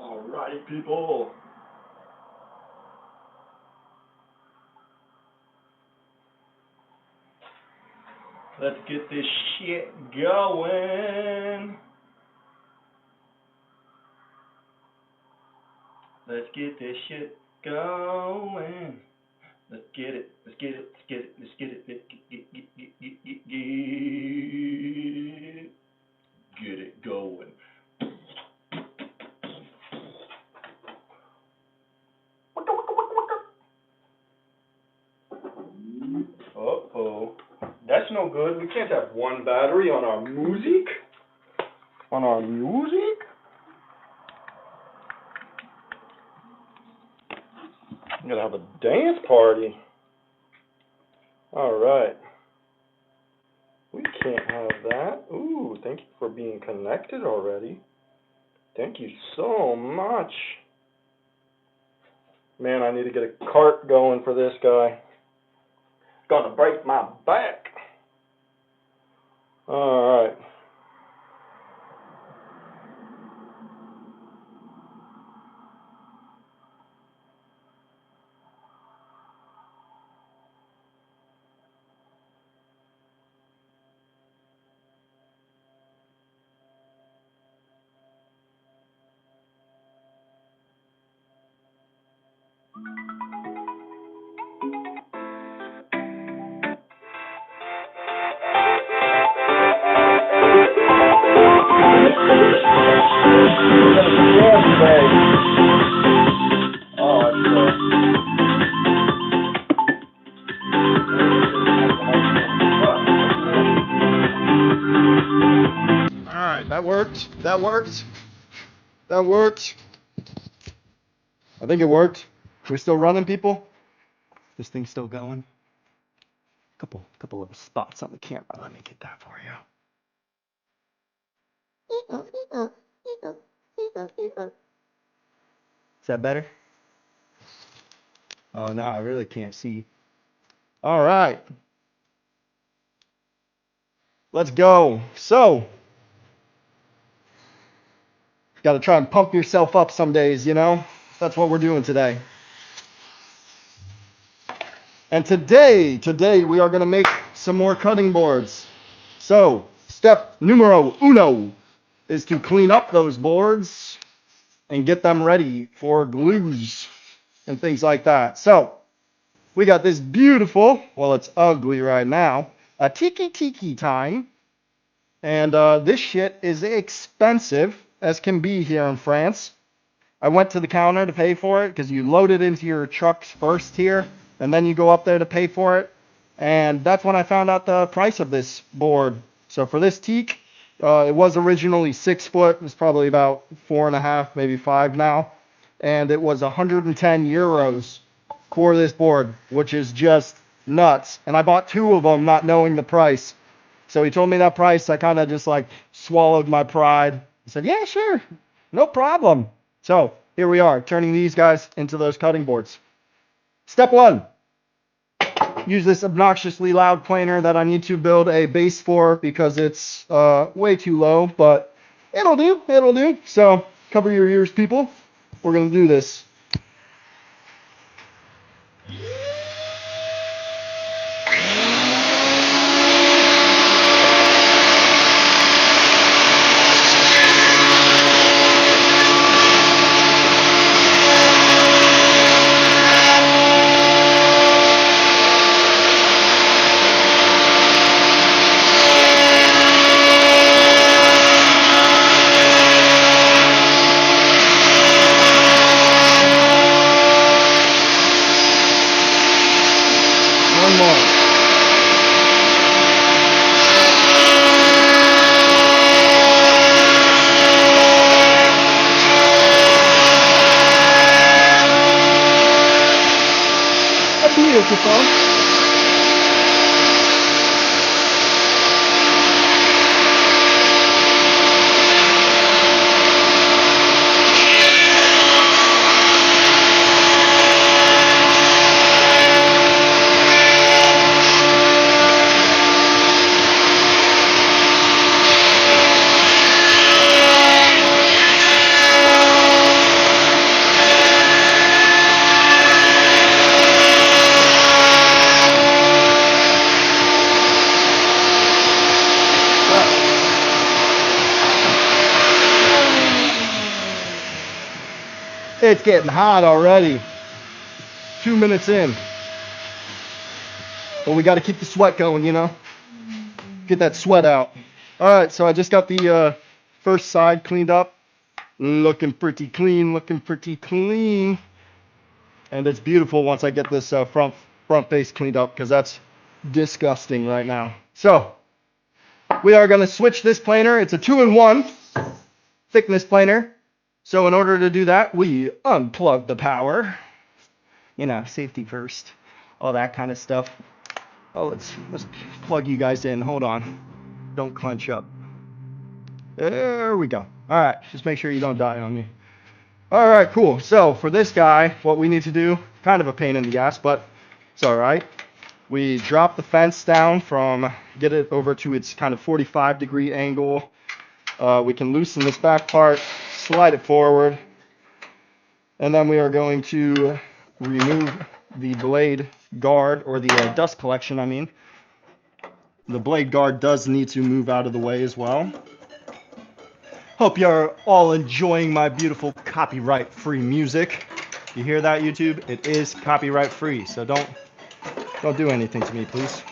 Alrighty, people. Let's get this shit going. Let's get this shit going. Let's get it. Let's get it. Let's get it. Let's get it. Get it going. Uh-oh. That's no good. We can't have one battery on our music. On our music? We gotta have a dance party. Alright. We can't have that. Ooh, thank you for being connected already. Thank you so much. Man, I need to get a cart going for this guy. It's gonna break my back. Alright. Alright, that worked. That worked. That worked. I think it worked. We're still running, people? This thing's still going. Couple of spots on the camera. Let me get that for you. Is that better? Oh no, I really can't see. All right. Let's go. So, got to try and pump yourself up some days, you know? That's what we're doing today. And today we are going to make some more cutting boards. So, step numero uno is to clean up those boards and get them ready for glues and things like that. So, we got this beautiful, well, it's ugly right now, a tiki time. And this shit is expensive as can be here in France. I went to the counter to pay for it because you load it into your trucks first here, and then you go up there to pay for it. And that's when I found out the price of this board. So for this teak, it was originally 6 foot. It's probably about 4.5, maybe 5 now. And it was 110 euros for this board, which is just nuts. And I bought 2 of them not knowing the price. So he told me that price. I kind of just like swallowed my pride. I said, yeah, sure, no problem. So here we are, turning these guys into those cutting boards. Step 1, use this obnoxiously loud planer that I need to build a base for because it's way too low, but it'll do, it'll do. So cover your ears, people. We're going to do this. It's getting hot already. 2 minutes in. But we got to keep the sweat going, you know? Get that sweat out. Alright, so I just got the first side cleaned up. Looking pretty clean, looking pretty clean. And it's beautiful once I get this front face cleaned up, because that's disgusting right now. So, we are going to switch this planer. It's a 2-in-1 thickness planer. So in order to do that, we unplug the power. You know, safety first. All that kind of stuff. Oh, let's plug you guys in. Hold on. Don't clench up. There we go. All right, just make sure you don't die on me. All right, cool. So for this guy, what we need to do, kind of a pain in the ass, but it's all right. We drop the fence down get it over to its kind of 45-degree angle. We can loosen this back part, slide it forward, and then we are going to remove the blade guard, or the dust collection, I mean. The blade guard does need to move out of the way as well. Hope you're all enjoying my beautiful copyright-free music. You hear that, YouTube? It is copyright-free, so don't do anything to me, please.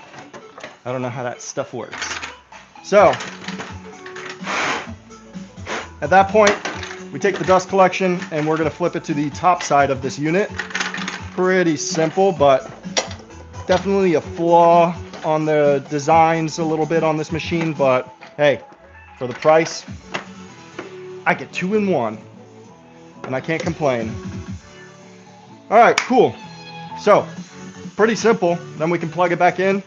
I don't know how that stuff works. So, at that point, we take the dust collection and we're going to flip it to the top side of this unit. Pretty simple, but definitely a flaw on the designs a little bit on this machine, but hey, for the price, I get 2-in-1, and I can't complain. All right, cool. So, pretty simple. Then we can plug it back in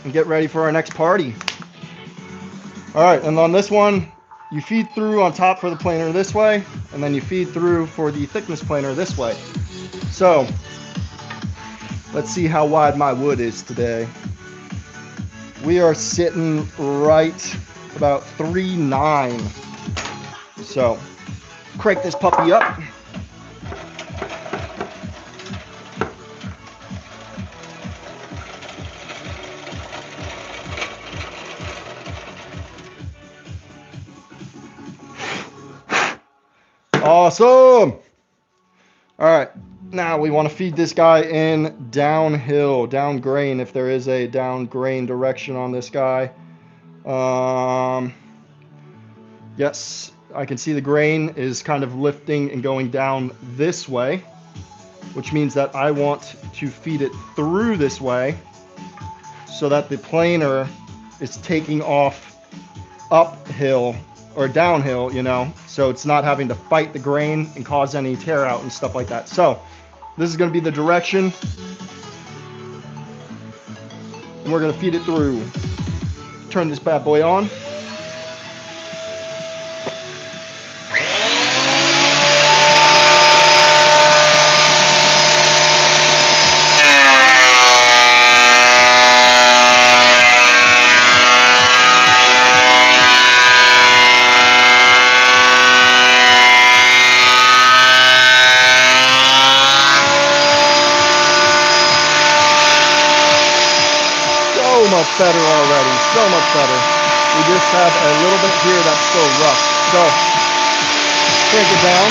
and get ready for our next party. All right, and on this one, you feed through on top for the planer this way, and then you feed through for the thickness planer this way. So, let's see how wide my wood is today. We are sitting right about 3.9. So, crank this puppy up. Awesome! Alright, now we want to feed this guy in downhill, down grain, if there is a down grain direction on this guy. Yes, I can see the grain is kind of lifting and going down this way, which means that I want to feed it through this way so that the planer is taking off uphill or downhill, you know, so it's not having to fight the grain and cause any tear out and stuff like that. So this is going to be the direction, and we're going to feed it through. Turn this bad boy on. Much better already, so much better. We just have a little bit here that's still rough. So, crank it down.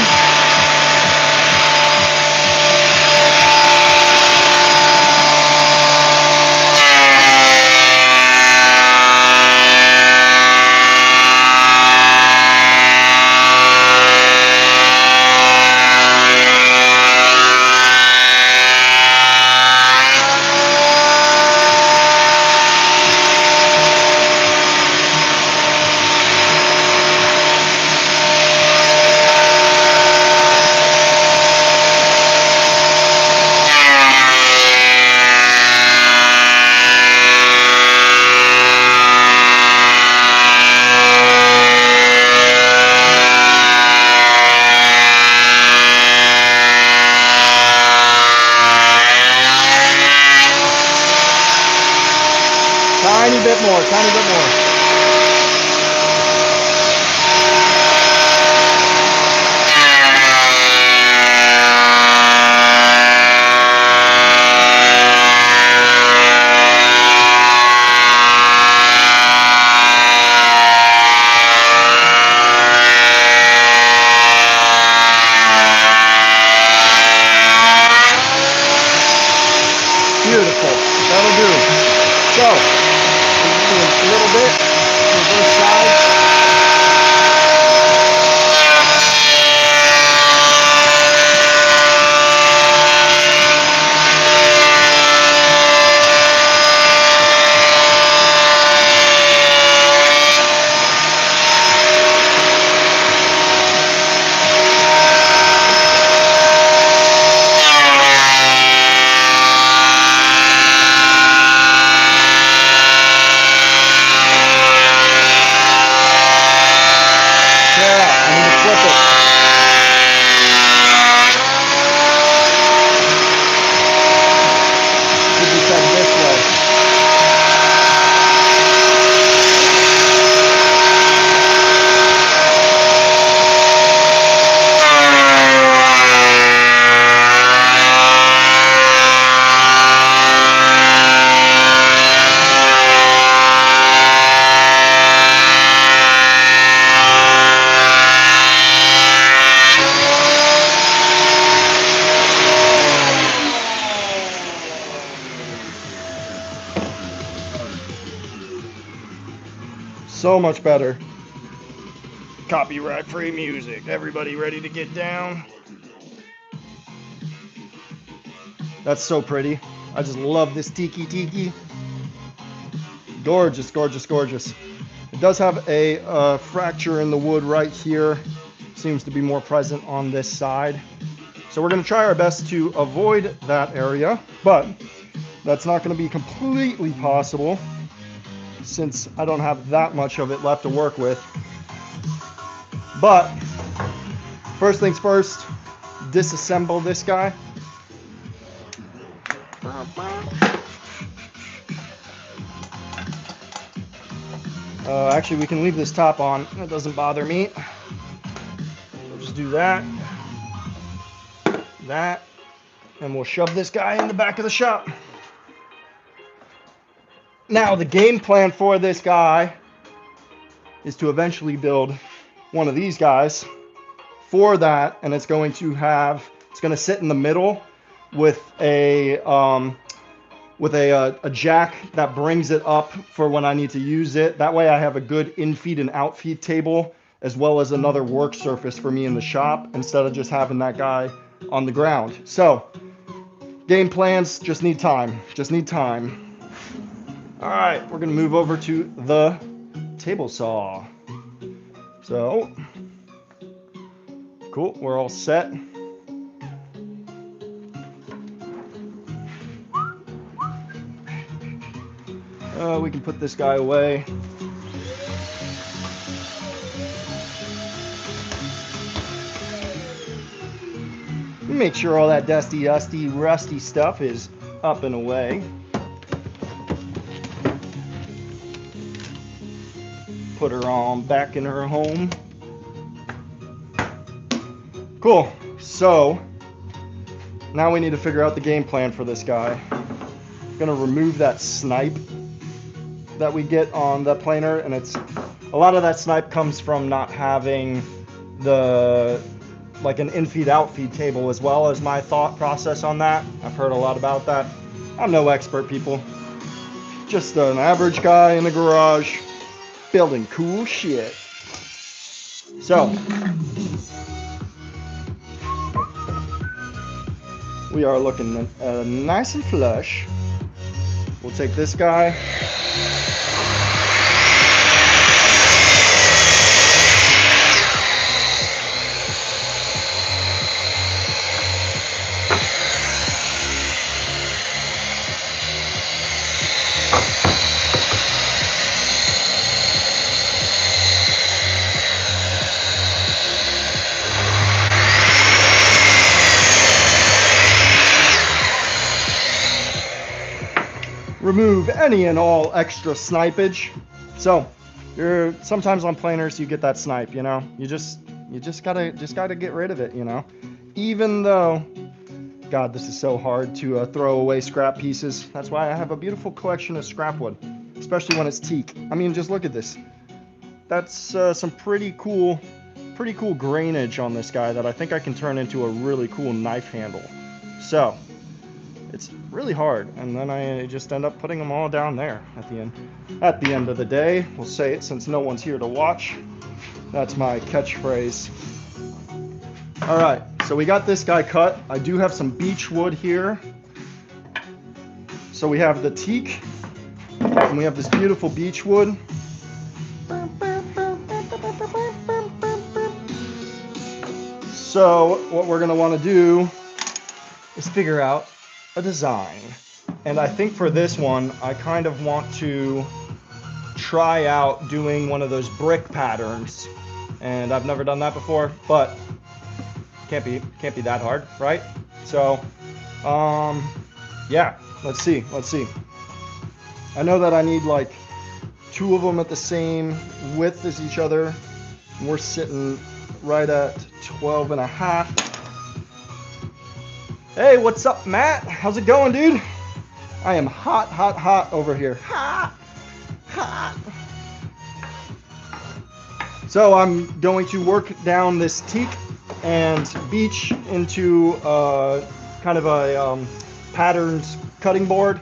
So much better. Copyright-free music. Everybody ready to get down? That's so pretty. I just love this tiki. Gorgeous, gorgeous, gorgeous. It does have a fracture in the wood right here. Seems to be more present on this side. So we're going to try our best to avoid that area, but that's not going to be completely possible since I don't have that much of it left to work with. But first things first, disassemble this guy. Actually, we can leave this top on. It doesn't bother me. We'll just do that, and we'll shove this guy in the back of the shop. Now, the game plan for this guy is to eventually build one of these guys for that, and it's going to sit in the middle with a jack that brings it up for when I need to use it. That way I have a good in-feed and out-feed table, as well as another work surface for me in the shop, instead of just having that guy on the ground. So, game plans just need time. All right, we're gonna move over to the table saw. So, cool, we're all set. We can put this guy away. Make sure all that dusty, rusty stuff is up and away. Put her on back in her home. Cool. So, now we need to figure out the game plan for this guy. I'm gonna remove that snipe that we get on the planer, and a lot of that snipe comes from not having like an in-feed out-feed table, as well as my thought process on that. I've heard a lot about that. I'm no expert, people. Just an average guy in the garage building cool shit. So, we are looking nice and flush. We'll take this guy. Remove any and all extra snipage. So, sometimes on planers you get that snipe, you know. You just gotta get rid of it, you know. Even though, God, this is so hard to throw away scrap pieces. That's why I have a beautiful collection of scrap wood, especially when it's teak. I mean, just look at this. That's some pretty cool grainage on this guy that I think I can turn into a really cool knife handle. So, it's really hard, and then I just end up putting them all down there at the end. At the end of the day, we'll say it since no one's here to watch. That's my catchphrase. All right, so we got this guy cut. I do have some beech wood here. So we have the teak, and we have this beautiful beech wood. So what we're gonna wanna do is figure out a design. And I think for this one, I kind of want to try out doing one of those brick patterns. And I've never done that before, but can't be that hard, right? So, yeah, let's see. I know that I need like 2 of them at the same width as each other. And we're sitting right at 12.5. Hey, what's up, Matt? How's it going, dude? I am hot over here. Hot. So I'm going to work down this teak and beech into kind of a patterned cutting board.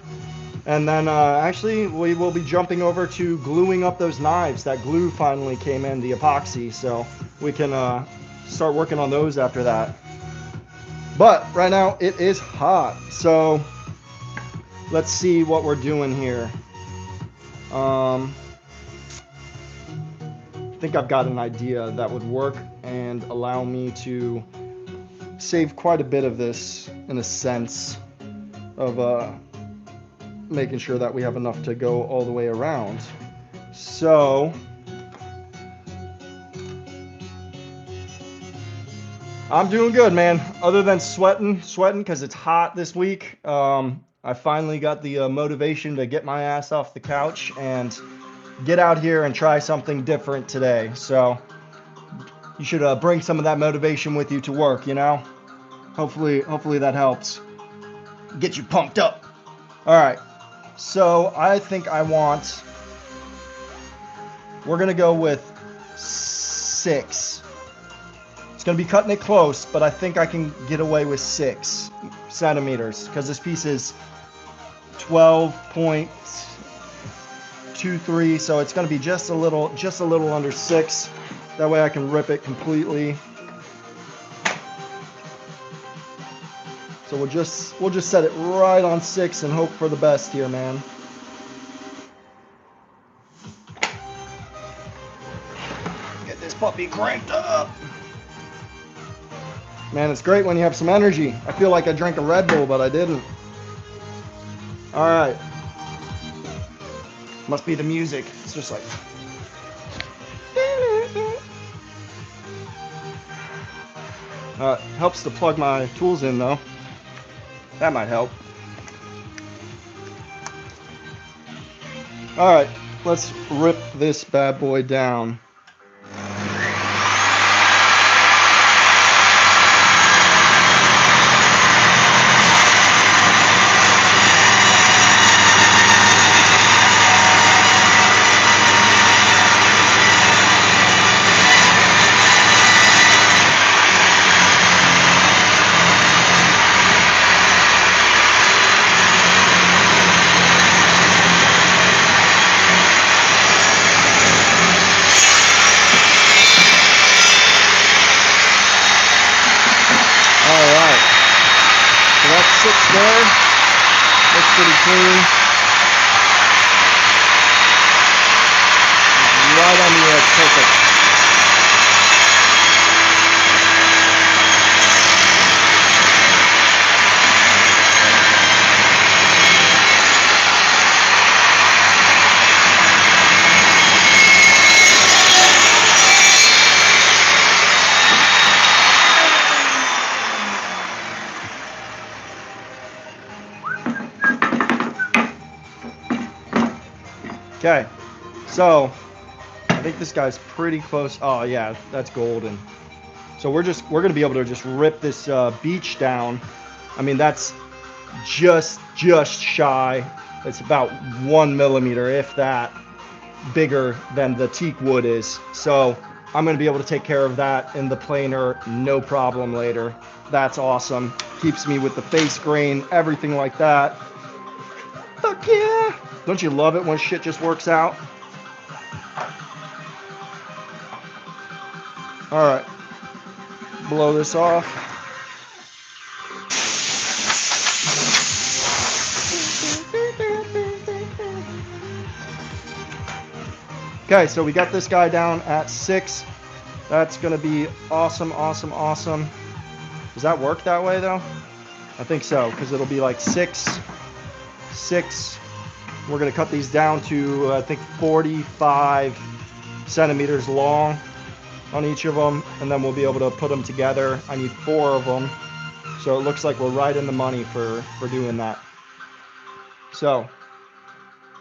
And then actually we will be jumping over to gluing up those knives. That glue finally came in, the epoxy, so we can start working on those after that. But right now it is hot, so let's see what we're doing here. I think I've got an idea that would work and allow me to save quite a bit of this in a sense of making sure that we have enough to go all the way around. So I'm doing good, man. Other than sweating because it's hot this week. I finally got the motivation to get my ass off the couch and get out here and try something different today. So you should bring some of that motivation with you to work, you know? Hopefully that helps. Get you pumped up. All right. So I think we're going to go with 6. It's going to be cutting it close, but I think I can get away with 6 centimeters because this piece is 12.23, so it's going to be just a little under 6. That way I can rip it completely. So we'll just set it right on 6 and hope for the best here, man. Get this puppy cranked up. Man, it's great when you have some energy. I feel like I drank a Red Bull, but I didn't. All right. Must be the music. It's just like... helps to plug my tools in, though. That might help. All right, let's rip this bad boy down. There, looks pretty clean. Right on the edge, perfect. Okay, so I think this guy's pretty close. Oh yeah, that's golden. So we're gonna be able to just rip this beech down. I mean, that's just shy. It's about 1 millimeter, if that, bigger than the teak wood is. So I'm gonna be able to take care of that in the planer, no problem later. That's awesome. Keeps me with the face grain, everything like that. Fuck yeah! Don't you love it when shit just works out? All right, blow this off. Okay, so we got this guy down at 6. That's gonna be awesome, awesome, awesome. Does that work that way though? I think so, because it'll be like 6. We're gonna cut these down to I think 45 centimeters long on each of them, and then we'll be able to put them together. I need 4 of them, so it looks like we're right in the money for doing that. So,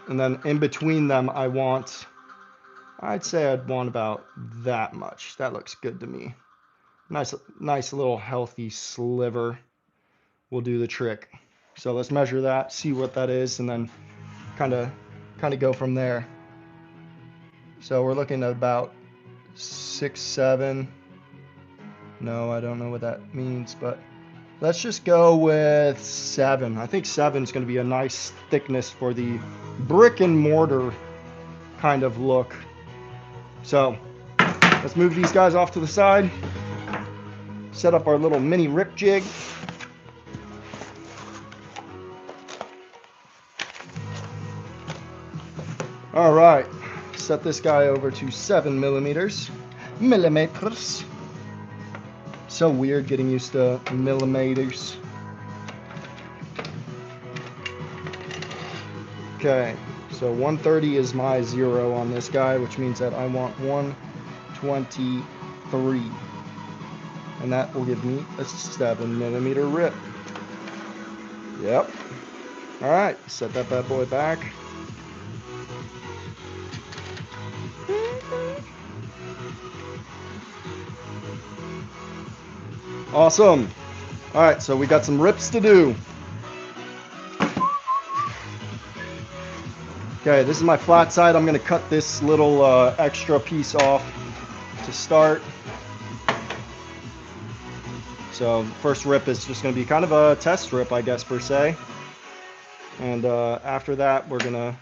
and then in between them, I'd say I'd want about that much. That looks good to me. Nice little healthy sliver will do the trick. So let's measure that, see what that is, and then kind of go from there. So we're looking at about 6, 7. No, I don't know what that means, but Let's just go with 7. I think 7 is going to be a nice thickness for the brick and mortar kind of look. So let's move these guys off to the side. Set up our little mini rip jig. All right, set this guy over to 7 millimeters. So weird getting used to millimeters. Okay, so 130 is my 0 on this guy, which means that I want 123. And that will give me a 7 millimeter rip. Yep. All right, set that bad boy back. Awesome. All right, so we got some rips to do. Okay, this is my flat side. I'm gonna cut this little extra piece off to start. So first rip is just gonna be kind of a test rip, I guess, per se. And after that, we're gonna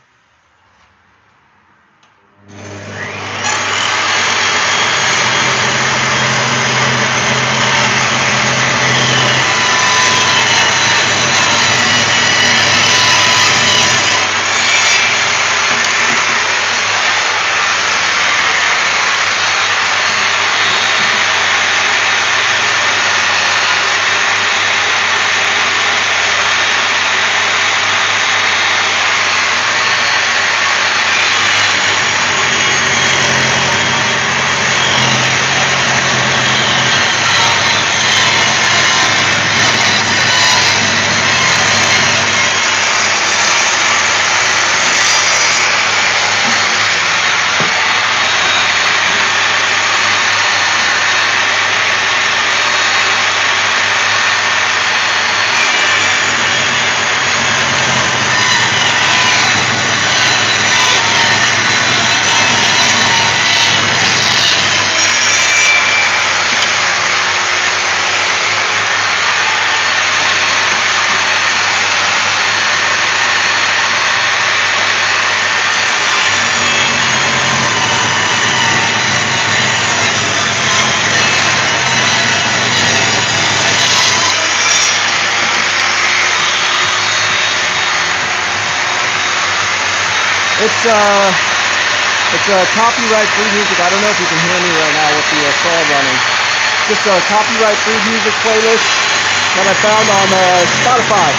It's copyright-free music. I don't know if you can hear me right now with the saw running. Just a copyright-free music playlist that I found on Spotify.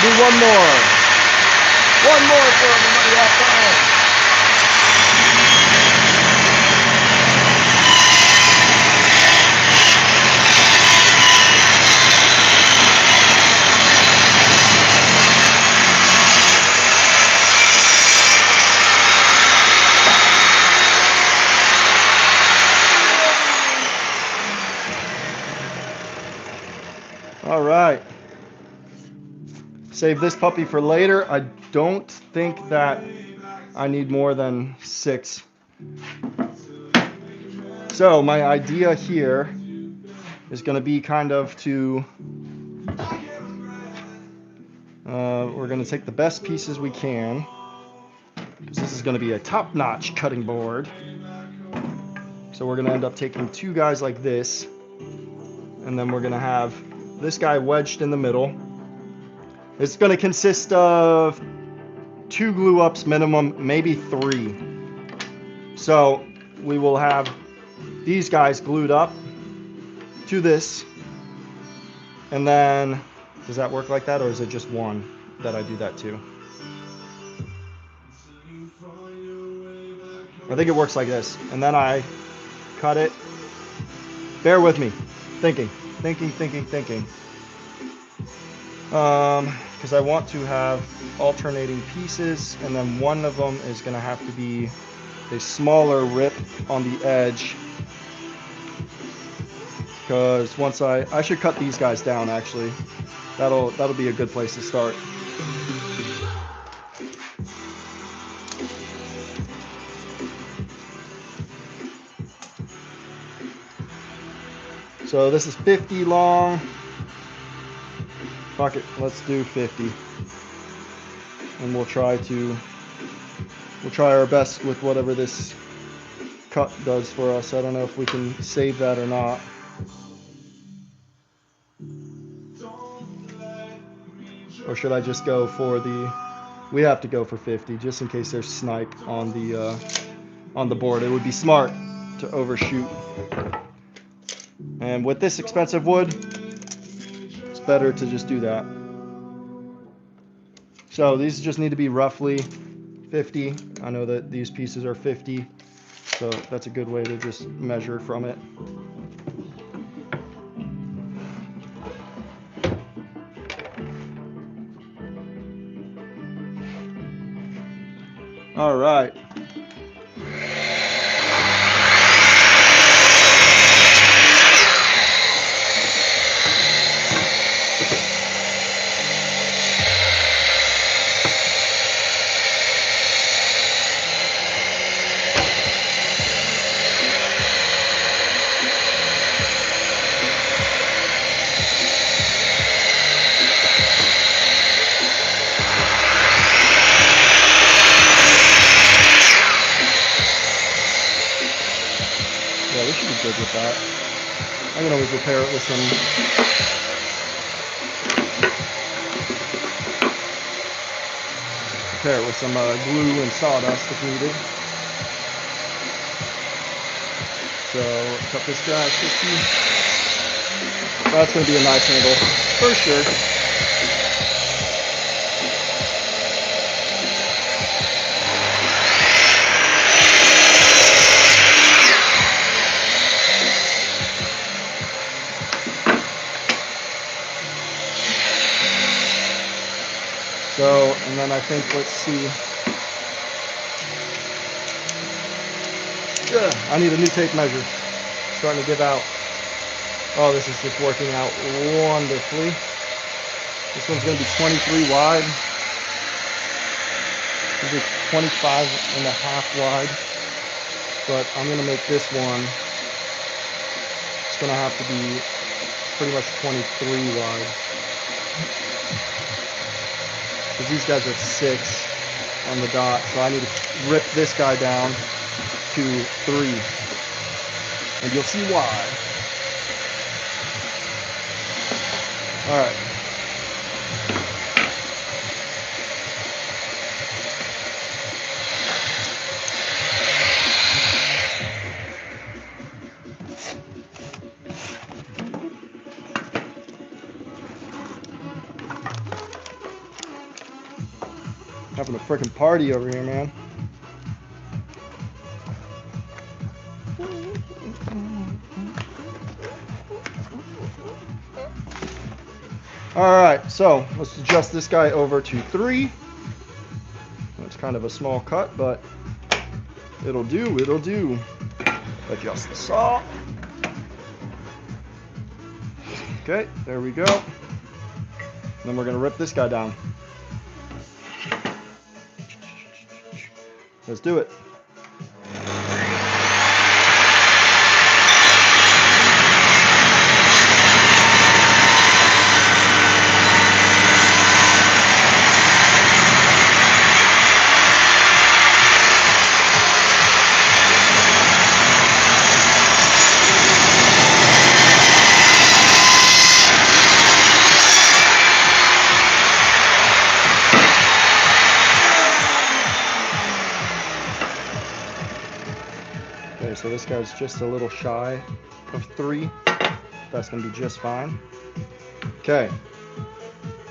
We'll do one more. One more for everybody out there. All right. Save this puppy for later. I don't think that I need more than 6. So my idea here is going to be kind of to, we're going to take the best pieces we can. This is going to be a top-notch cutting board. So we're going to end up taking 2 guys like this, and then we're going to have this guy wedged in the middle. It's going to consist of 2 glue ups minimum, maybe 3. So we will have these guys glued up to this. And then, does that work like that, or is it just one that I do that to? I think it works like this. And then I cut it. Bear with me. Thinking. Because I want to have alternating pieces, and then one of them is going to have to be a smaller rip on the edge. Because once I should cut these guys down actually. That'll be a good place to start. So this is 50 long. Fuck it, let's do 50. And we'll try our best with whatever this cut does for us. I don't know if we can save that or not. Or should I just go for we have to go for 50 just in case there's snipe on the board. It would be smart to overshoot. And with this expensive wood, it's better to just do that. So these just need to be roughly 50. I know that these pieces are 50, so that's a good way to just measure from it. All right. Yeah, we should be good with that. I can always repair it with some glue and sawdust if needed. So cut this guy at 50. That's going to be a nice handle for sure. So, and then I think, let's see. I need a new tape measure. Starting to give out. Oh, this is just working out wonderfully. This one's going to be 23 wide. This is 25.5 wide. But I'm going to make this one. It's going to have to be pretty much 23 wide. Because these guys are 6 on the dot, so I need to rip this guy down to 3. And you'll see why. Alright. Having a freaking party over here, man. Alright, so let's adjust this guy over to 3. It's kind of a small cut, but it'll do, it'll do. Adjust the saw. Okay, there we go. Then we're gonna rip this guy down. Let's do it. Okay, so this guy's just a little shy of 3. That's going to be just fine. Okay,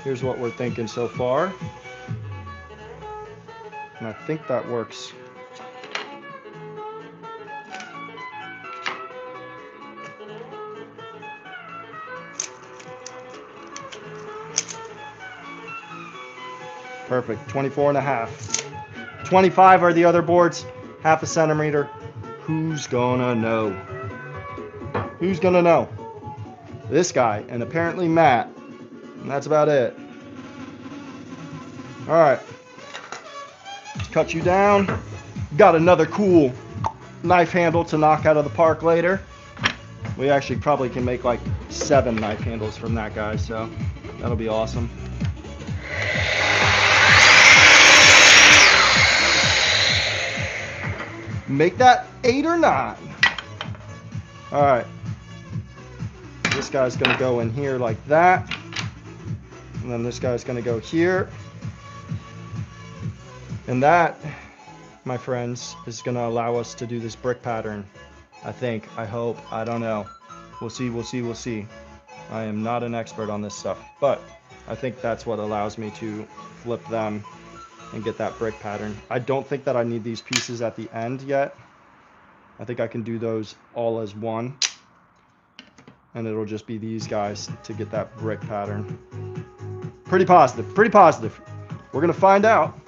here's what we're thinking so far. And I think that works Perfect. 24 and a half. 25 are the other boards. Half a centimeter. Who's gonna know? Who's gonna know? This guy, and apparently Matt. And that's about it. Alright. Cut you down. Got another cool knife handle to knock out of the park later. We actually probably can make like 7 knife handles from that guy, so that'll be awesome. Make that 8 or 9. Alright. This guy's going to go in here like that. And then this guy's going to go here. And that, my friends, is going to allow us to do this brick pattern. I think, I hope, I don't know. We'll see, we'll see, we'll see. I am not an expert on this stuff, but I think that's what allows me to flip them and get that brick pattern. I don't think that I need these pieces at the end yet. I think I can do those all as one. And it'll just be these guys to get that brick pattern. Pretty positive, pretty positive. We're gonna find out.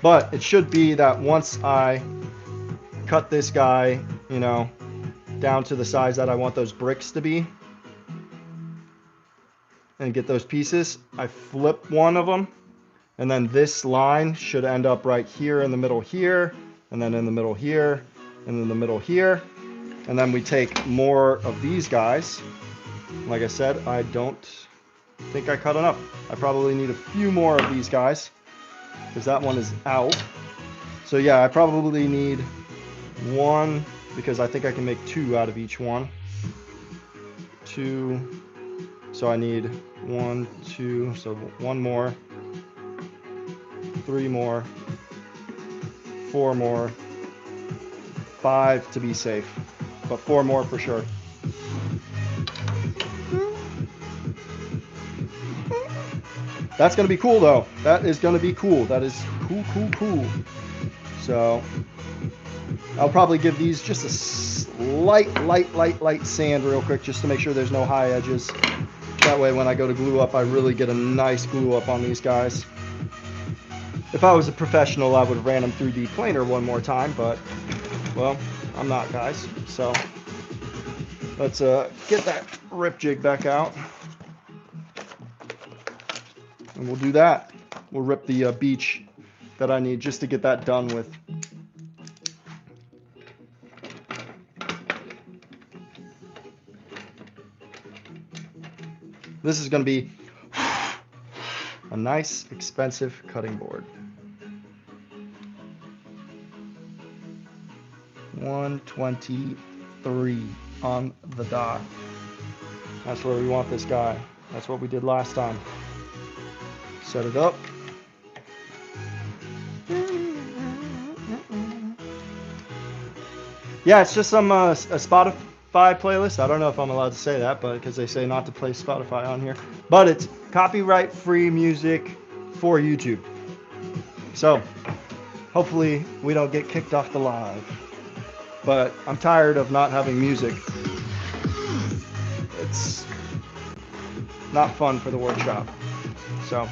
But it should be that once I cut this guy, you know, down to the size that I want those bricks to be, and get those pieces, I flip one of them, and then this line should end up right here in the middle here, and then in the middle here, and in the middle here, and then we take more of these guys. Like I said, I don't think I cut enough. I probably need a few more of these guys, because that one is out. So yeah, I probably need 1, because I think I can make 2 out of each one. 2, so I need 1, 2, so 1 more, 3 more, 4 more, 5 to be safe, but 4 more for sure. That's gonna be cool though. That is gonna be cool. That is cool, cool, cool. So I'll probably give these just a light sand real quick, just to make sure there's no high edges. That way when I go to glue up, I really get a nice glue up on these guys. If I was a professional, I would have ran them through the planer one more time, but, well, I'm not, guys. So let's get that rip jig back out. And we'll do that. We'll rip the beach that I need just to get that done with. This is going to be a nice, expensive cutting board. 123 on the dot. That's where we want this guy. That's what we did last time. Set it up. Yeah, it's just some a Spotify playlist. I don't know if I'm allowed to say that, but because they say not to play Spotify on here. But it's copyright-free music for YouTube. So hopefully we don't get kicked off the live. But I'm tired of not having music. It's not fun for the workshop. So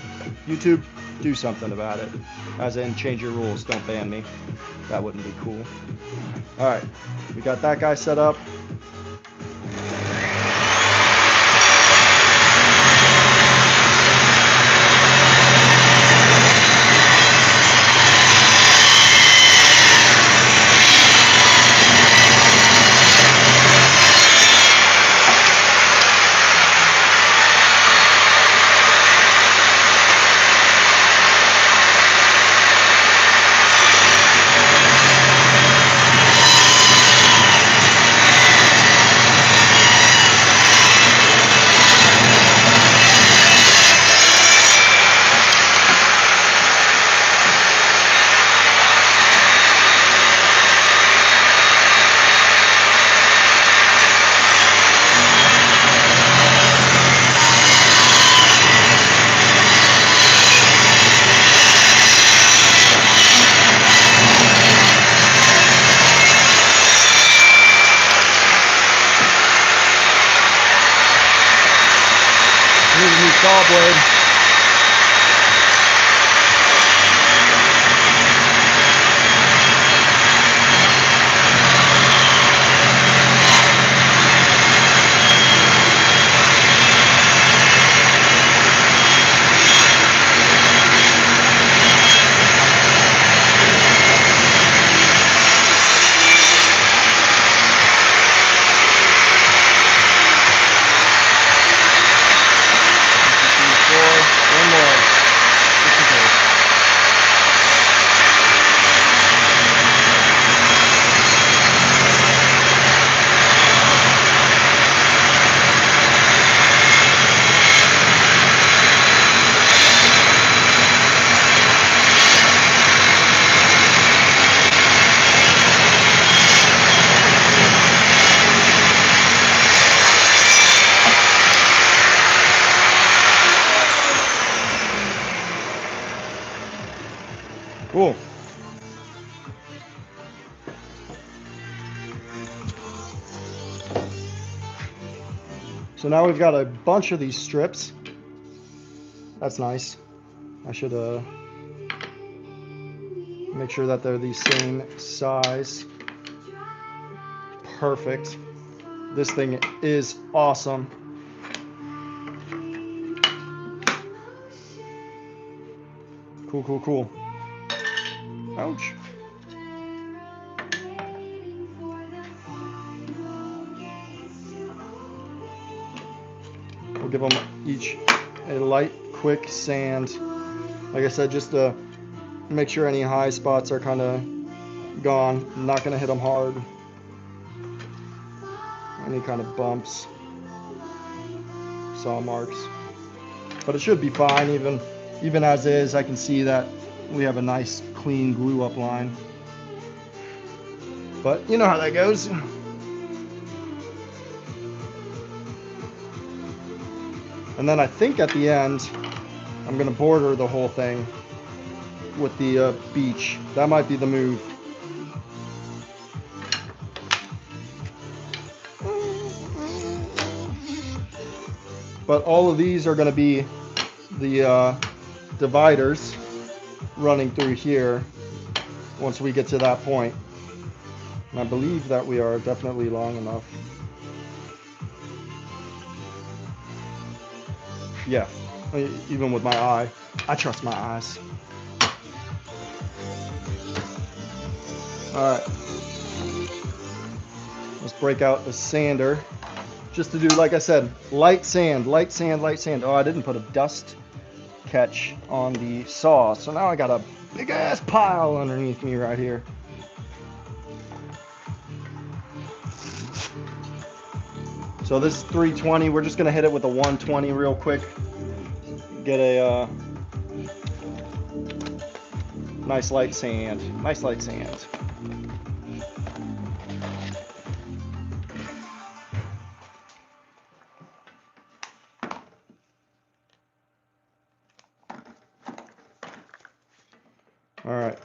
YouTube, do something about it. As in, change your rules. Don't ban me. That wouldn't be cool. All right, we got that guy set up. Cool. So now we've got a bunch of these strips. That's nice. I should make sure that they're the same size. Perfect. This thing is awesome. Cool, cool, cool. Ouch. We'll give them each a light, quick sand. Like I said, just to make sure any high spots are kind of gone. I'm not going to hit them hard. Any kind of bumps, saw marks. But it should be fine, even as is. I can see that we have a nice clean glue up line. But you know how that goes. And then I think at the end, I'm going to border the whole thing with the beach. That might be the move. But all of these are going to be the dividers running through here once we get to that point. And I believe that we are definitely long enough. Yeah, even with my eye. I trust my eyes. Alright. Let's break out the sander. Just to do, like I said, light sand, light sand, light sand. Oh, I didn't put a dust catch on the saw. So now I got a big ass pile underneath me right here. So this is 320. We're just going to hit it with a 120 real quick. Get a nice light sand. Nice light sand. All right.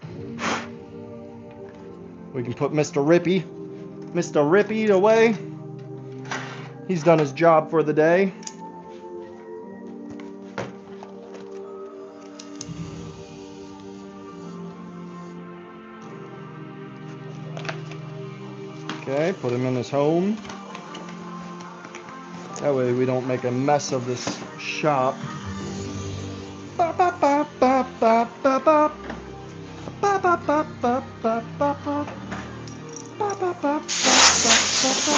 We can put Mr. Rippy away. He's done his job for the day. Okay, put him in his home. That way we don't make a mess of this shop. Ba ba ba ba ba ba ba. Ba ba ba ba ba ba ba. Ba ba ba ba ba ba.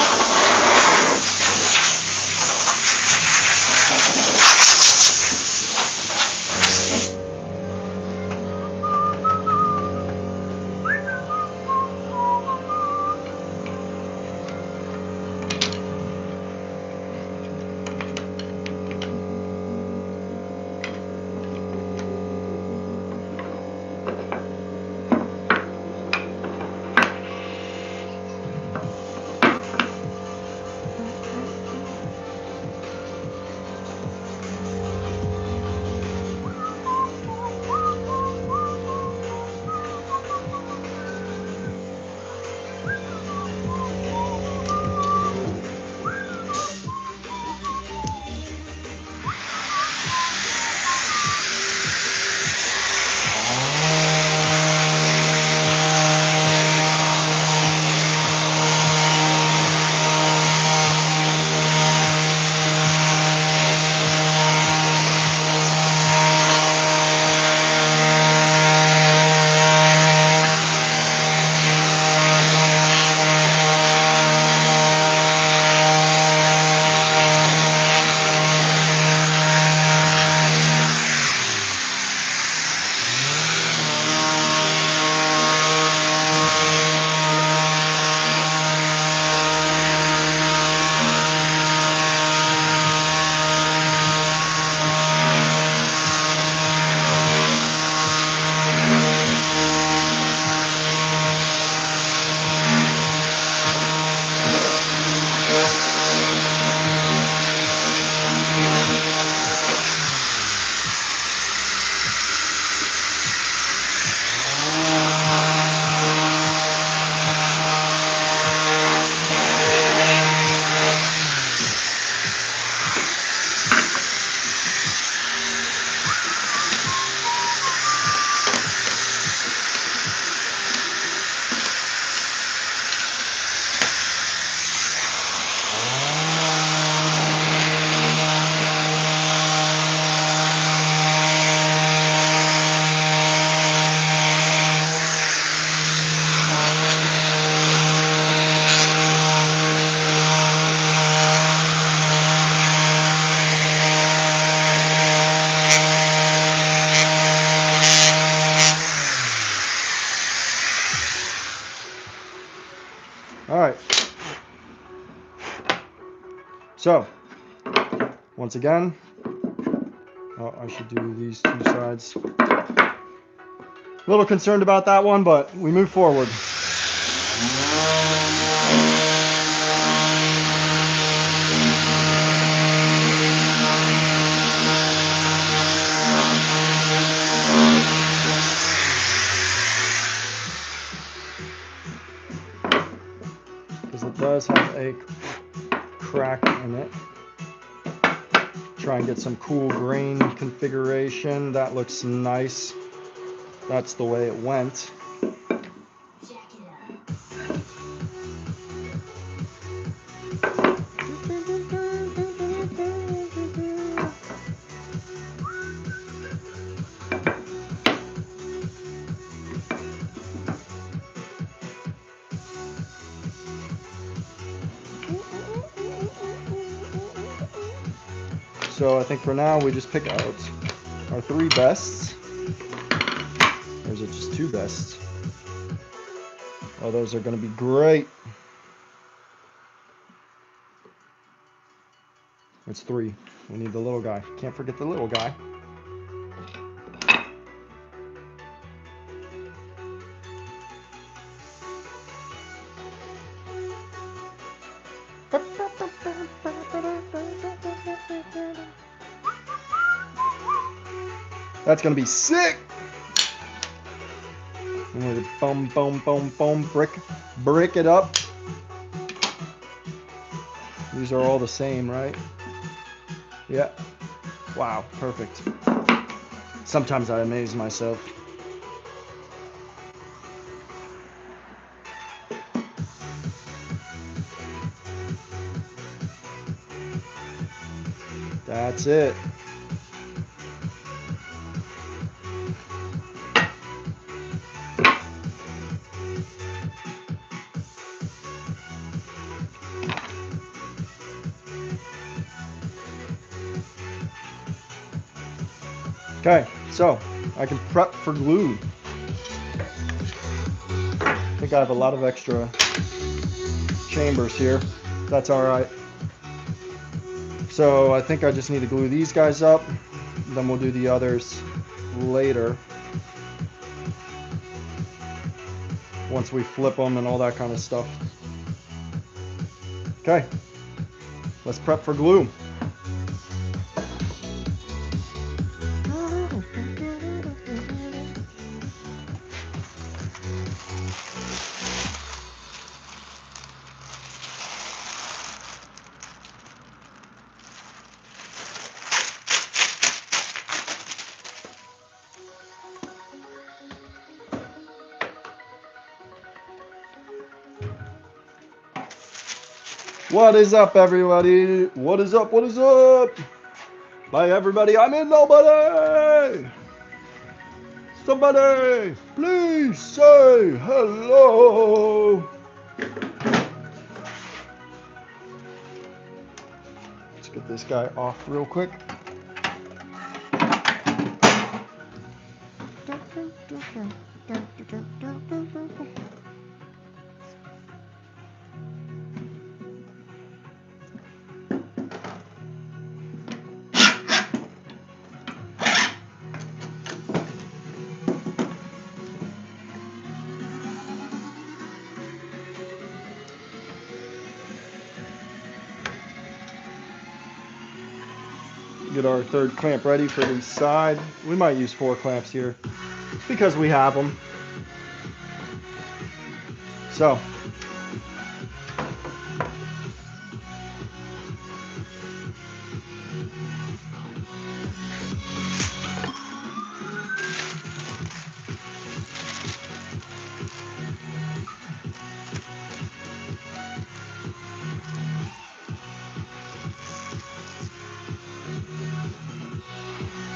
So, once again, oh, I should do these two sides. A little concerned about that one, but we move forward. Because it does have a crack in it. Try and get some cool grain configuration. That looks nice. That's the way it went. So I think for now we just pick out our 3 bests. Or is it just 2 bests? Oh, those are going to be great. It's 3. We need the little guy. Can't forget the little guy. That's going to be sick. I'm going to boom, boom, boom, boom, brick it up. These are all the same, right? Yeah. Wow, perfect. Sometimes I amaze myself. That's it. Okay, so I can prep for glue. I think I have a lot of extra chambers here. That's all right. So I think I just need to glue these guys up. Then we'll do the others later. Once we flip them and all that kind of stuff. Okay, let's prep for glue. What is up, everybody? What is up? What is up? By everybody, I mean nobody. Somebody, please say hello. Let's get this guy off real quick. Get our 3rd clamp ready for the side. We might use 4 clamps here because we have them. So,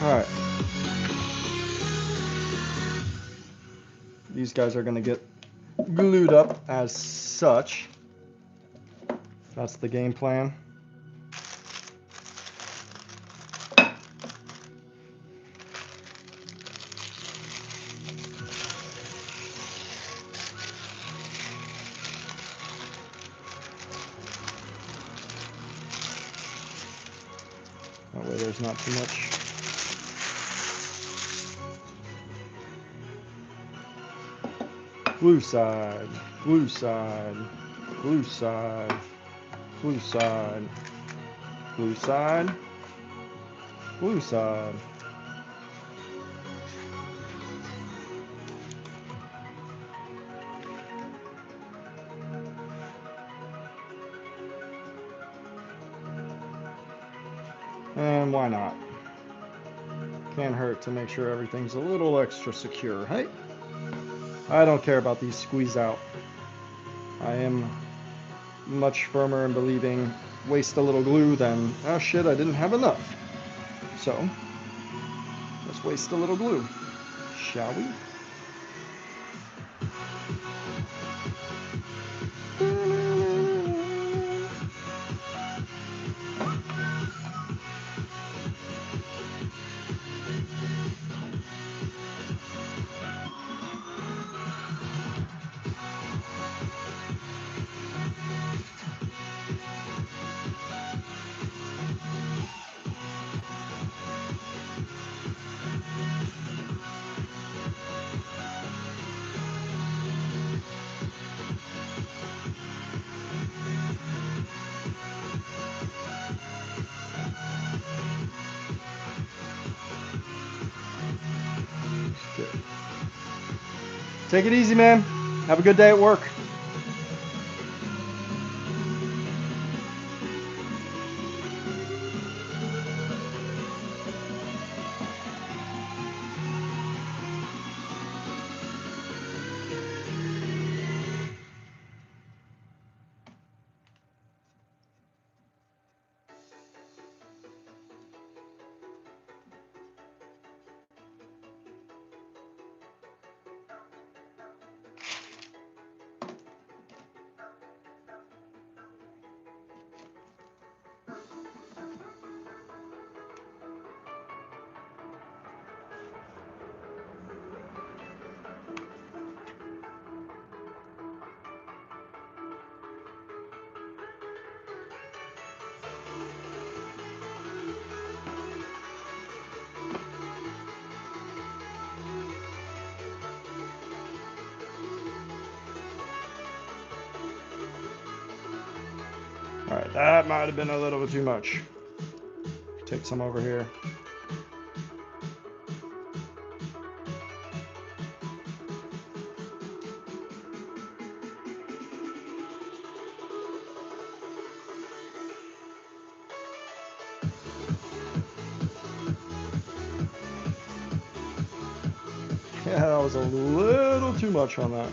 all right. These guys are going to get glued up as such. That's the game plan. there's not too much. Glue side, glue side, glue side, glue side, glue side, glue side. And why not? Can't hurt to make sure everything's a little extra secure, hey? I don't care about these squeeze out. I am much firmer in believing waste a little glue than, oh shit, I didn't have enough. So, let's waste a little glue, shall we? Take it easy, man. Have a good day at work. All right, that might have been a little bit too much. Take some over here. Yeah, that was a little too much on that.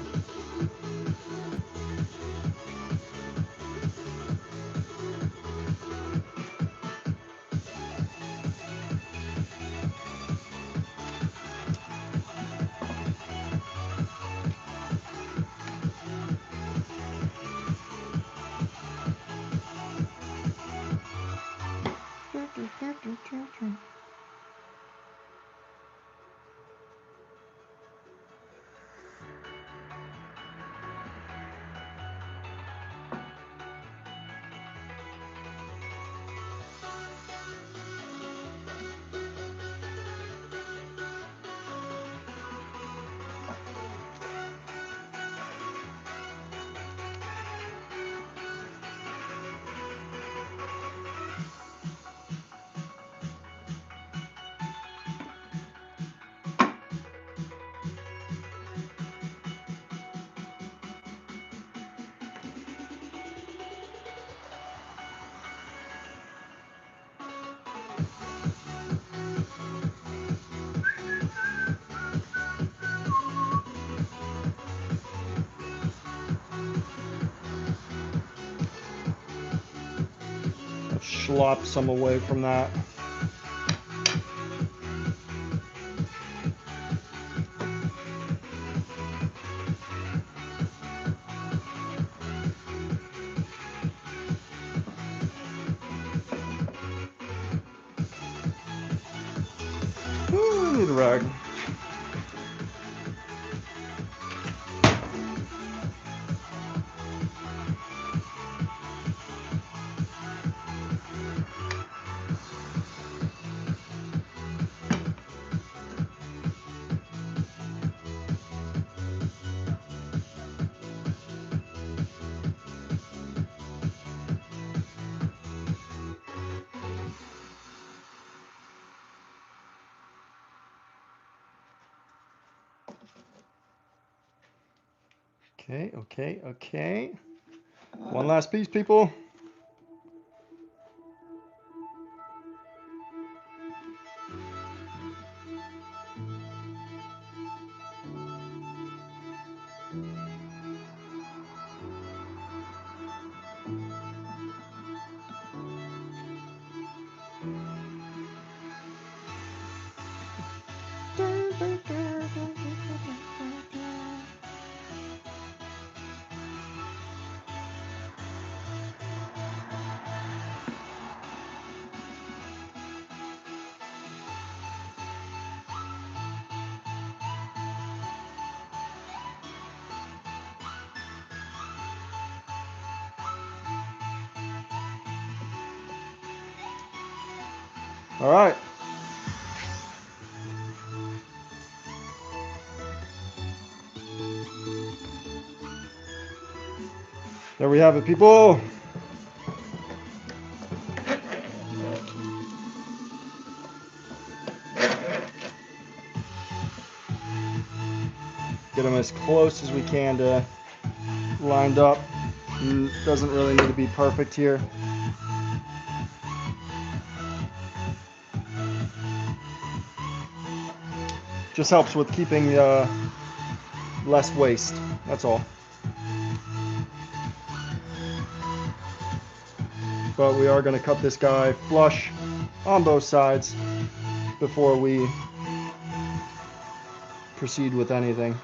Slop some away from that. Ooh, I need a rag. Okay, okay, okay. One last piece, people. All right. There we have it, people. Get them as close as we can to lined up. Doesn't really need to be perfect here. Just helps with keeping less waste. That's all. But we are going to cut this guy flush on both sides before we proceed with anything.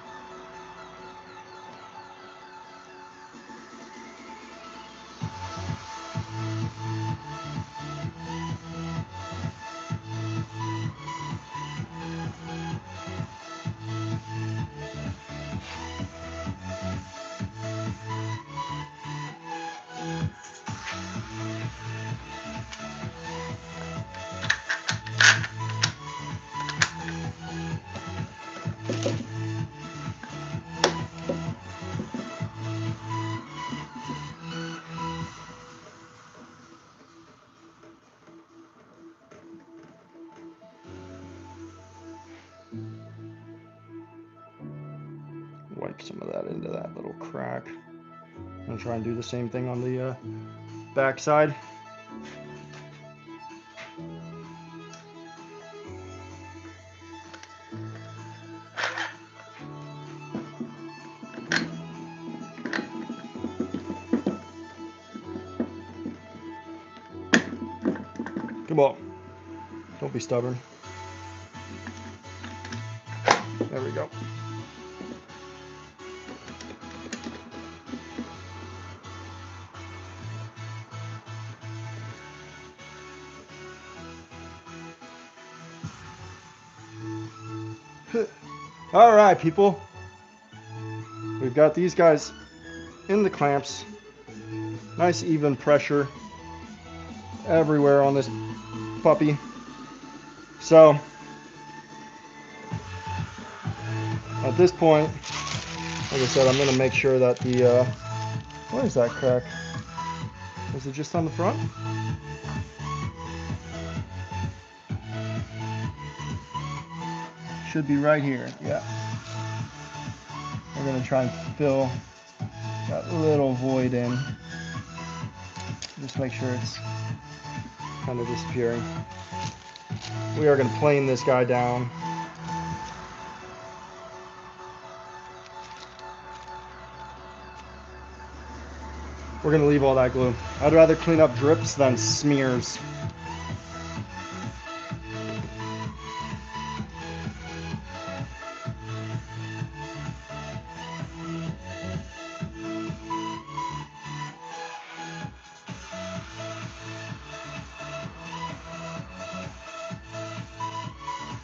Wipe some of that into that little crack. I'm going to try and do the same thing on the back side. Come on. Don't be stubborn. There we go. All right, people. We've got these guys in the clamps. Nice even pressure everywhere on this puppy. So at this point, like I said, I'm going to make sure that the where is that crack? Is it just on the front? Should be right here. Yeah. We're going to try and fill that little void in. Just make sure it's kind of disappearing. We are going to plane this guy down. We're going to leave all that glue. I'd rather clean up drips than smears.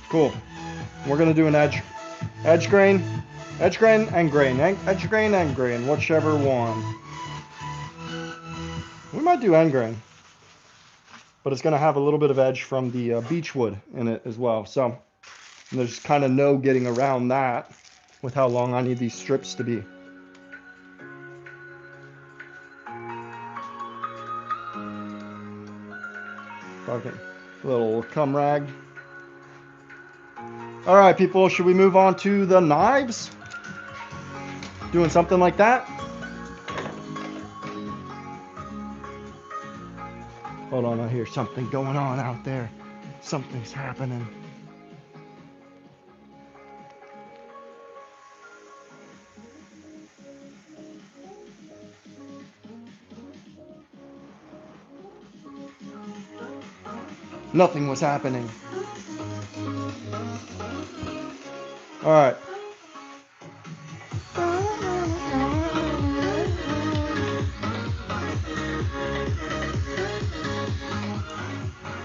Cool. We're going to do an edge grain and grain, edge grain and grain, whichever one. We might do end grain, but it's going to have a little bit of edge from the beech wood in it as well. So there's kind of no getting around that with how long I need these strips to be. Okay, little cum rag. All right, people, should we move on to the knives? doing something like that. Hold on, I hear something going on out there. Something's happening. Nothing was happening. All right.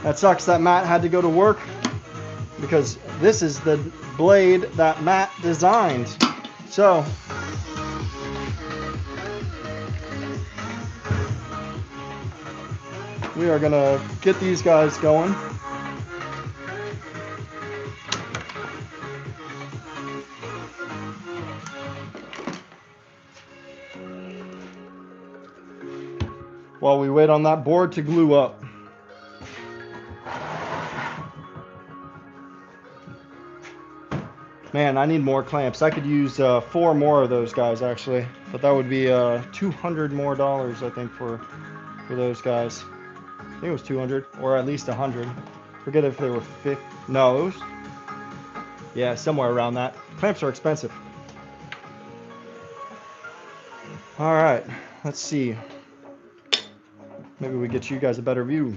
That sucks that Matt had to go to work because this is the blade that Matt designed. So, we are gonna get these guys going. While we wait on that board to glue up. Man, I need more clamps. I could use 4 more of those guys actually, but that would be $200 more, I think, for those guys. I think it was 200 or at least 100. Forget if they were 50. No, it was, yeah, somewhere around that. Clamps are expensive. All right, let's see. Maybe we get you guys a better view.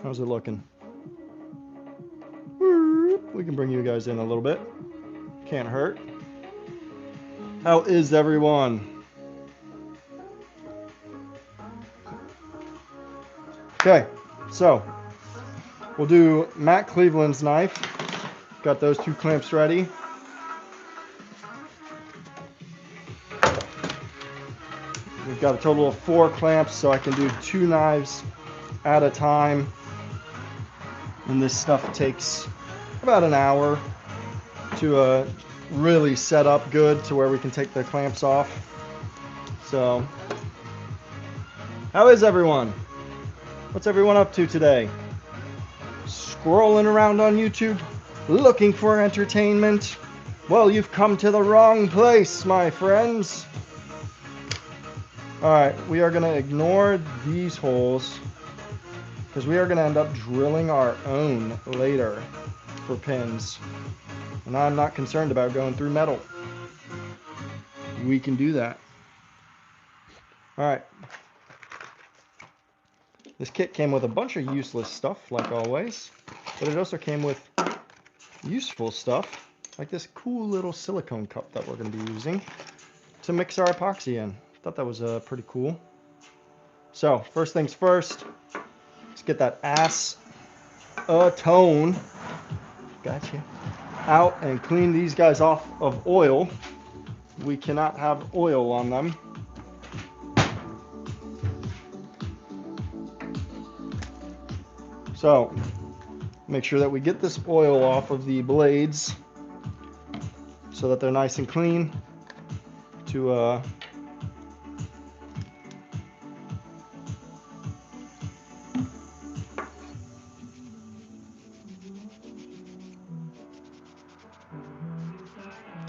How's it looking? We can bring you guys in a little bit. Can't hurt. How is everyone? Okay, so we'll do Matt Cleveland's knife. Got those 2 clamps ready. We've got a total of 4 clamps, so I can do 2 knives at a time. And this stuff takes about an hour to really set up good to where we can take the clamps off. So, how is everyone? What's everyone up to today? Scrolling around on YouTube, looking for entertainment? Well, you've come to the wrong place, my friends. All right, we are gonna ignore these holes because we are gonna end up drilling our own later for pins. And I'm not concerned about going through metal. We can do that. All right. This kit came with a bunch of useless stuff, like always, but it also came with useful stuff, like this cool little silicone cup that we're going to be using to mix our epoxy in. Thought that was pretty cool. So, first things first, let's get that acetone, gotcha, out and clean these guys off of oil. We cannot have oil on them. So, make sure that we get this oil off of the blades so that they're nice and clean to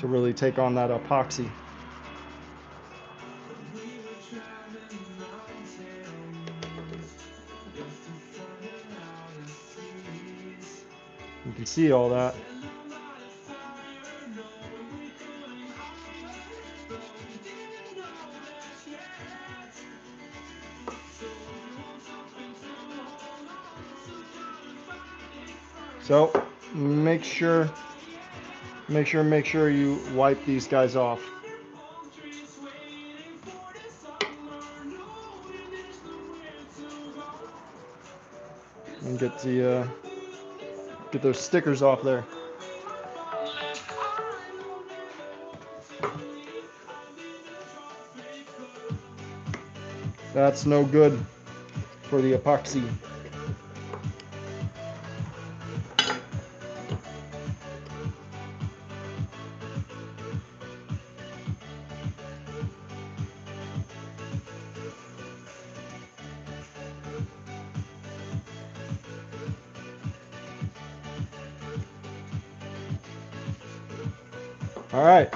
really take on that epoxy. You can see all that. So make sure you wipe these guys off. And get those stickers off there. That's no good for the epoxy. All right,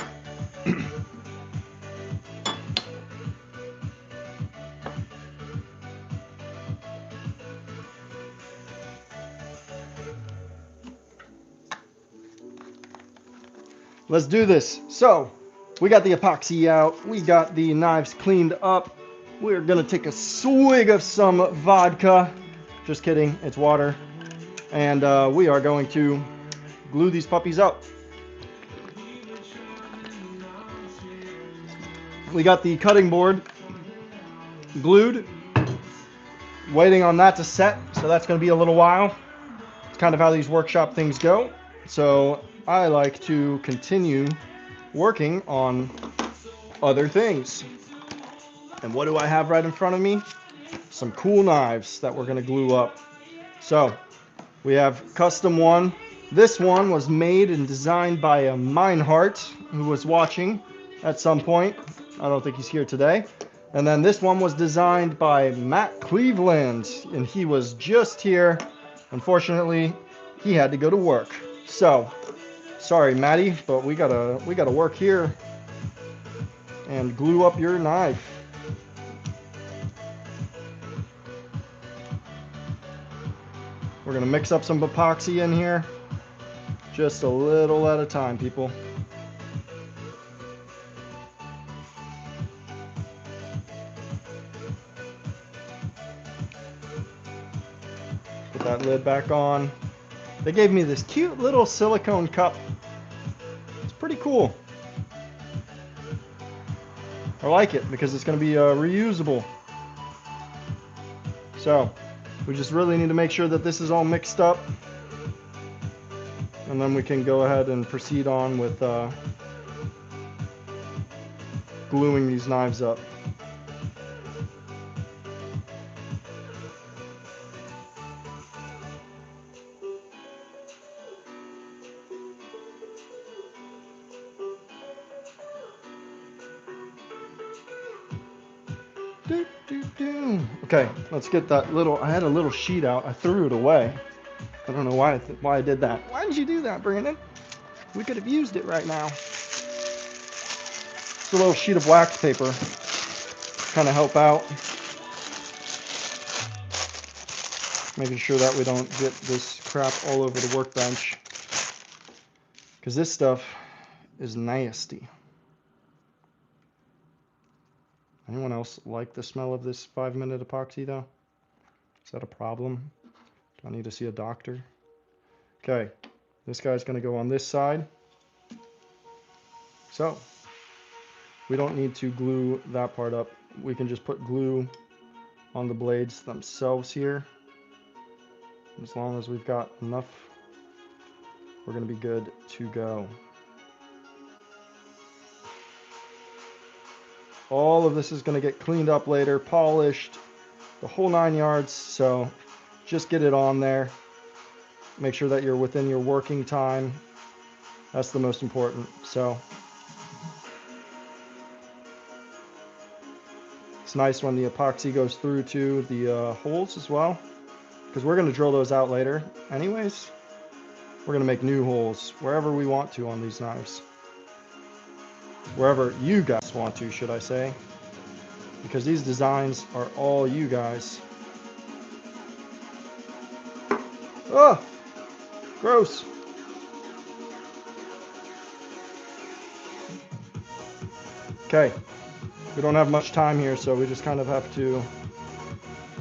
Let's do this. So, we got the epoxy out. We got the knives cleaned up. We're gonna take a swig of some vodka. Just kidding, it's water. And we are going to glue these puppies up. We got the cutting board glued, waiting on that to set, so that's going to be a little while. It's kind of how these workshop things go. So I like to continue working on other things. And what do I have right in front of me? Some cool knives that we're going to glue up. So we have custom one. This one was made and designed by a Meinhardt who was watching at some point. I don't think he's here today. And then this one was designed by Matt Cleveland, and he was just here. Unfortunately, he had to go to work. So, sorry, Matty, but we gotta work here and glue up your knife. We're gonna mix up some epoxy in here, just a little at a time, people. Put that lid back on. They gave me this cute little silicone cup. It's pretty cool. I like it because it's going to be reusable. So we just really need to make sure that this is all mixed up, and then we can go ahead and proceed on with gluing these knives up. Okay, let's get that little, I had a little sheet out. I threw it away. I don't know why I did that. Why did you do that, Brandon? We could have used it right now. It's a little sheet of wax paper. Kind of help out. Making sure that we don't get this crap all over the workbench. Because this stuff is nasty. Anyone else like the smell of this 5-minute epoxy though? Is that a problem? Do I need to see a doctor? Okay, this guy's going to go on this side. So, we don't need to glue that part up. We can just put glue on the blades themselves here. As long as we've got enough, we're going to be good to go. All of this is going to get cleaned up later, polished, the whole 9 yards. So just get it on there. Make sure that you're within your working time. That's the most important. So it's nice when the epoxy goes through to the holes as well, because we're going to drill those out later anyways. We're going to make new holes wherever we want to on these knives. Wherever you guys want to, should I say. Because these designs are all you guys. Oh! Gross! Okay. We don't have much time here, so we just kind of have to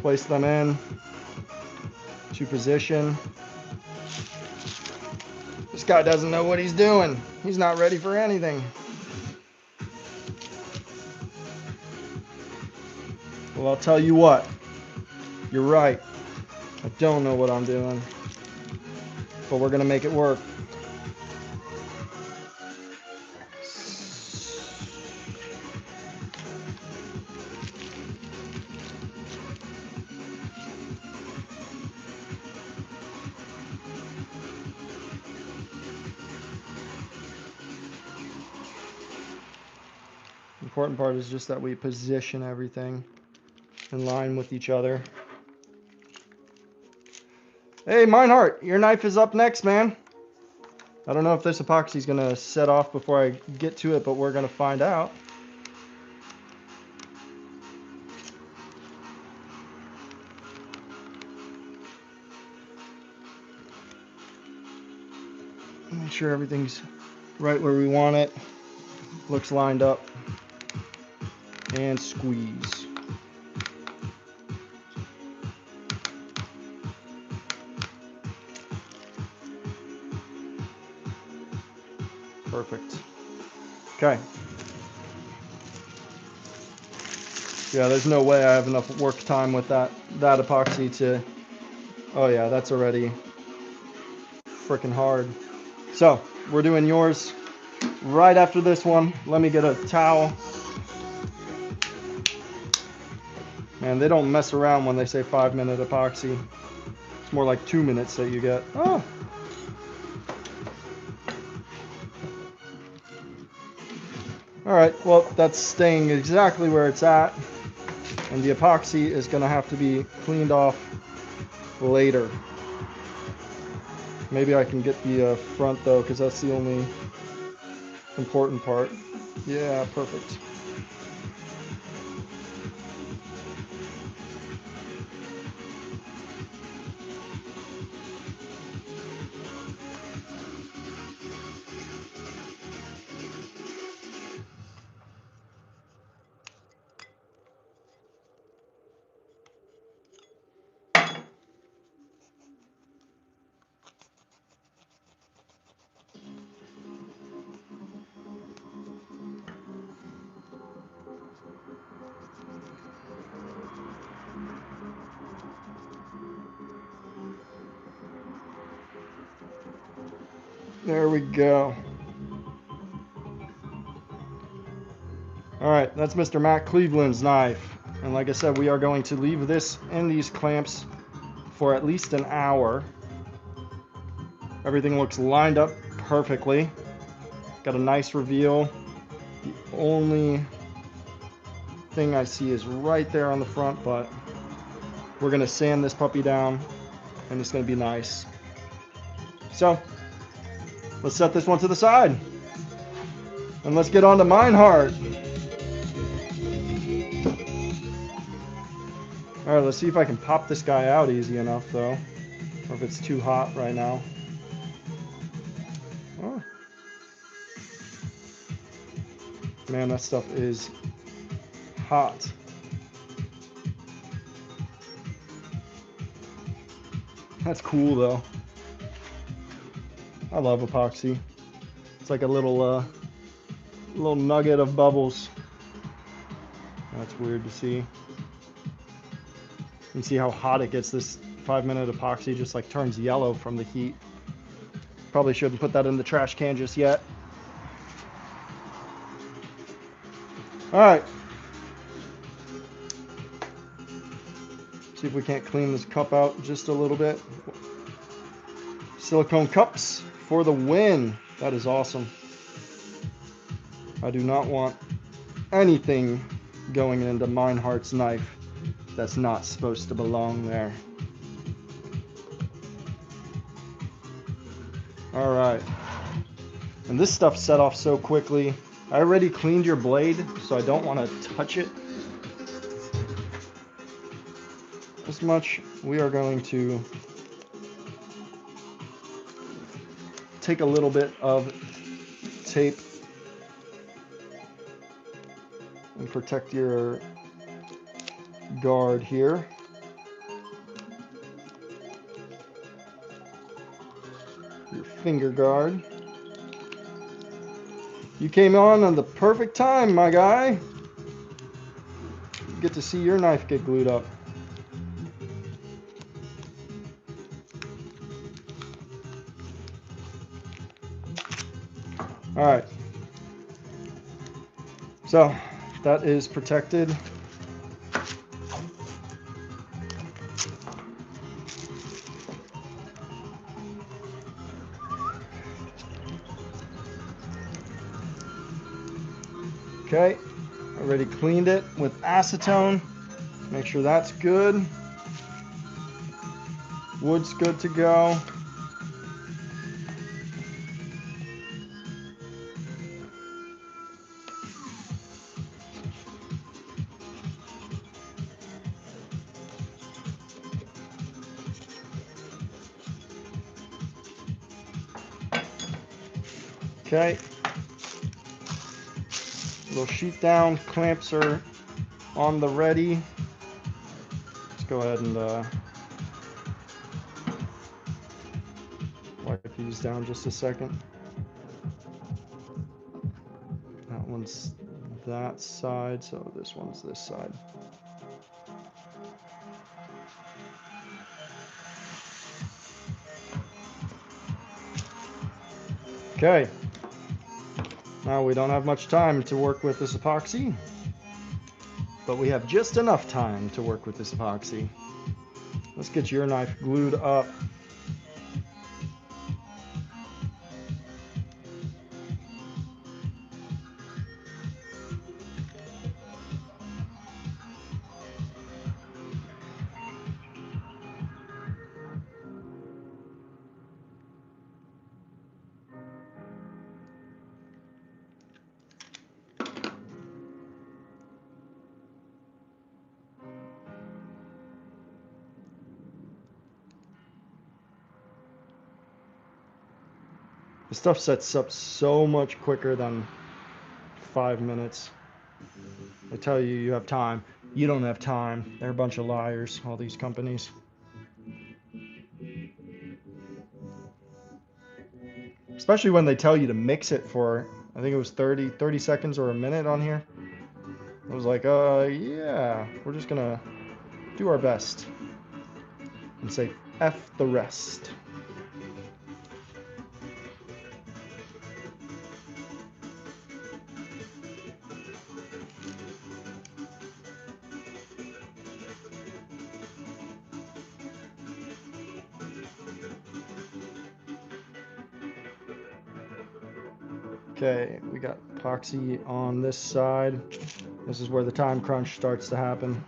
place them in to position. This guy doesn't know what he's doing. He's not ready for anything. Well, I'll tell you what. You're right. I don't know what I'm doing. But we're going to make it work. The important part is just that we position everything in line with each other. Hey, Meinhardt, your knife is up next, man. I don't know if this epoxy is going to set off before I get to it, but we're going to find out. Make sure everything's right where we want it. Looks lined up. And squeeze. Perfect. Okay. Yeah, there's no way I have enough work time with that epoxy to... Oh yeah, that's already freaking hard. So, we're doing yours right after this one. Let me get a towel. Man, they don't mess around when they say 5-minute epoxy. It's more like 2 minutes that you get. Oh. Alright, well, that's staying exactly where it's at. And the epoxy is going to have to be cleaned off later. Maybe I can get the front though, because that's the only important part. Yeah, perfect. There we go. Alright, that's Mr. Matt Cleveland's knife. And like I said, we are going to leave this in these clamps for at least an hour. Everything looks lined up perfectly. Got a nice reveal. The only thing I see is right there on the front, but we're going to sand this puppy down and it's going to be nice. So, let's set this one to the side. And let's get on to Meinhardt. Alright, let's see if I can pop this guy out easy enough though. Or if it's too hot right now. Oh. Man, that stuff is hot. That's cool though. I love epoxy. It's like a little nugget of bubbles. That's weird to see. You can see how hot it gets. This 5-minute epoxy just like turns yellow from the heat. Probably shouldn't put that in the trash can just yet. Alright. See if we can't clean this cup out just a little bit. Silicone cups for the win. That is awesome. I do not want anything going into Meinhardt's knife that's not supposed to belong there. Alright. And this stuff set off so quickly. I already cleaned your blade, so I don't want to touch it as much. We are going to take a little bit of tape and protect your guard here. Your finger guard. You came on the perfect time, my guy. You get to see your knife get glued up. All right. So that is protected. Okay, already cleaned it with acetone. Make sure that's good. Wood's good to go. Okay. Little sheet down, clamps are on the ready. Let's go ahead and wipe these down just a second. That one's that side, so this one's this side. Okay. Now we don't have much time to work with this epoxy, but we have just enough time to work with this epoxy. Let's get your knife glued up. The stuff sets up so much quicker than 5 minutes. They tell you you have time. You don't have time. They're a bunch of liars, all these companies. Especially when they tell you to mix it for, I think it was 30 seconds or a minute on here. I was like, yeah, we're just gonna do our best and say F the rest. Okay, we got epoxy on this side. This is where the time crunch starts to happen.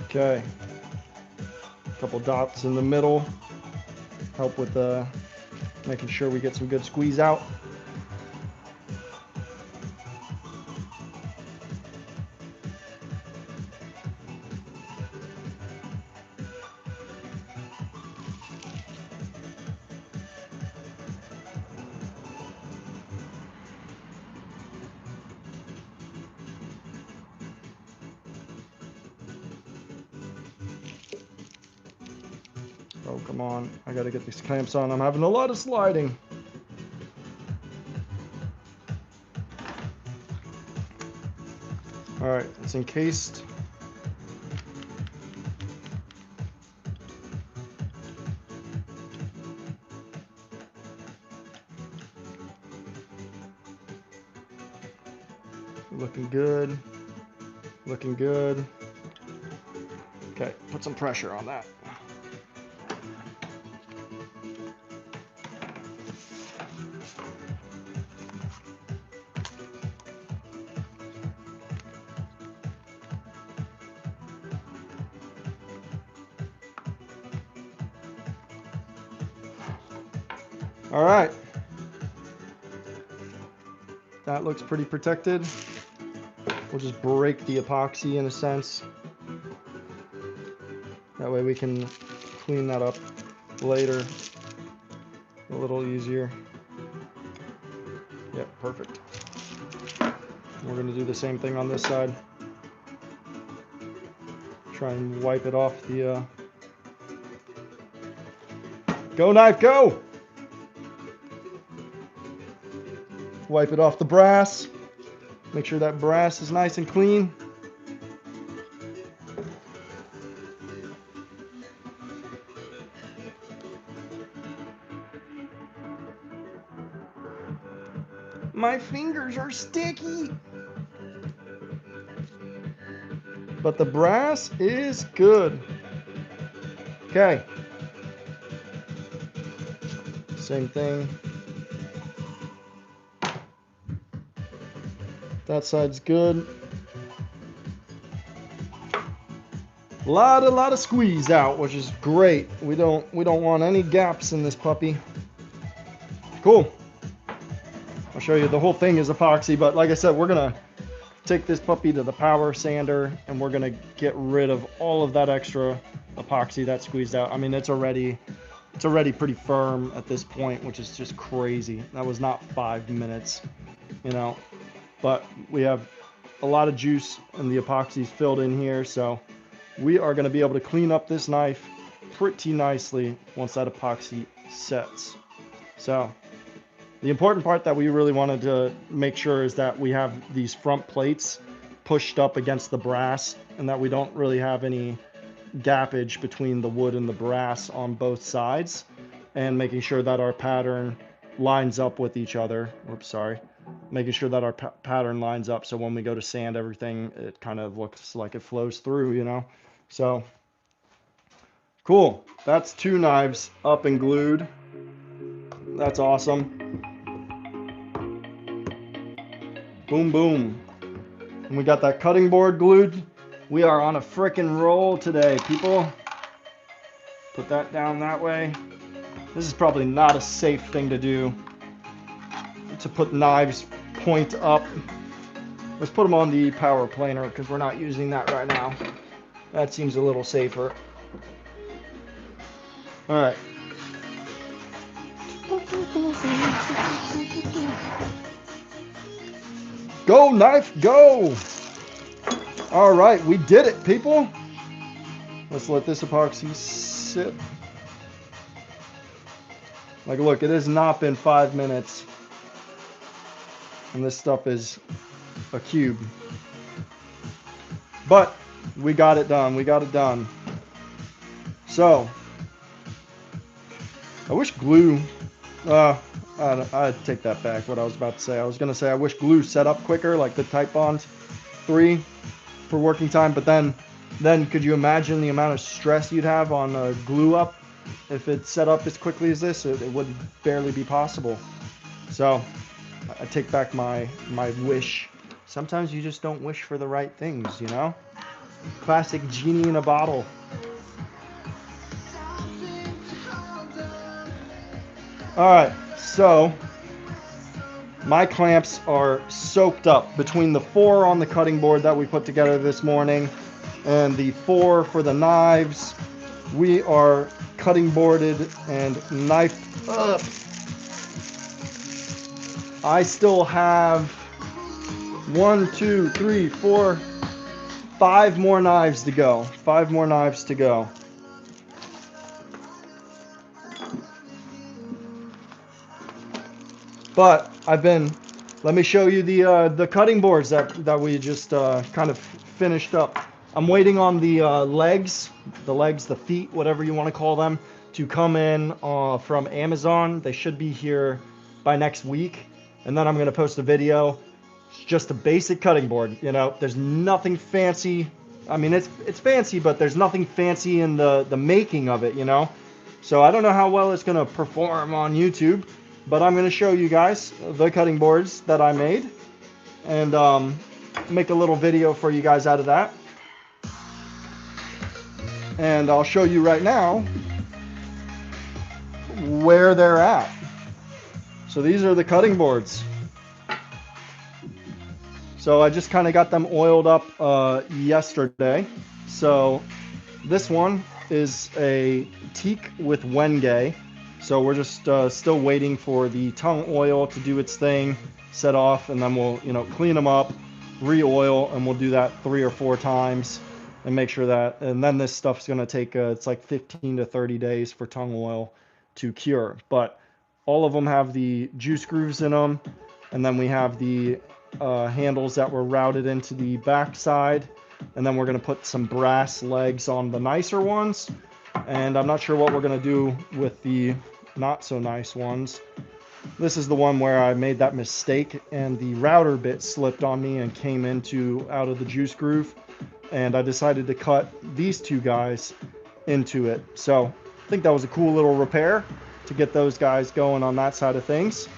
Okay, a couple dots in the middle help with making sure we get some good squeeze out. Oh, come on. I gotta get these clamps on. I'm having a lot of sliding. All right, it's encased. Looking good. Looking good. Okay, put some pressure on that. All right. That looks pretty protected. We'll just break the epoxy in a sense. That way we can clean that up later a little easier. Yep, perfect. We're gonna do the same thing on this side. Try and wipe it off the, Go knife, go! Wipe it off the brass. Make sure that brass is nice and clean. My fingers are sticky. But the brass is good. Okay. Same thing. That side's good. lot of squeeze out, which is great. We don't want any gaps in this puppy. Cool. I'll show you. The whole thing is epoxy, but like I said, we're gonna take this puppy to the power sander and we're gonna get rid of all of that extra epoxy that squeezed out. I mean, it's already pretty firm at this point, which is just crazy. That was not 5 minutes, you know, but we have a lot of juice and the epoxy's filled in here, so we are going to be able to clean up this knife pretty nicely once that epoxy sets. So the important part that we really wanted to make sure is that we have these front plates pushed up against the brass and that we don't really have any gappage between the wood and the brass on both sides, and making sure that our pattern lines up with each other. Oops, sorry. Making sure that our pattern lines up so when we go to sand everything, it kind of looks like it flows through, you know. So cool. That's 2 knives up and glued. That's awesome. Boom, boom. And we got that cutting board glued. We are on a frickin' roll today, people. Put that down that way. This is probably not a safe thing to do, to put knives point up. Let's put them on the power planer because we're not using that right now. That seems a little safer. All right. Go, knife, go! All right, we did it, people. Let's let this epoxy sit. Like, look, it has not been 5 minutes. And this stuff is a cube. But we got it done. We got it done. So, I wish glue... I take that back, what I was about to say. I was going to say I wish glue set up quicker, like the Titebond 3 for working time. But then could you imagine the amount of stress you'd have on glue up? If it set up as quickly as this, it would barely be possible. So, I take back my wish. Sometimes you just don't wish for the right things, you know? Classic genie in a bottle. Alright, so my clamps are soaked up between the 4 on the cutting board that we put together this morning and the 4 for the knives. We are cutting boarded and knifed up. I still have 1, 2, 3, 4, 5 more knives to go. 5 more knives to go. But let me show you the cutting boards that we just kind of finished up. I'm waiting on the legs, the feet, whatever you want to call them, to come in from Amazon. They should be here by next week. And then I'm going to post a video. It's just a basic cutting board, you know. There's nothing fancy. I mean, it's fancy, but there's nothing fancy in the making of it, you know. So I don't know how well it's going to perform on YouTube. But I'm going to show you guys the cutting boards that I made and make a little video for you guys out of that. And I'll show you right now where they're at. So these are the cutting boards. So I just kind of got them oiled up yesterday. So this one is a teak with Wenge. So we're just still waiting for the tongue oil to do its thing, set off, and then we'll, you know, clean them up, re-oil, and we'll do that 3 or 4 times and make sure that, and then this stuff's going to take, it's like 15 to 30 days for tongue oil to cure. But all of them have the juice grooves in them, and then we have the handles that were routed into the back side, and then we're going to put some brass legs on the nicer ones. And I'm not sure what we're going to do with the not so nice ones. This is the one where I made that mistake and the router bit slipped on me and came out of the juice groove. And I decided to cut these 2 guys into it. So I think that was a cool little repair to get those guys going on that side of things.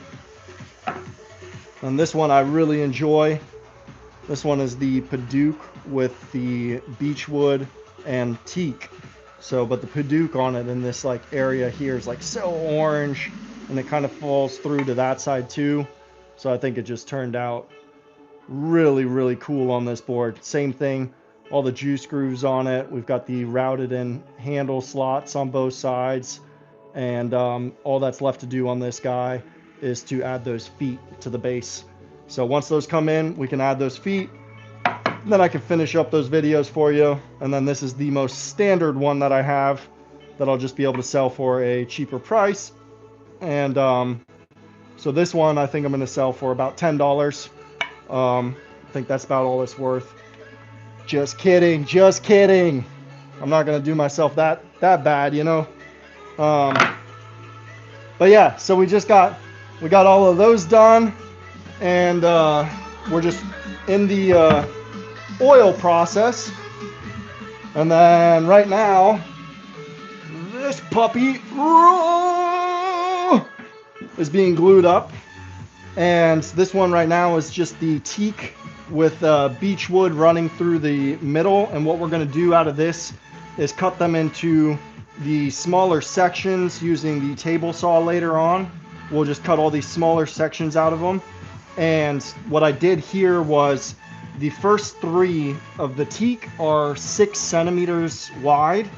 And this one I really enjoy. This one is the Padauk with the beechwood and teak. So, but the Padauk on it in this like area here is like so orange, and it kind of falls through to that side too. So I think it just turned out really, really cool on this board. Same thing, all the juice grooves on it. We've got the routed in handle slots on both sides. And all that's left to do on this guy is to add those feet to the base. So once those come in, we can add those feet. Then I can finish up those videos for you. And then this is the most standard one that I have that I'll just be able to sell for a cheaper price. And so this one I think I'm going to sell for about $10. I think that's about all it's worth. Just kidding, just kidding. I'm not going to do myself that bad, you know. But yeah, so we got all of those done, and we're just in the oil process. And then right now, this puppy is being glued up, and this one right now is just the teak with beech wood running through the middle. And what we're going to do out of this is cut them into the smaller sections using the table saw later on. We'll just cut all these smaller sections out of them. And what I did here was the first 3 of the teak are 6 centimeters wide,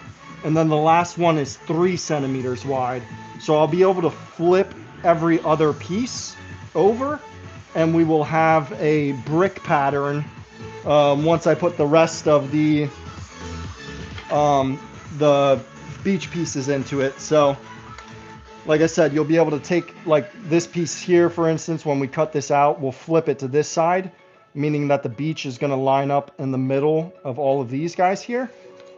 and then the last one is 3 centimeters wide. So I'll be able to flip every other piece over, and we will have a brick pattern once I put the rest of the beech pieces into it. So like I said, you'll be able to take like this piece here, for instance. When we cut this out, we'll flip it to this side, meaning that the beech is going to line up in the middle of all of these guys here.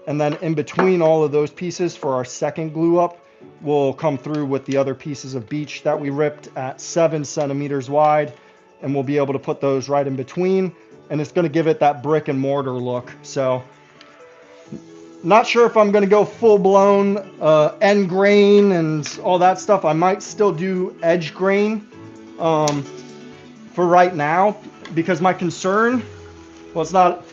And then in between all of those pieces for our second glue up, we'll come through with the other pieces of beech that we ripped at 7 centimeters wide, and we'll be able to put those right in between, and it's going to give it that brick and mortar look. So not sure if I'm going to go full-blown end grain and all that stuff. I might still do edge grain for right now, because my concern, well, it's not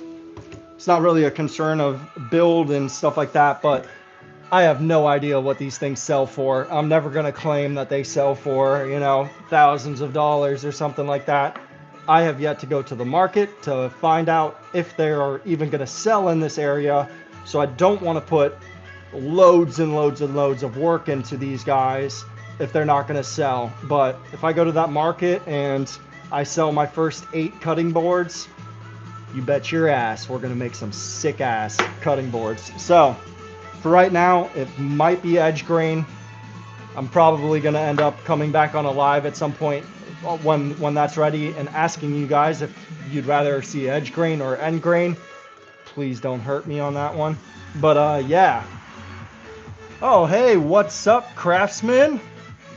really a concern of build and stuff like that, but I have no idea what these things sell for. I'm never going to claim that they sell for, you know, thousands of dollars or something like that. I have yet to go to the market to find out if they are even going to sell in this area. So I don't want to put loads and loads and loads of work into these guys if they're not going to sell. But if I go to that market and I sell my first 8 cutting boards, you bet your ass we're going to make some sick ass cutting boards. So for right now, it might be edge grain. I'm probably going to end up coming back on a live at some point when that's ready and asking you guys if you'd rather see edge grain or end grain. Please don't hurt me on that one. But yeah. Oh, hey, what's up, Craftsman?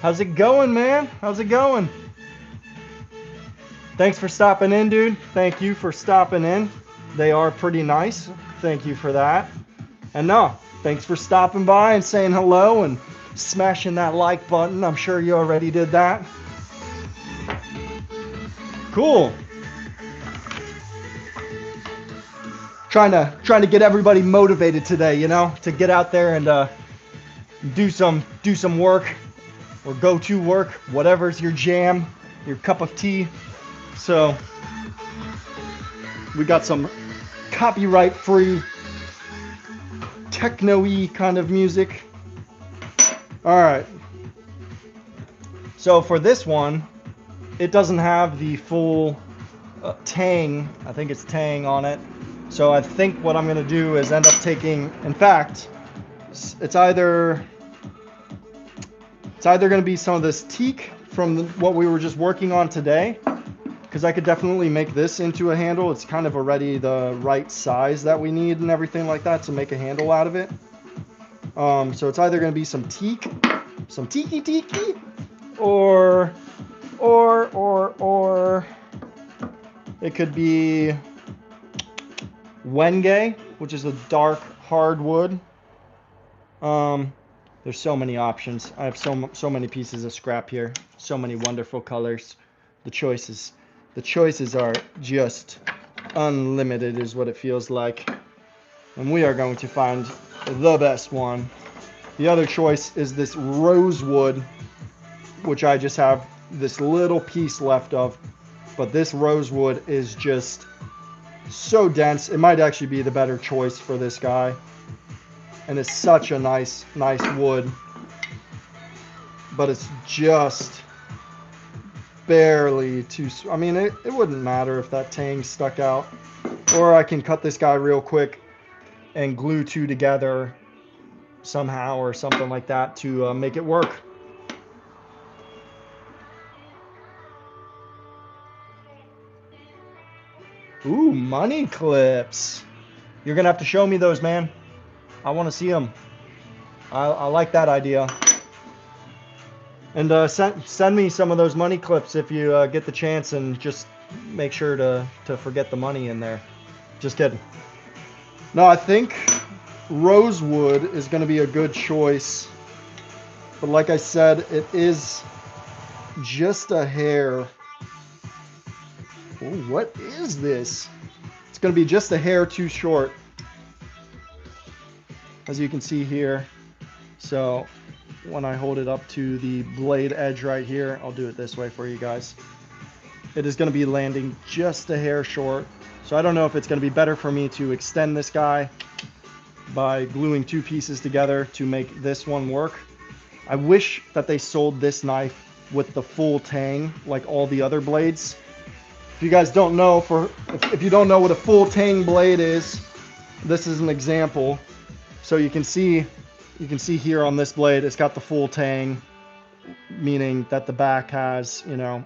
How's it going, man? How's it going? Thanks for stopping in, dude. Thank you for stopping in. They are pretty nice. Thank you for that. And no, thanks for stopping by and saying hello and smashing that like button. I'm sure you already did that. Cool. Trying to get everybody motivated today, you know, to get out there and do some work or go to work, whatever's your jam, your cup of tea. So we got some copyright free techno-y kind of music. All right. So for this one, it doesn't have the full tang. I think it's tang on it. So I think what I'm going to do is end up taking, in fact, it's either going to be some of this teak from what we were just working on today, because I could definitely make this into a handle. It's kind of already the right size that we need and everything like that to make a handle out of it. So it's either going to be some teak, some tiki, or it could be Wenge, which is a dark hardwood. There's so many options. I have so many pieces of scrap here, so many wonderful colors. The choices are just unlimited, is what it feels like. And we are going to find the best one. The other choice is this rosewood, which I just have this little piece left of. But this rosewood is just so dense. It might actually be the better choice for this guy. And it's such a nice wood. But it's just barely too... I mean, it wouldn't matter if that tang stuck out. Or I can cut this guy real quick and glue two together somehow or something like that to make it work. Ooh, money clips. You're going to have to show me those, man. I want to see them. I like that idea. And send me some of those money clips if you get the chance, and just make sure to forget the money in there. Just kidding. No, I think rosewood is going to be a good choice. But like I said, it is just a hair. Ooh, what is this? It's going to be just a hair too short, as you can see here. So when I hold it up to the blade edge right here, I'll do it this way for you guys. It is going to be landing just a hair short. So I don't know if it's going to be better for me to extend this guy by gluing two pieces together to make this one work. I wish that they sold this knife with the full tang like all the other blades. If you guys don't know, if you don't know what a full tang blade is, this is an example. So you can see here on this blade, it's got the full tang, meaning that the back has, you know,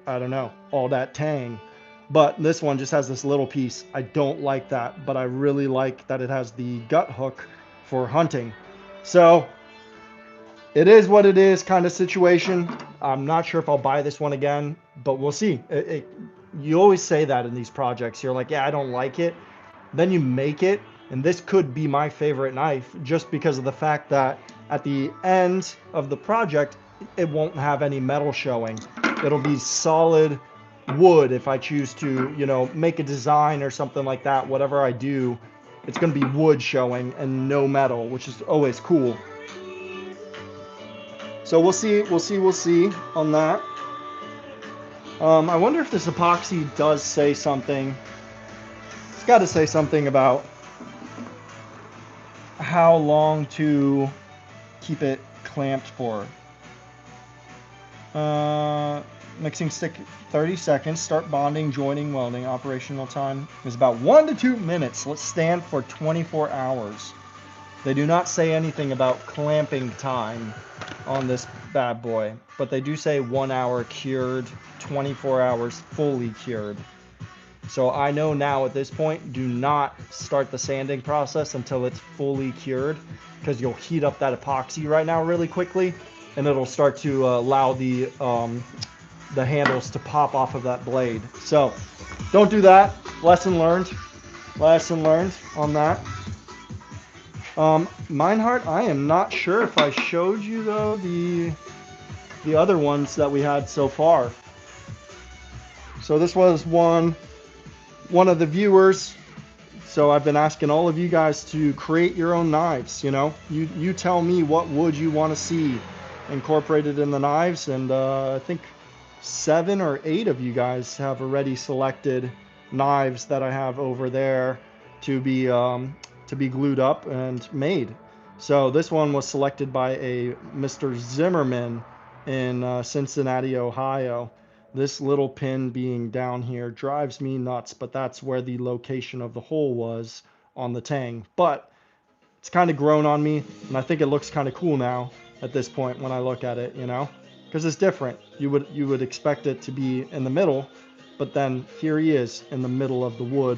I don't know, all that tang. But this one just has this little piece. I don't like that, but I really like that it has the gut hook for hunting. So it is what it is kind of situation. I'm not sure if I'll buy this one again, but we'll see. You always say that in these projects. You're like, yeah, I don't like it. Then you make it, and this could be my favorite knife just because of the fact that at the end of the project, it won't have any metal showing. It'll be solid wood if I choose to, you know, make a design or something like that. Whatever I do, it's going to be wood showing and no metal, which is always cool. So we'll see on that. I wonder if this epoxy does say something. It's got to say something about how long to keep it clamped for. Mixing stick 30 seconds. Start bonding, joining, welding. Operational time is about 1 to 2 minutes. Let's stand for 24 hours. They do not say anything about clamping time on this bad boy, but they do say 1 hour cured, 24 hours fully cured. So I know now at this point, do not start the sanding process until it's fully cured, because you'll heat up that epoxy right now really quickly, and it'll start to allow the handles to pop off of that blade. So don't do that. Lesson learned on that. Meinhardt, I am not sure if I showed you though the other ones that we had so far. So this was one of the viewers. So I've been asking all of you guys to create your own knives. You know, you tell me what wood you want to see incorporated in the knives, and I think 7 or 8 of you guys have already selected knives that I have over there to be glued up and made. So this one was selected by a Mr. Zimmerman in Cincinnati, Ohio. This little pin being down here drives me nuts, but that's where the location of the hole was on the tang. But it's kind of grown on me, and I think it looks kind of cool now at this point when I look at it, you know, because it's different. You would expect it to be in the middle, but then here he is in the middle of the wood.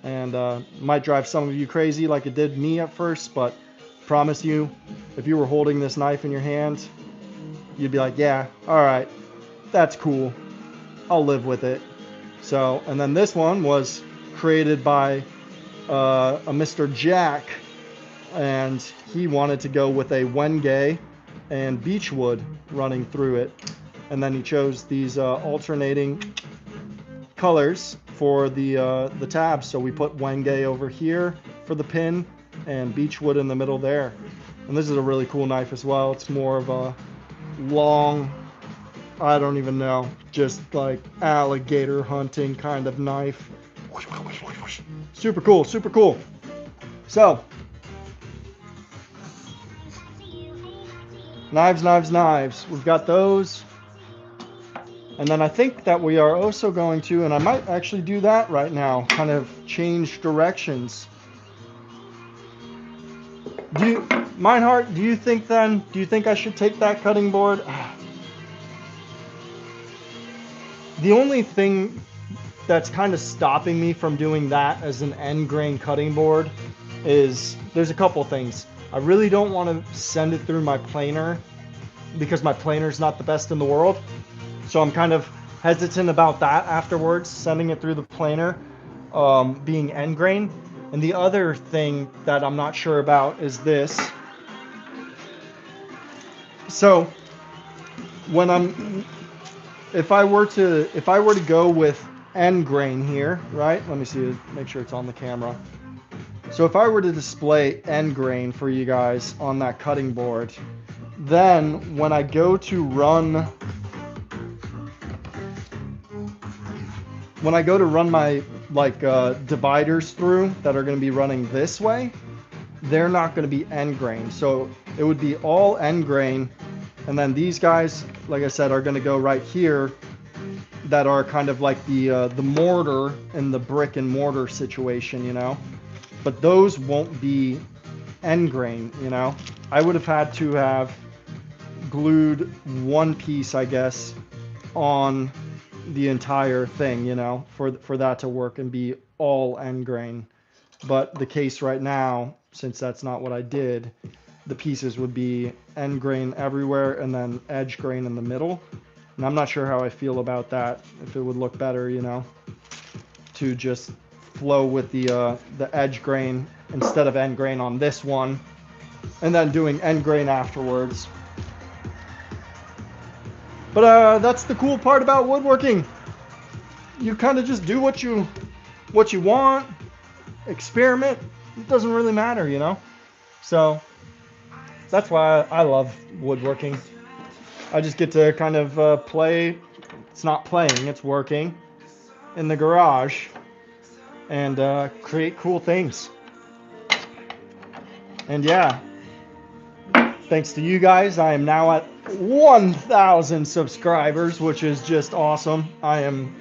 And might drive some of you crazy like it did me at first, but promise you, if you were holding this knife in your hand, you'd be like, yeah, all right, that's cool, I'll live with it. So, and then this one was created by a Mr. Jack, and he wanted to go with a Wenge and beechwood running through it, and then he chose these alternating colors for the tabs. So we put Wenge over here for the pin and beech wood in the middle there. And this is a really cool knife as well. It's more of a long, I don't even know, just like alligator hunting kind of knife. Super cool, super cool. So, knives, knives, knives. We've got those. And then I think that we are also going to, and I might actually do that right now, kind of change directions. Meinhardt, do you think I should take that cutting board? The only thing that's kind of stopping me from doing that as an end grain cutting board is there's a couple things. I really don't want to send it through my planer because my planer is not the best in the world. So I'm kind of hesitant about that afterwards, sending it through the planer, being end grain. And the other thing that I'm not sure about is this. So when if I were to go with end grain here, right? Let me see, make sure it's on the camera. So if I were to display end grain for you guys on that cutting board, then when I go to run my dividers through that are going to be running this way, they're not going to be end grain. So it would be all end grain, and then these guys, like I said, are going to go right here, that are kind of like the mortar and the brick and mortar situation, you know. But those won't be end grain, you know. I would have had to have glued one piece, I guess, on the entire thing, you know, for that to work and be all end grain. But the case right now, since that's not what I did, the pieces would be end grain everywhere and then edge grain in the middle. And I'm not sure how I feel about that, if it would look better, you know, to just flow with the edge grain instead of end grain on this one, and then doing end grain afterwards. But that's the cool part about woodworking. You kind of just do what you want, experiment. It doesn't really matter, you know. So that's why I love woodworking. I just get to kind of play. It's not playing, it's working in the garage and create cool things. And yeah, thanks to you guys, I am now at 1,000 subscribers, which is just awesome. I am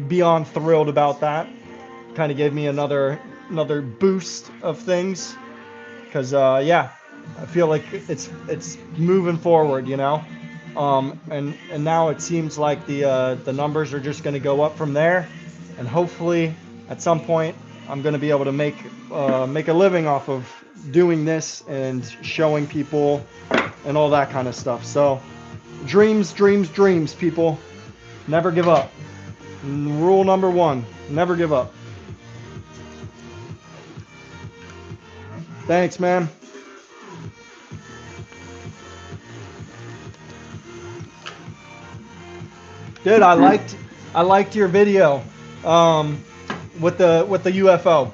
beyond thrilled about that. Kind of gave me another boost of things, because yeah, I feel like it's moving forward, you know. And now it seems like the numbers are just going to go up from there, and hopefully at some point I'm going to be able to make a living off of doing this and showing people and all that kind of stuff. So dreams, dreams, dreams, people. Never give up. Rule number 1, never give up. Thanks, man. Dude, I liked your video with the UFO.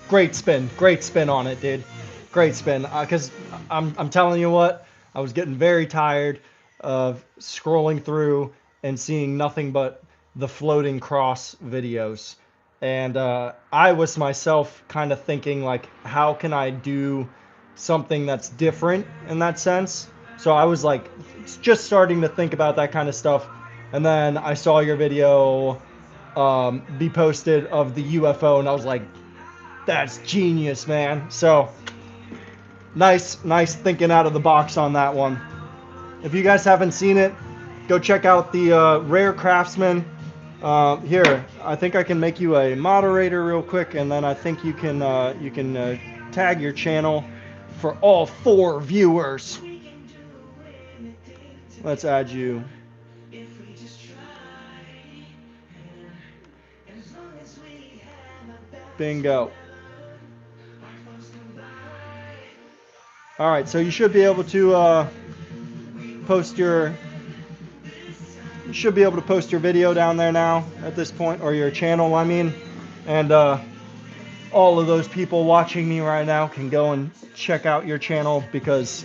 Great spin on it, dude. Great spin. Because I'm telling you what, I was getting very tired of scrolling through and seeing nothing but the floating cross videos. And I was myself kind of thinking, like, how can I do something that's different in that sense? So I was like just starting to think about that kind of stuff. And then I saw your video be posted of the UFO, and I was like, that's genius, man. So nice thinking out of the box on that one. If you guys haven't seen it, go check out the Rare Craftsman. Here, I think I can make you a moderator real quick, and then I think you can tag your channel for all 4 viewers. Let's add you. Bingo. All right, so you should be able to post your video down there now at this point, or your channel, I mean. And all of those people watching me right now can go and check out your channel because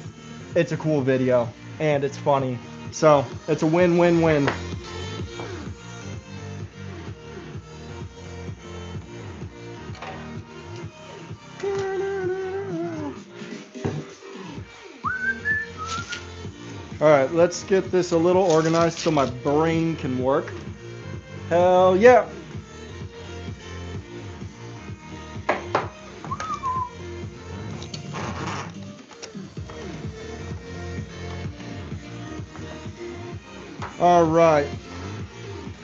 it's a cool video and it's funny. So it's a win-win-win. All right, let's get this a little organized so my brain can work. Hell yeah. All right.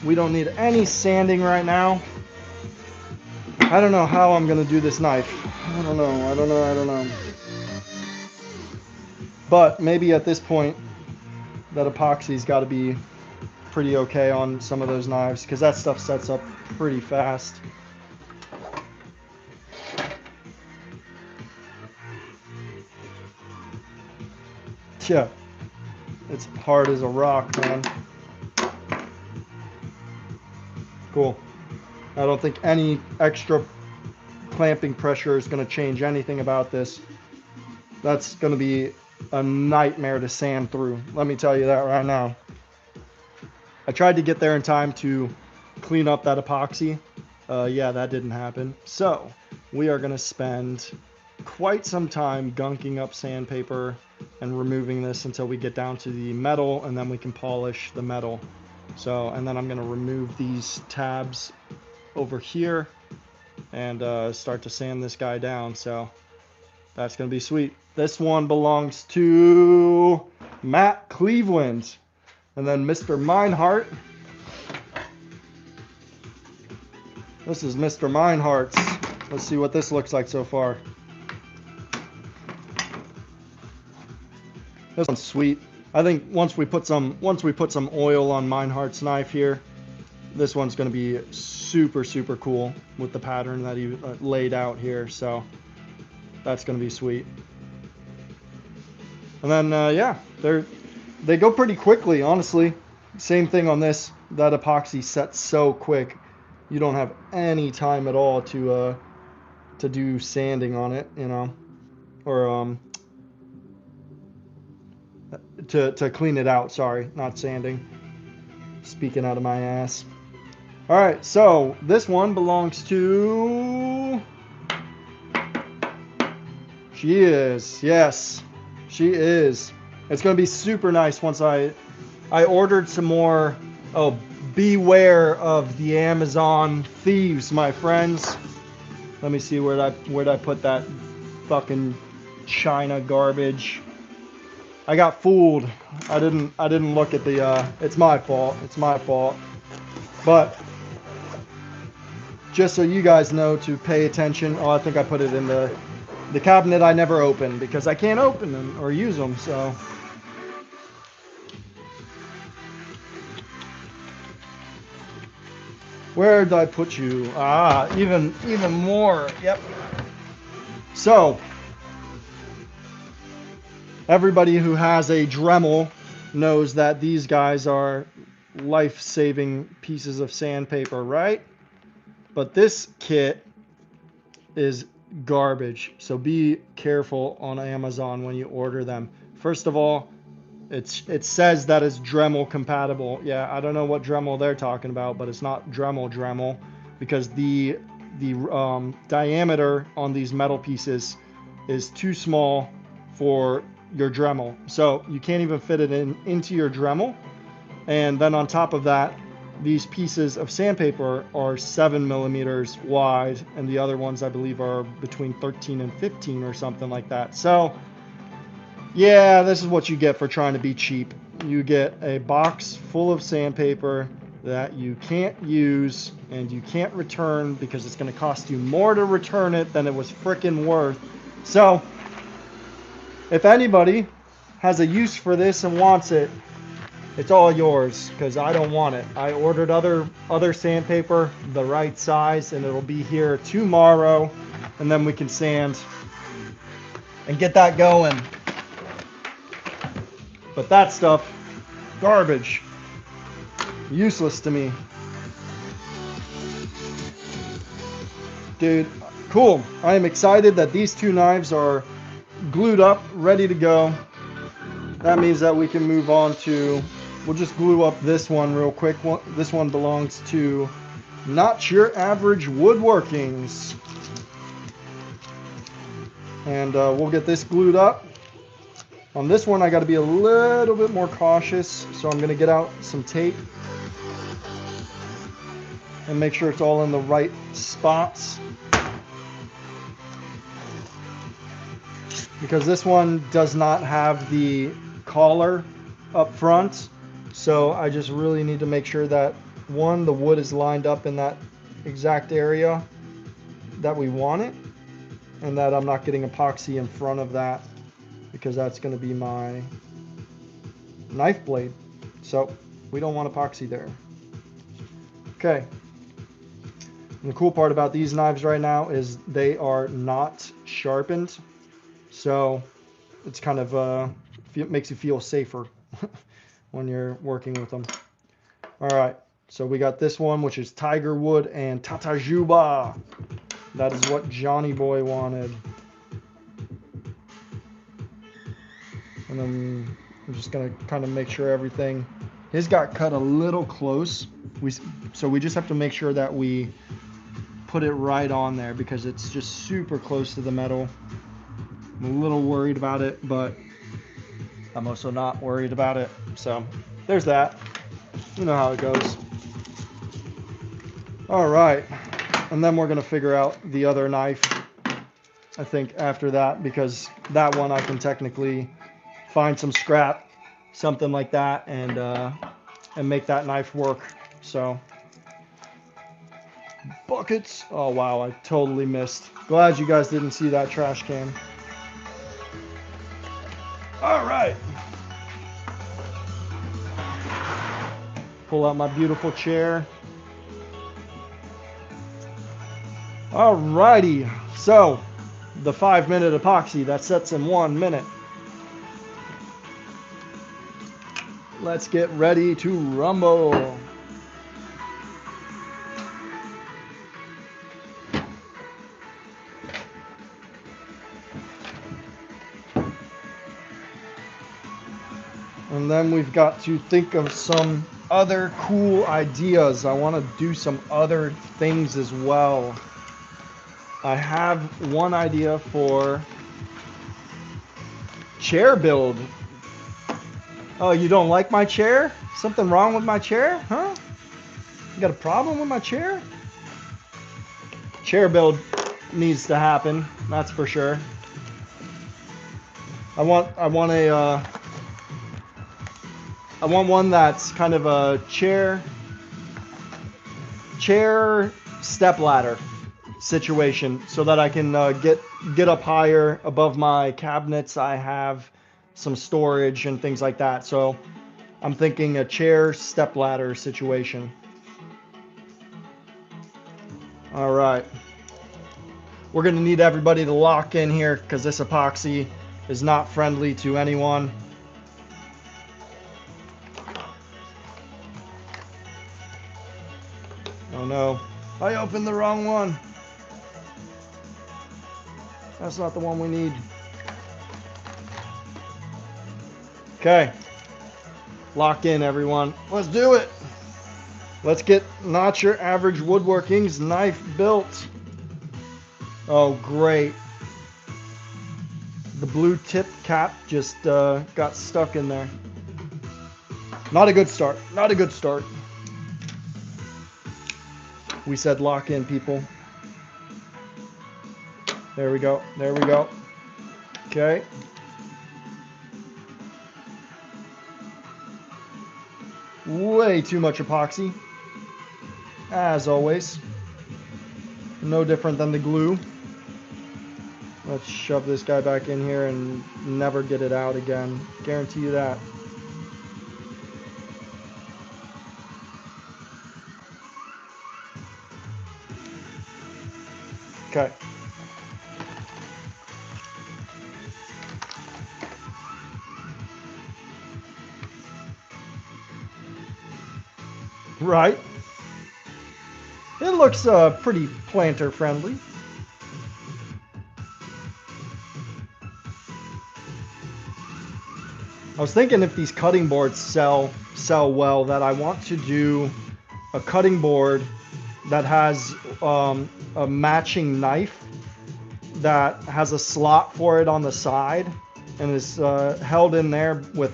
We don't need any sanding right now. I don't know how I'm gonna do this knife. I don't know. But maybe at this point, that epoxy's got to be pretty okay on some of those knives because that stuff sets up pretty fast. Yeah, it's hard as a rock, man. Cool. I don't think any extra clamping pressure is going to change anything about this. That's going to be a nightmare to sand through. Let me tell you that right now. I tried to get there in time to clean up that epoxy. Yeah, that didn't happen. So we are going to spend quite some time gunking up sandpaper and removing this until we get down to the metal, and then we can polish the metal. So, and then I'm going to remove these tabs over here and start to sand this guy down. So that's going to be sweet. This one belongs to Matt Cleveland. And then Mr. Meinhardt. This is Mr. Meinhardt's. Let's see what this looks like so far. This one's sweet. I think once we put some oil on Meinhardt's knife here, this one's going to be super, super cool with the pattern that he laid out here. So that's going to be sweet. And then, yeah, they go pretty quickly, honestly. Same thing on this. That epoxy sets so quick. You don't have any time at all to do sanding on it, you know, or to clean it out. Sorry, not sanding. Speaking out of my ass. All right, so this one belongs to. She is, yes. She is. It's going to be super nice once I ordered some more. Oh, beware of the Amazon thieves, my friends. Let me see where'd I put that fucking China garbage. I got fooled. I didn't look at the it's my fault. It's my fault. But just so you guys know to pay attention. Oh, I think I put it in the cabinet I never open because I can't open them or use them, so. Where did I put you? Ah, even more. Yep. So, everybody who has a Dremel knows that these guys are life-saving pieces of sandpaper, right? But this kit is garbage, so be careful on Amazon when you order them. First of all, it says that it's Dremel compatible. Yeah, I don't know what Dremel they're talking about, but it's not Dremel because the diameter on these metal pieces is too small for your Dremel, so you can't even fit it into your Dremel. And then on top of that, these pieces of sandpaper are 7 millimeters wide, and the other ones I believe are between 13 and 15 or something like that. So yeah, this is what you get for trying to be cheap. You get a box full of sandpaper that you can't use and you can't return because it's going to cost you more to return it than it was frickin' worth. So if anybody has a use for this and wants it, it's all yours because I don't want it. I ordered other sandpaper the right size, and it'll be here tomorrow, and then we can sand and get that going. But that stuff, garbage, useless to me. Dude, Cool. I am excited that these two knives are glued up, ready to go. That means that we can move on to, we'll just glue up this one real quick. This one belongs to Not Your Average Woodworkings. And we'll get this glued up. On this one, I got to be a little bit more cautious, so I'm going to get out some tape and make sure it's all in the right spots. Because this one does not have the collar up front, so I just really need to make sure that, one, the wood is lined up in that exact area that we want it, and that I'm not getting epoxy in front of that, because that's going to be my knife blade. So we don't want epoxy there. Okay. And the cool part about these knives right now is they are not sharpened. So it's kind of it makes you feel safer when you're working with them. All right. So we got this one, which is Tiger Wood and Tatajuba. That is what Johnny Boy wanted. And then I'm just going to kind of make sure everything, his got cut a little close. So we just have to make sure that we put it right on there, because it's just super close to the metal. I'm a little worried about it, but I'm also not worried about it. So there's that. You know how it goes. All right. And then we're going to figure out the other knife, I think, after that, because that one I can technically find some scrap, something like that, and make that knife work. So buckets. Oh wow, I totally missed. Glad you guys didn't see that trash can. All right. Pull out my beautiful chair. All righty. So the 5-minute epoxy that sets in 1 minute. Let's get ready to rumble. And then we've got to think of some other cool ideas. I want to do some other things as well. I have one idea for chair build. Oh, you don't like my chair? Something wrong with my chair? Huh? You got a problem with my chair? Chair build needs to happen, that's for sure. I want one that's kind of a chair step ladder situation, so that I can get up higher above my cabinets. I have some storage and things like that, so I'm thinking a chair step ladder situation. All right, we're gonna need everybody to lock in here, because this epoxy is not friendly to anyone. Oh no, I opened the wrong one. That's not the one we need. Okay, lock in, everyone. Let's do it. Let's get Not Your Average Woodworking's knife built. Oh, great. The blue tip cap just got stuck in there. Not a good start. Not a good start. We said lock in, people. There we go. There we go. Okay. Way too much epoxy, as always. No different than the glue. Let's shove this guy back in here and never get it out again. Guarantee you that. Okay. Right. It looks pretty planter friendly. I was thinking if these cutting boards sell well, that I want to do a cutting board that has a matching knife that has a slot for it on the side and is held in there with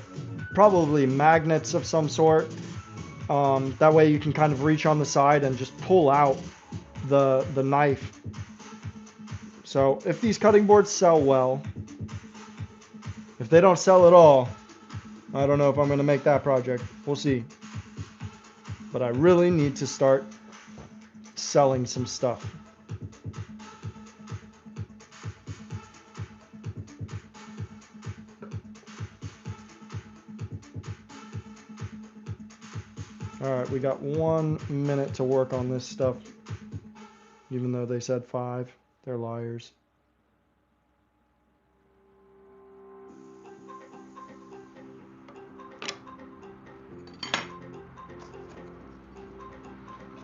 probably magnets of some sort. That way you can kind of reach on the side and just pull out the knife. So if these cutting boards sell well, if they don't sell at all, I don't know if I'm going to make that project. We'll see. But I really need to start selling some stuff. All right, we got 1 minute to work on this stuff. Even though they said 5, they're liars.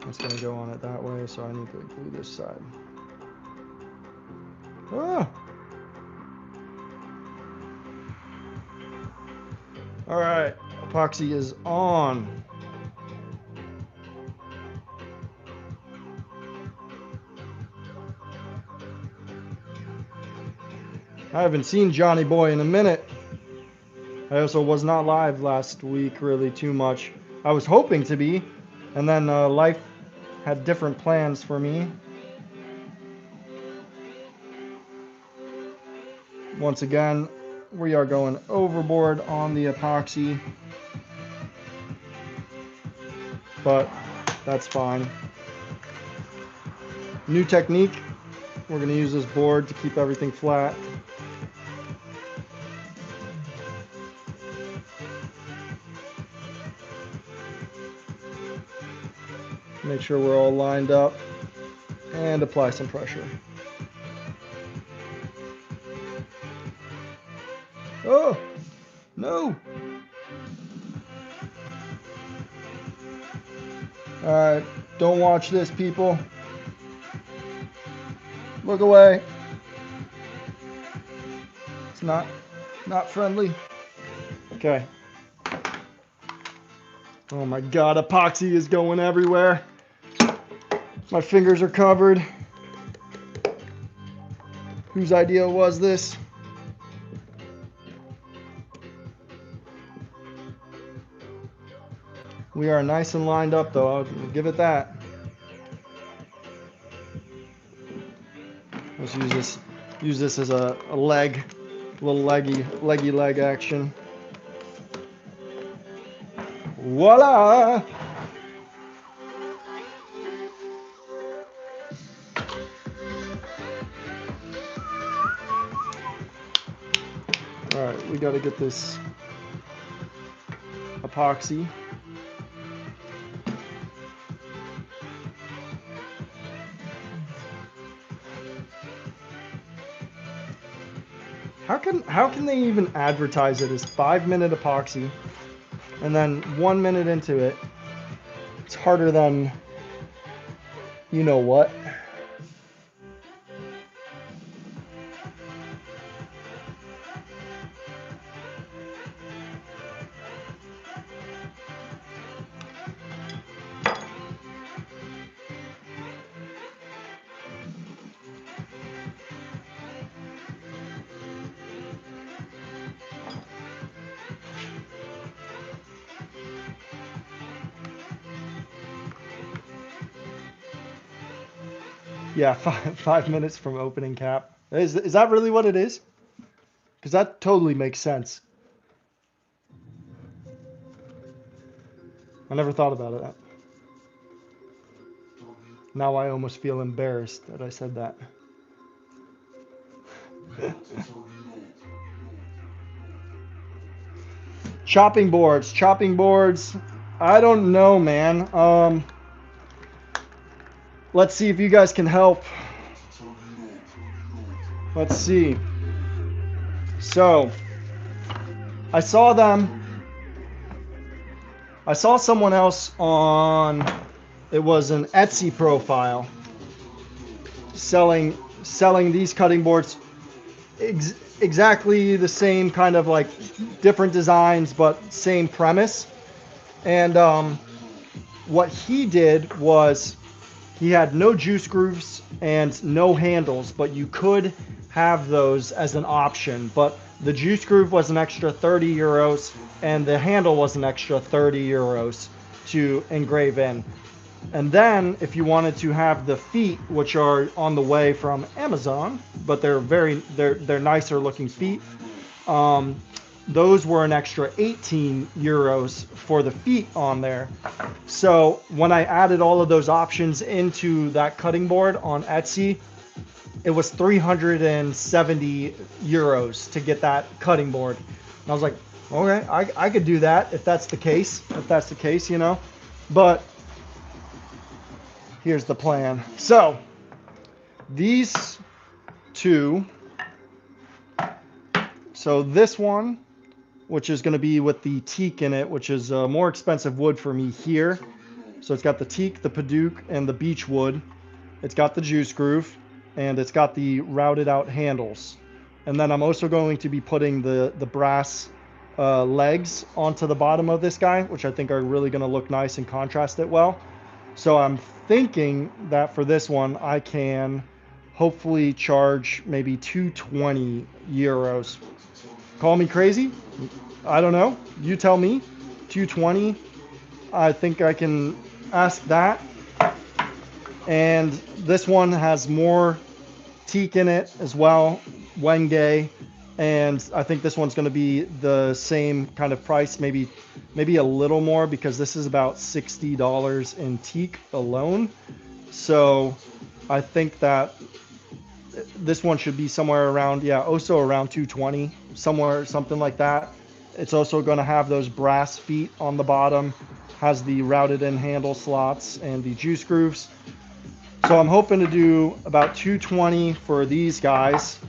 It's going to go on it that way, so I need to glue this side. Ah! All right, epoxy is on. I haven't seen Johnny Boy in a minute. I also was not live last week really too much. I was hoping to be, and then life had different plans for me. Once again, we are going overboard on the epoxy, but that's fine. New technique. We're going to use this board to keep everything flat. Make sure we're all lined up and apply some pressure. Oh, no. All right, don't watch this, people. Look away. It's not friendly. Okay. Oh my God, epoxy is going everywhere. My fingers are covered. Whose idea was this? We are nice and lined up though, I'll give it that. Let's use this as a leg, a little leggy leg action. Voila! All right, we got to get this epoxy. How can they even advertise it as 5-minute epoxy, and then 1 minute into it, it's harder than you know what? Yeah, 5 minutes from opening cap. Is that really what it is? Because that totally makes sense. I never thought about it. Now I almost feel embarrassed that I said that. Chopping boards. I don't know, man. Let's see if you guys can help. Let's see. So, I saw someone else on, it was an Etsy profile, selling these cutting boards exactly the same kind of like different designs, but same premise. And what he did was he had no juice grooves and no handles, but you could have those as an option. But the juice groove was an extra 30 euros, and the handle was an extra 30 euros to engrave in. And then if you wanted to have the feet, which are on the way from Amazon, but they're nicer looking feet, um, those were an extra 18 euros for the feet on there. So when I added all of those options into that cutting board on Etsy, it was 370 euros to get that cutting board. And I was like, okay, I could do that if that's the case. If that's the case, you know. But here's the plan. So these two. So this one, which is going to be with the teak in it, which is more expensive wood for me here. So it's got the teak, the padauk, and the beech wood. It's got the juice groove, and it's got the routed out handles. And then I'm also going to be putting the brass legs onto the bottom of this guy, which I think are really going to look nice and contrast it well. So I'm thinking that for this one, I can hopefully charge maybe 220 euros. Call me crazy? I don't know. You tell me. 220. I think I can ask that. And this one has more teak in it as well, Wenge, and I think this one's going to be the same kind of price, maybe a little more, because this is about $60 in teak alone. So I think that this one should be somewhere around, yeah, also around 220, somewhere, something like that. It's also going to have those brass feet on the bottom, has the routed in handle slots and the juice grooves. So I'm hoping to do about 220 for these guys.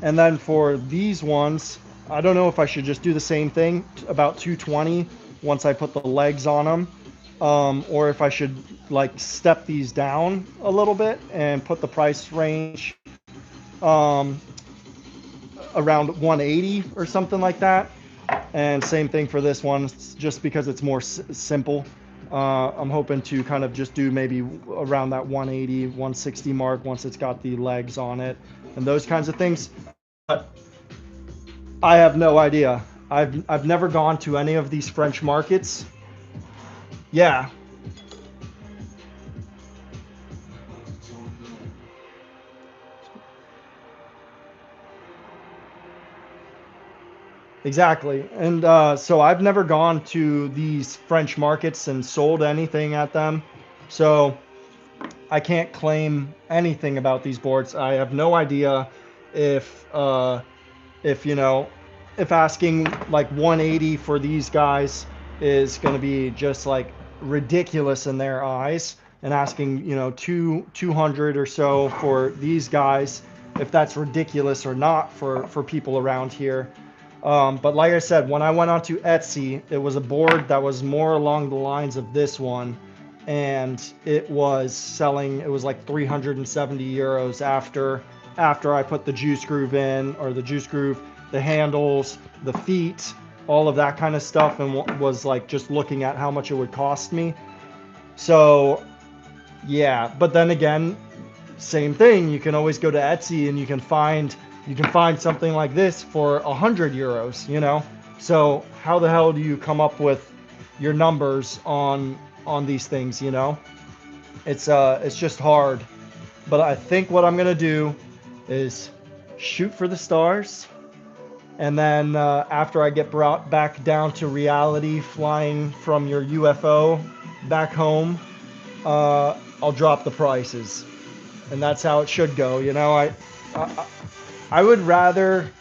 And then for these ones, I don't know if I should just do the same thing, about 220 once I put the legs on them. Or if I should like step these down a little bit and put the price range around 180 or something like that. And same thing for this one, just because it's more simple. I'm hoping to kind of just do maybe around that 180, 160 mark once it's got the legs on it and those kinds of things. But I have no idea. I've never gone to any of these French markets. Yeah. Exactly. And so I've never gone to these French markets and sold anything at them. So I can't claim anything about these boards. I have no idea if you know, if asking like 180 for these guys is going to be just like ridiculous in their eyes, and asking, you know, 200 or so for these guys, if that's ridiculous or not for people around here. But like I said, when I went onto Etsy, it was a board that was more along the lines of this one, and it was selling, it was like 370 euros after I put the juice groove in, or the juice groove, the handles, the feet, all of that kind of stuff, and was like just looking at how much it would cost me. So yeah, but then again, same thing, you can always go to Etsy and you can find something like this for 100 euros, you know. So how the hell do you come up with your numbers on these things, you know? It's just hard. But I think what I'm gonna do is shoot for the stars, and then after I get brought back down to reality, flying from your UFO back home, I'll drop the prices, and that's how it should go. You know, I would rather,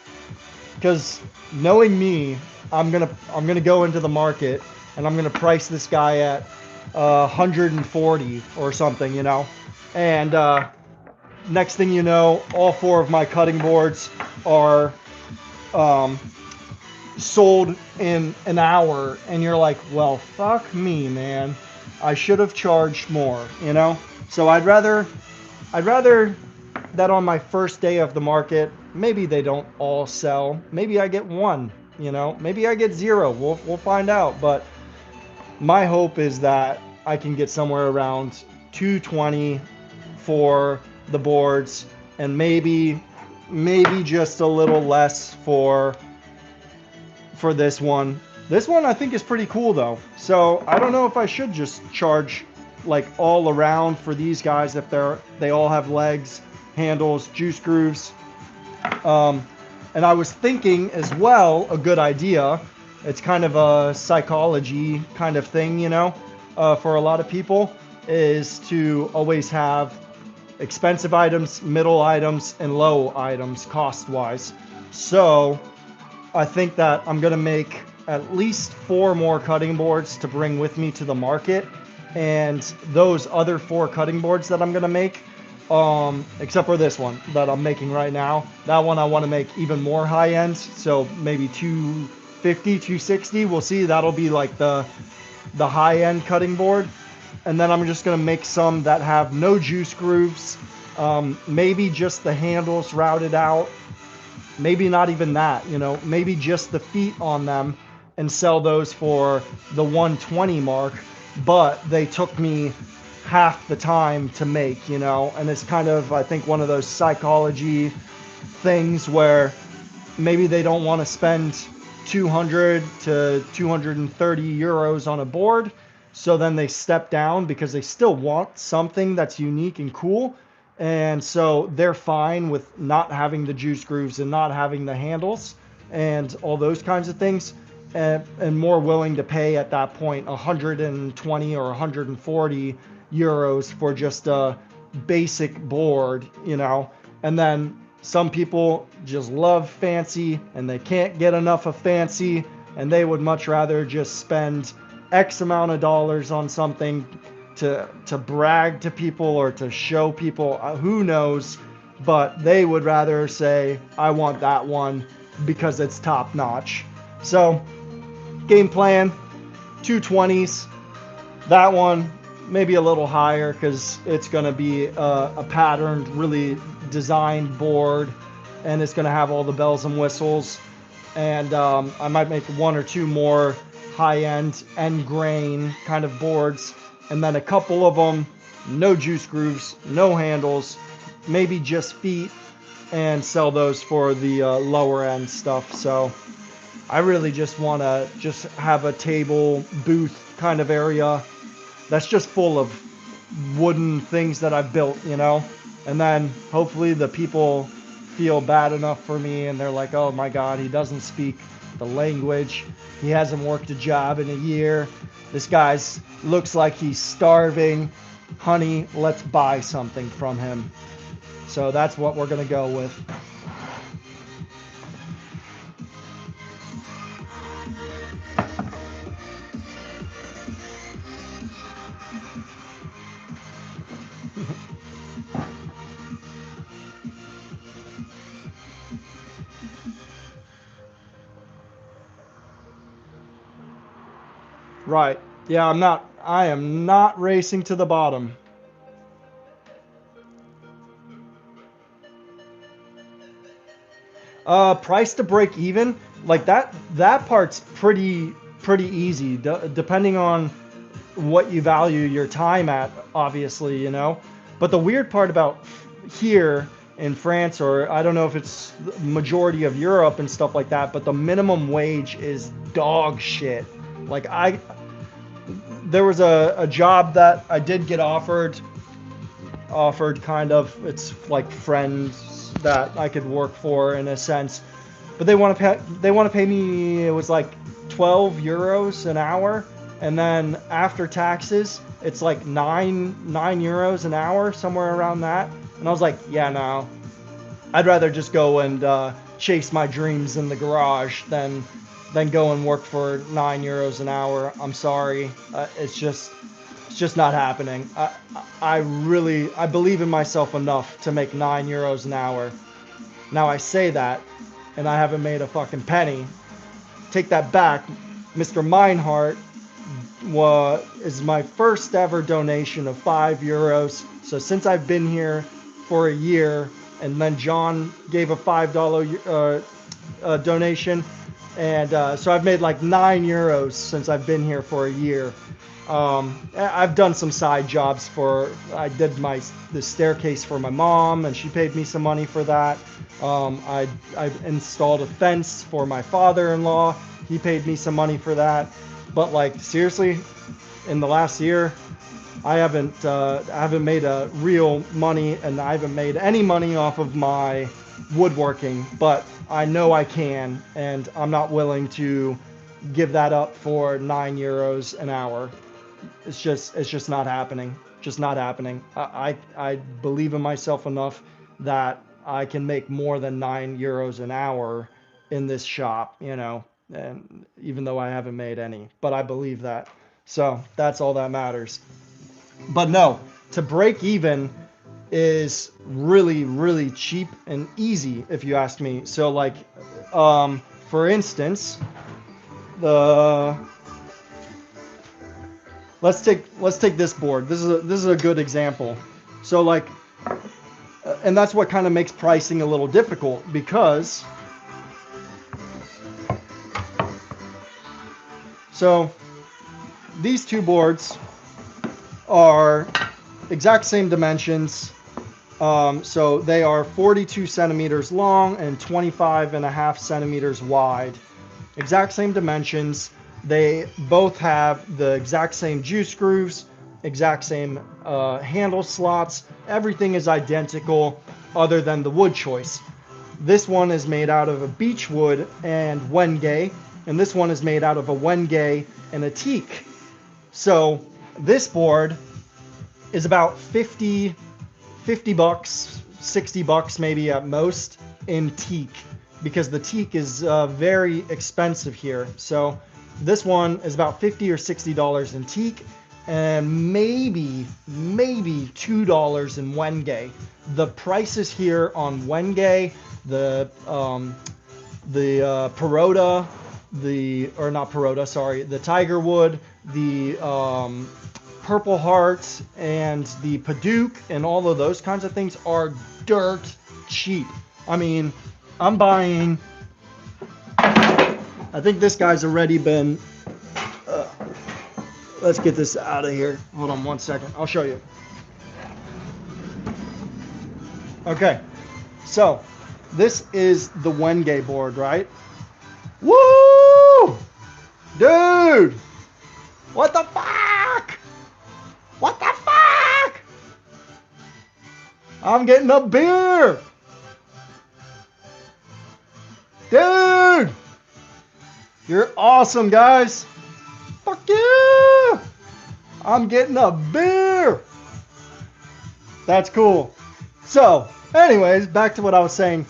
because knowing me, I'm gonna go into the market and I'm gonna price this guy at 140 or something, you know, and next thing you know, all four of my cutting boards are sold in an hour, and you're like, well, fuck me, man. I should have charged more, you know? So I'd rather that on my first day of the market, maybe they don't all sell. Maybe I get one, you know, maybe I get zero. We'll find out. But my hope is that I can get somewhere around 220 for the boards, and maybe just a little less for this one. This one I think is pretty cool though. So I don't know if I should just charge like all around for these guys if they all have legs, handles, juice grooves. Um, and I was thinking as well, a good idea. It's kind of a psychology kind of thing, you know, for a lot of people, is to always have expensive items, middle items, and low items cost wise. So I think that I'm going to make at least 4 more cutting boards to bring with me to the market. And those other 4 cutting boards that I'm going to make, except for this one that I'm making right now, that one I want to make even more high end. So maybe 250, 260. We'll see. That'll be like the high end cutting board. And then I'm just going to make some that have no juice grooves, maybe just the handles routed out, maybe not even that, you know, maybe just the feet on them, and sell those for the 120 mark. But they took me half the time to make, you know, and it's kind of, I think, one of those psychology things where maybe they don't want to spend 200 to 230 euros on a board. So then they step down because they still want something that's unique and cool. And so they're fine with not having the juice grooves and not having the handles and all those kinds of things. And more willing to pay at that point 120 or 140 euros for just a basic board, you know. And then some people just love fancy and they can't get enough of fancy, and they would much rather just spend X amount of dollars on something to brag to people or to show people, who knows, but they would rather say, I want that one because it's top notch. So, game plan, 220s. That one maybe a little higher because it's going to be a patterned, really designed board, and it's going to have all the bells and whistles. And I might make 1 or 2 more high-end end grain kind of boards, and then a couple of them no juice grooves, no handles, maybe just feet, and sell those for the lower end stuff. So I really just want to just have a table booth kind of area that's just full of wooden things that I've built, you know? And then hopefully the people feel bad enough for me and they're like, oh my God, he doesn't speak the language. He hasn't worked a job in a year. This guy's looks like he's starving. Honey, let's buy something from him. So that's what we're going to go with. Right. Yeah, I am not racing to the bottom. Price to break even, like that part's pretty easy, depending on what you value your time at, obviously, you know. But the weird part about here in France, or I don't know if it's the majority of Europe and stuff like that, but the minimum wage is dog shit. Like there was a job that I did get offered kind of, it's like friends that I could work for in a sense, but they want to pay me, it was like 12 euros an hour, and then after taxes it's like 9 euros an hour, somewhere around that. And I was like, yeah, no, I'd rather just go and chase my dreams in the garage than go and work for 9 euros an hour. I'm sorry, it's just not happening. I believe in myself enough to make 9 euros an hour. Now I say that, and I haven't made a fucking penny. Take that back. Mr. Meinhardt is my first ever donation of 5 euros. So since I've been here for a year, and then John gave a $5 donation, and so I've made like €9 since I've been here for a year. I've done some side jobs I did the staircase for my mom, and she paid me some money for that. I've installed a fence for my father-in-law. He paid me some money for that. But like seriously, in the last year, I haven't made a real money, and I haven't made any money off of my woodworking. But I know I can, and I'm not willing to give that up for €9 an hour. It's just not happening. Just not happening. I believe in myself enough that I can make more than €9 an hour in this shop, and even though I haven't made any, but I believe that. So that's all that matters. But no, to break even is really, really cheap and easy, if you ask me. So like, for instance, let's take this board. This is a good example. So like, and that's what kind of makes pricing a little difficult, because so these two boards are exact same dimensions. So they are 42 centimeters long and 25.5 centimeters wide. Exact same dimensions. They both have the exact same juice grooves, exact same handle slots. Everything is identical other than the wood choice. This one is made out of a beech wood and wenge, and this one is made out of a wenge and a teak. So this board is about 50 bucks, 60 bucks maybe at most in teak, because the teak is very expensive here. So this one is about $50 or $60 in teak, and maybe $2 in wenge. The prices here on wenge, the Perota, the Tiger Wood, the Purple Heart, and the Paduke, and all of those kinds of things are dirt cheap. I mean, I'm buying, I think this guy's already been, let's get this out of here. Hold on one second. I'll show you. Okay, so this is the wenge board, right? Woo! Dude! What the fuck? What the fuck? I'm getting a beer! Dude! You're awesome, guys! Fuck yeah! I'm getting a beer! That's cool. So, anyways, back to what I was saying.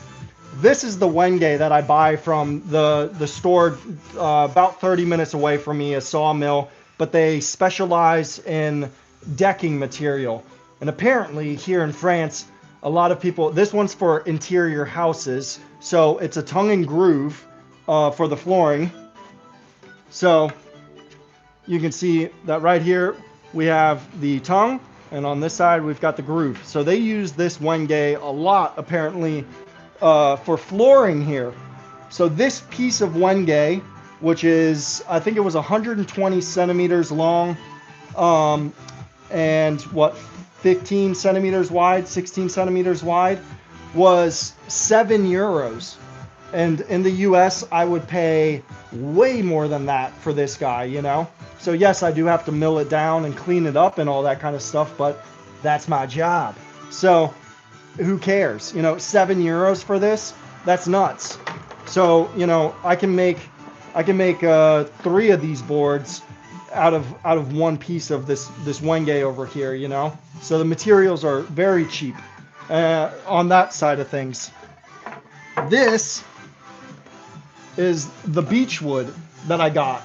This is the wenge that I buy from the store about 30 minutes away from me, a sawmill, but they specialize in decking material. And apparently here in France, a lot of people, this one's for interior houses, so it's a tongue and groove for the flooring. So you can see that right here we have the tongue, and on this side we've got the groove. So they use this wenge a lot apparently for flooring here. So this piece of wenge, which is, I think it was 120 centimeters long, and what, 15 centimeters wide, 16 centimeters wide, was €7. And in the US, I would pay way more than that for this guy, So yes, I do have to mill it down and clean it up and all that kind of stuff, but that's my job. So who cares? €7 for this? That's nuts. So, I can make 3 of these boards out of one piece of this wenge over here, So the materials are very cheap on that side of things. This is the beech wood that I got,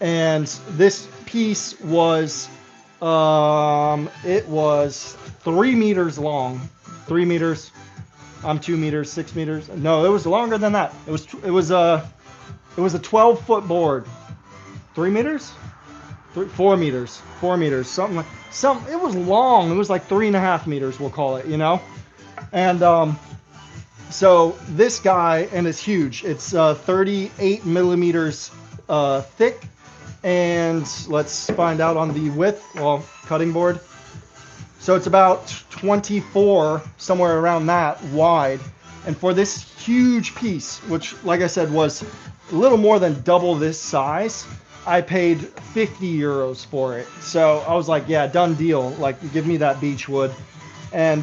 and this piece was it was 3 meters long. 3 meters. I'm 2 meters, 6 meters. No, it was longer than that. It was a 12-foot board. 3 meters? 4 meters. 4 meters. Something. It was long. It was like 3.5 meters. We'll call it. And so this guy, and it's huge. It's 38 millimeters thick, and let's find out on the width. Well, cutting board. So it's about 24, somewhere around that, wide. And for this huge piece, which, like I said, was a little more than double this size, I paid 50 euros for it. So I was like, yeah, done deal. Like, give me that beech wood. And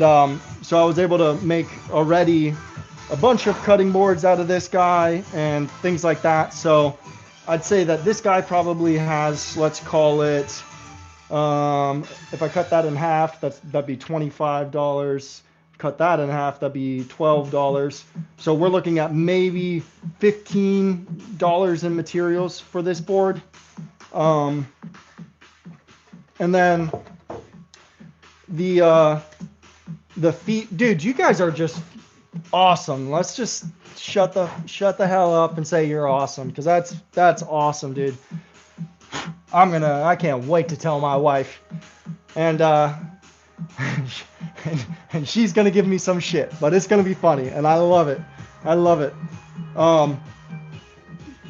so I was able to make already a bunch of cutting boards out of this guy and things like that. So I'd say that this guy probably has, let's call it, if I cut that in half, that'd be $25. Cut that in half, that'd be $12. So we're looking at maybe $15 in materials for this board. And then the feet, dude, you guys are just awesome. Let's just shut the hell up and say you're awesome, because that's awesome, dude. I can't wait to tell my wife, and and she's gonna give me some shit, but it's gonna be funny, and I love it. I love it.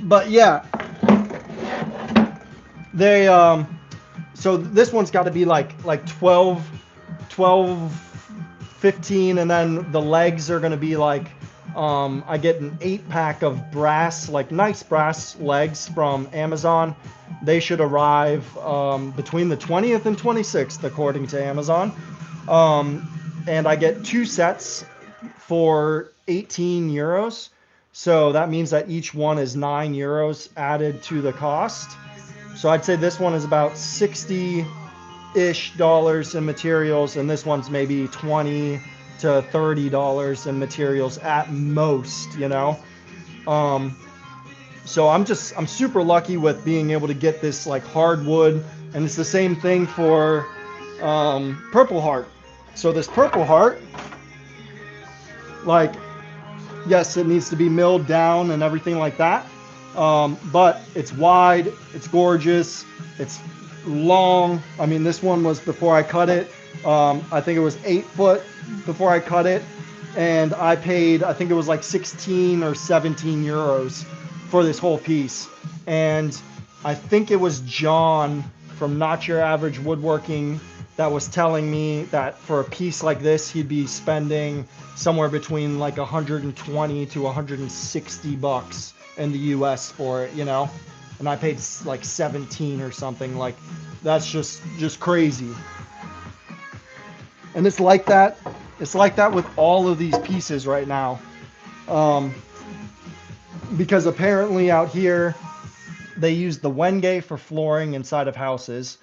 But yeah, they so this one's got to be like 12, 15, and then the legs are gonna be like I get an 8-pack of brass, like nice brass legs from Amazon. They should arrive between the 20th and 26th, according to Amazon. And I get 2 sets for 18 euros. So that means that each one is 9 euros added to the cost. So I'd say this one is about 60-ish dollars in materials, and this one's maybe $20 to $30 in materials at most, you know. So I'm super lucky with being able to get this like hardwood, and it's the same thing for Purple Heart. So this Purple Heart, like, yes, it needs to be milled down and everything like that, but it's wide, it's gorgeous, it's long. I mean, this one was before I cut it. I think it was 8 foot before I cut it, and I paid, I think it was like 16 or 17 euros for this whole piece. And I think it was John from Not Your Average Woodworking that was telling me that for a piece like this, he'd be spending somewhere between like 120 to 160 bucks in the US for it, you know? And I paid like 17 or something. Like, that's just crazy. And it's like that with all of these pieces right now. Because apparently out here they use the Wenge for flooring inside of houses.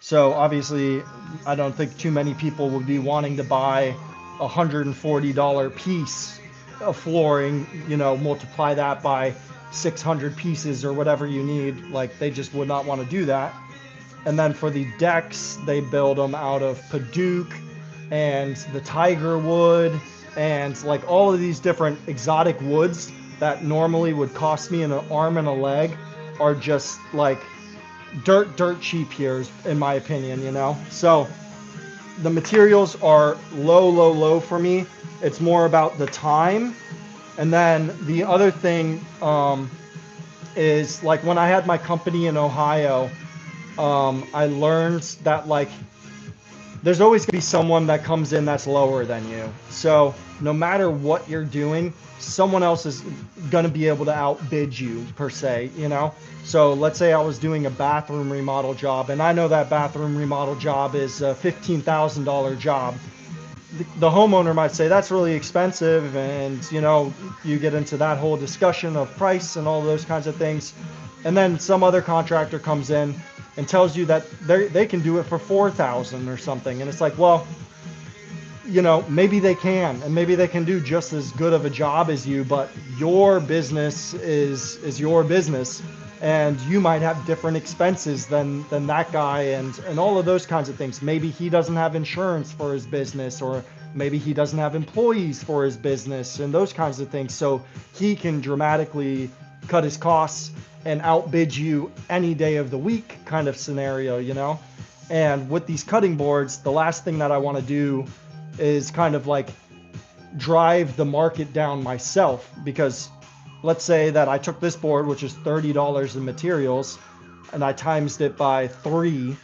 So obviously I don't think too many people would be wanting to buy a $140 piece of flooring, you know, multiply that by 600 pieces or whatever you need. Like, they just would not want to do that. And then for the decks, they build them out of Paduk and the tiger wood and like all of these different exotic woods that normally would cost me an arm and a leg are just like dirt cheap here, in my opinion, you know? So the materials are low for me. It's more about the time. And then the other thing is, like, when I had my company in Ohio, I learned that, like, there's always going to be someone that comes in that's lower than you. So no matter what you're doing, someone else is going to be able to outbid you, per se, you know? So let's say I was doing a bathroom remodel job, and I know that bathroom remodel job is a $15,000 job. The homeowner might say that's really expensive, and, you know, you get into that whole discussion of price and all those kinds of things. And then some other contractor comes in and tells you that they can do it for $4,000 or something. And it's like, well, you know, maybe they can, and maybe they can do just as good of a job as you, but your business is your business, and you might have different expenses than that guy, and all of those kinds of things. Maybe he doesn't have insurance for his business, or maybe he doesn't have employees for his business, and those kinds of things. So he can dramatically cut his costs and outbid you any day of the week, kind of scenario, you know? And with these cutting boards, the last thing that I want to do is kind of like drive the market down myself, because let's say that I took this board, which is $30 in materials, and I times it by 3,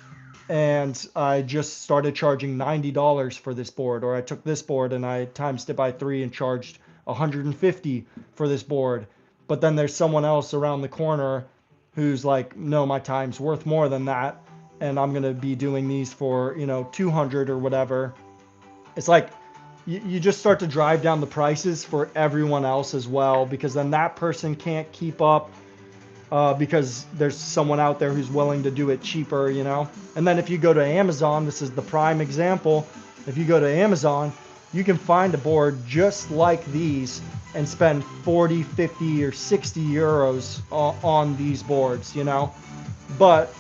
and I just started charging $90 for this board. Or I took this board and I times it by 3 and charged $150 for this board. But then there's someone else around the corner who's like, no, my time's worth more than that, and I'm gonna be doing these for, you know, 200 or whatever. It's like you just start to drive down the prices for everyone else as well, because then that person can't keep up, because there's someone out there who's willing to do it cheaper, you know. And then if you go to Amazon, this is the prime example. If you go to Amazon, you can find a board just like these and spend 40, 50, or 60 euros on these boards, you know. But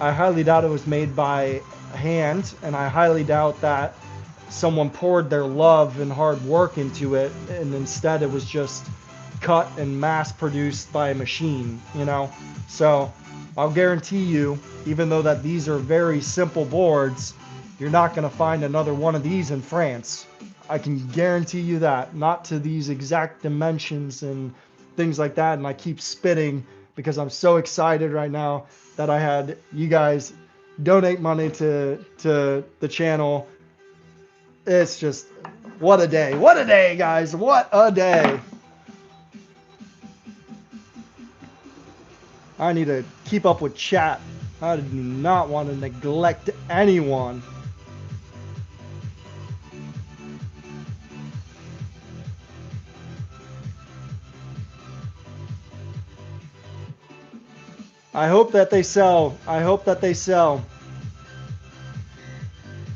I highly doubt it was made by hand, and I highly doubt that someone poured their love and hard work into it, and instead it was just cut and mass produced by a machine, you know. So I'll guarantee you, even though that these are very simple boards, you're not going to find another one of these in France. I can guarantee you that. Not to these exact dimensions and things like that. And I keep spitting because I'm so excited right now that I had you guys donate money to the channel. It's just, what a day. What a day, guys. What a day. I need to keep up with chat. I do not want to neglect anyone. I hope that they sell. I hope that they sell.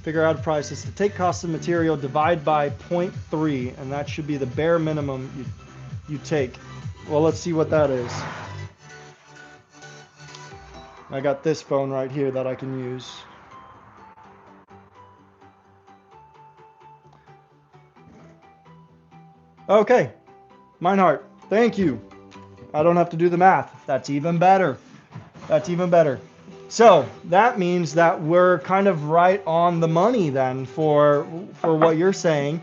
Figure out prices. To take cost of material, divide by 0.3, and that should be the bare minimum you take. Well, let's see what that is. I got this phone right here that I can use. Okay, Meinhardt, thank you. I don't have to do the math. That's even better. That's even better. So that means that we're kind of right on the money then for what you're saying.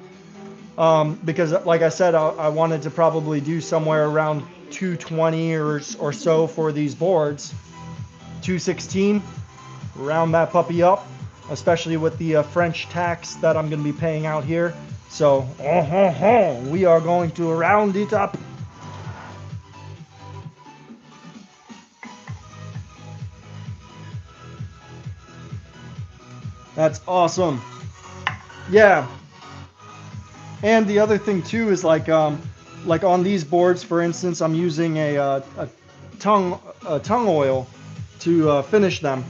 Because like I said, I wanted to probably do somewhere around 220 or so for these boards. 216, round that puppy up, especially with the French tax that I'm going to be paying out here. So we are going to round it up. That's awesome. Yeah. And the other thing too is like on these boards, for instance, I'm using a tongue oil to finish them.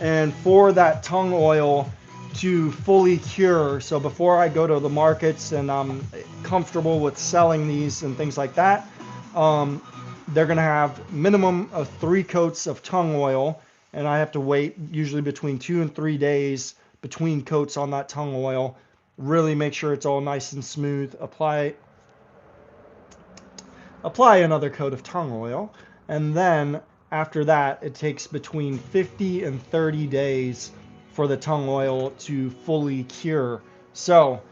And for that tongue oil to fully cure, so before I go to the markets and I'm comfortable with selling these and things like that, they're gonna have minimum of 3 coats of tongue oil, and I have to wait usually between 2 and 3 days between coats on that tongue oil. Really make sure it's all nice and smooth. Apply another coat of tongue oil, and then after that it takes between 50 and 30 days for the tongue oil to fully cure. So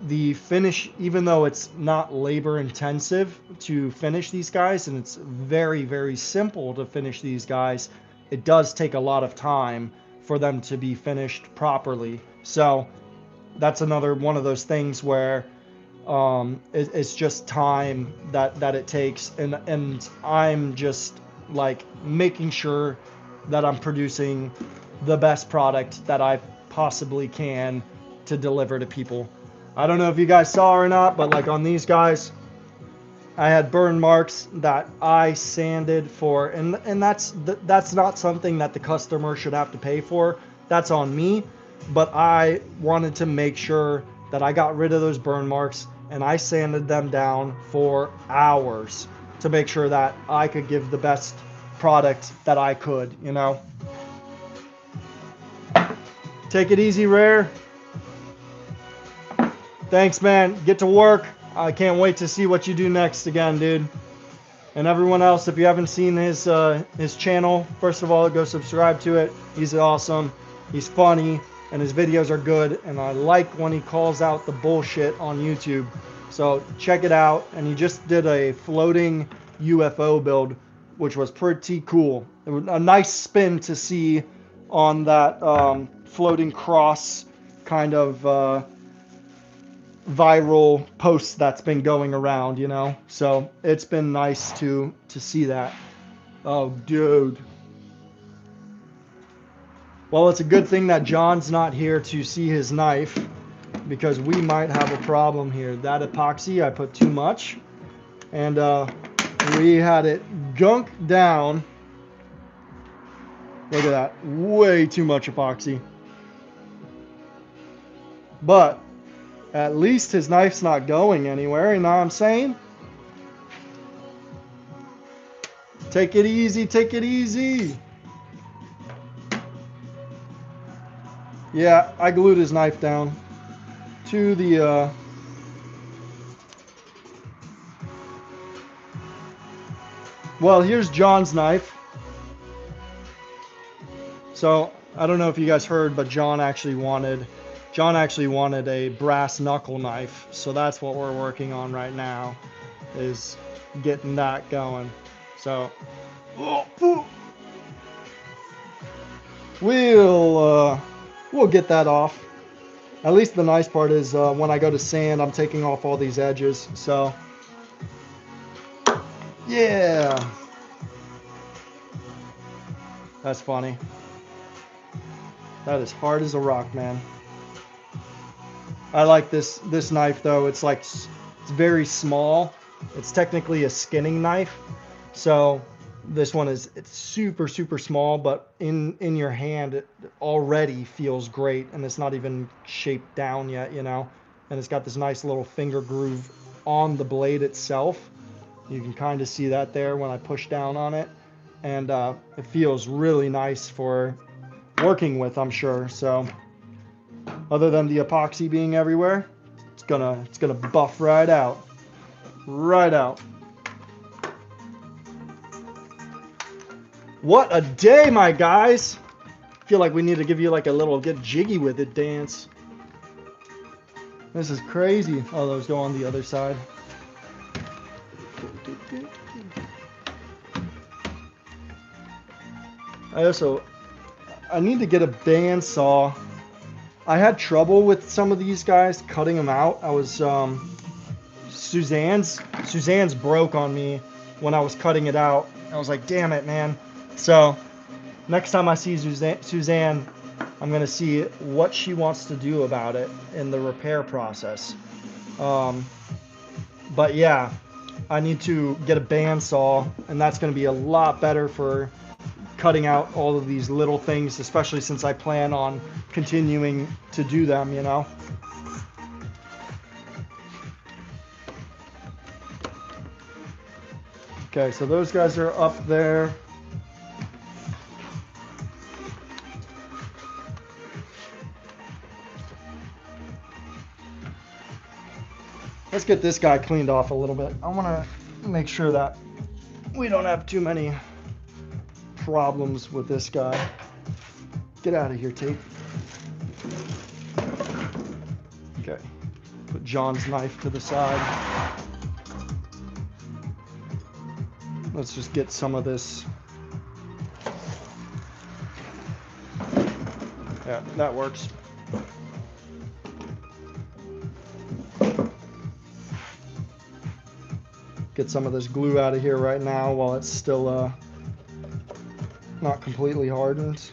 the finish, even though it's not labor intensive to finish these guys, and it's very, very simple to finish these guys, it does take a lot of time for them to be finished properly. So that's another one of those things where it's just time that it takes, and I'm just like making sure that I'm producing the best product that I possibly can to deliver to people. I don't know if you guys saw or not, but like on these guys, I had burn marks that I sanded for, and that's not something that the customer should have to pay for. That's on me. But I wanted to make sure that I got rid of those burn marks, and I sanded them down for hours to make sure that I could give the best product that I could, you know. Take it easy, Rare. Thanks, man. Get to work. I can't wait to see what you do next again, dude. And everyone else, if you haven't seen his channel, first of all, go subscribe to it. He's awesome. He's funny, and his videos are good. And I like when he calls out the bullshit on YouTube. So check it out. And he just did a floating UFO build, which was pretty cool. It was a nice spin to see on that floating cross kind of viral post that's been going around, you know. So it's been nice to see that. Oh, dude. Well, it's a good thing that John's not here to see his knife, because we might have a problem here. That epoxy, I put too much, and we had it gunk down. Look at that, way too much epoxy. But at least his knife's not going anywhere, you know what I'm saying? Take it easy, take it easy. Yeah, I glued his knife down to the well, here's John's knife. So I don't know if you guys heard, but John actually wanted a brass knuckle knife. So that's what we're working on right now, is getting that going. So we'll get that off. At least the nice part is when I go to sand, I'm taking off all these edges. So yeah, that's funny. That is hard as a rock, man. I like this knife though. It's like, it's very small. It's technically a skinning knife. So this one it's super, super small, but in your hand it already feels great, and it's not even shaped down yet, you know. And it's got this nice little finger groove on the blade itself. You can kind of see that there when I push down on it, and it feels really nice for working with, I'm sure. So other than the epoxy being everywhere, it's gonna buff right out. What a day, my guys. Feel like we need to give you like a little get jiggy with it dance. This is crazy. Oh, those go on the other side. I need to get a bandsaw. I had trouble with some of these guys cutting them out. I was Suzanne's broke on me when I was cutting it out. I was like, damn it, man. So next time I see Suzanne, I'm gonna see what she wants to do about it in the repair process. But yeah, I need to get a bandsaw, and that's gonna be a lot better for cutting out all of these little things, especially since I plan on continuing to do them, you know. Okay, so those guys are up there. Let's get this guy cleaned off a little bit. I want to make sure that we don't have too many problems with this guy. Get out of here, Tate. Okay, put John's knife to the side. Let's just get some of this. Yeah, that works. Get some of this glue out of here right now while it's still not completely hardened.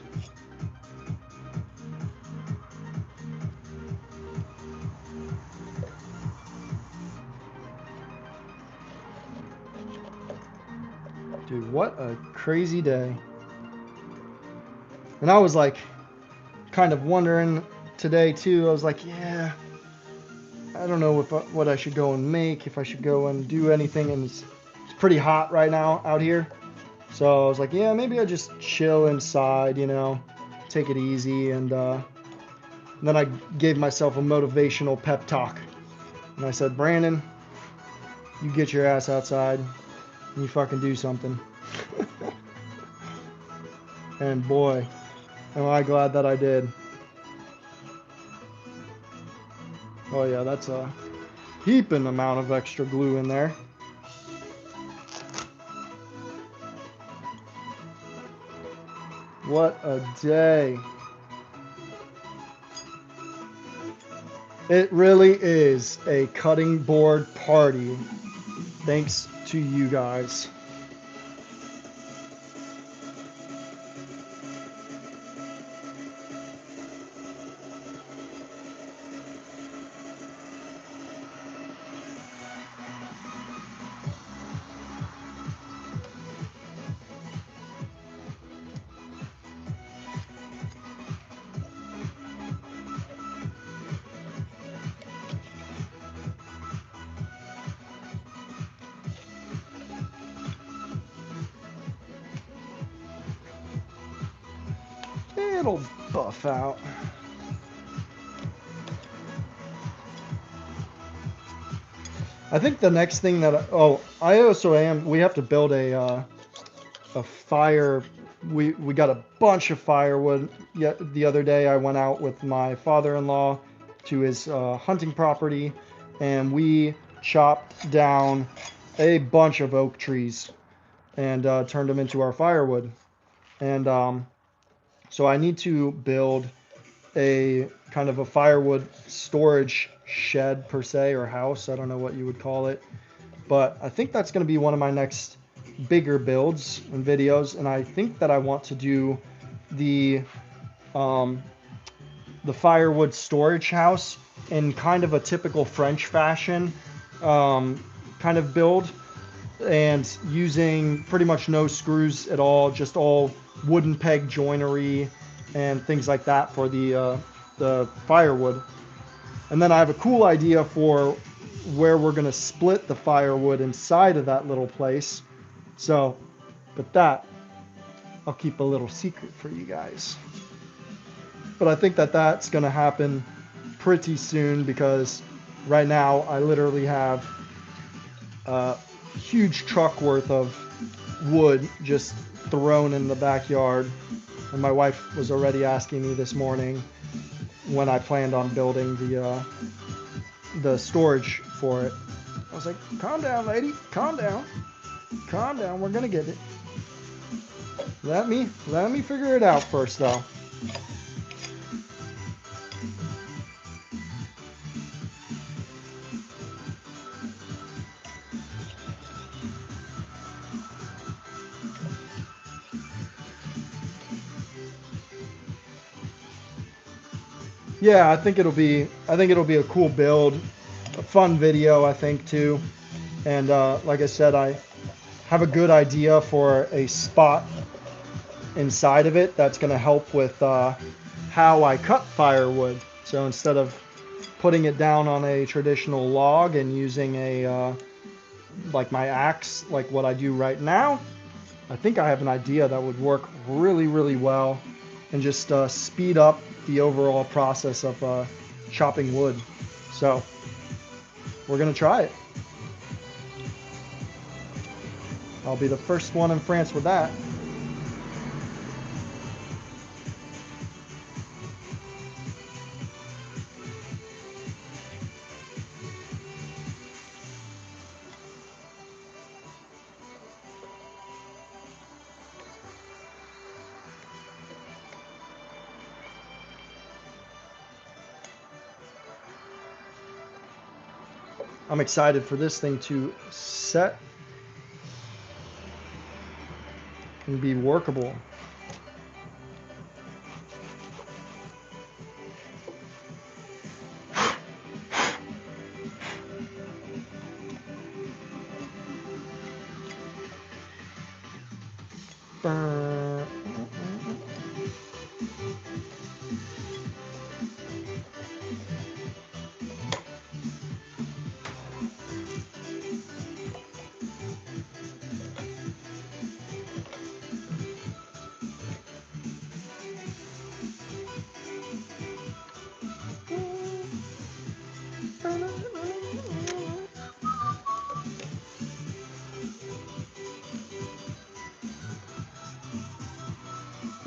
Dude, what a crazy day. And I was like kind of wondering today too. I was like, yeah, I don't know what I should go and make, if I should go and do anything. And it's pretty hot right now out here. So I was like, yeah, maybe I just chill inside, you know, take it easy. And then I gave myself a motivational pep talk. And I said, Brandon, you get your ass outside and you fucking do something. And boy, am I glad that I did. Oh yeah, that's heaping amount of extra glue in there. What a day. It really is a cutting board party, thanks to you guys. It'll buff out. I think the next thing that we have to build a fire. We got a bunch of firewood. The other day I went out with my father-in-law to his hunting property, and we chopped down a bunch of oak trees and turned them into our firewood. And so I need to build a kind of a firewood storage shed per se, or house. I don't know what you would call it, but I think that's going to be one of my next bigger builds and videos. And I think that I want to do the firewood storage house in kind of a typical French fashion kind of build, and using pretty much no screws at all, just all wooden peg joinery and things like that for the firewood. And then I have a cool idea for where we're going to split the firewood inside of that little place. So, but that I'll keep a little secret for you guys. But I think that that's going to happen pretty soon, because right now I literally have a huge truck worth of wood just thrown in the backyard. And my wife was already asking me this morning when I planned on building the storage for it. I was like, calm down, lady, calm down. Calm down, we're gonna get it. Let me figure it out first though. Yeah, I think it'll be a cool build, a fun video, I think too. And like I said, I have a good idea for a spot inside of it that's going to help with how I cut firewood. So instead of putting it down on a traditional log and using a like my axe, like what I do right now, I think I have an idea that would work really, really well and just speed up the overall process of chopping wood. So we're gonna try it. I'll be the first one in France with that. I'm excited for this thing to set and be workable.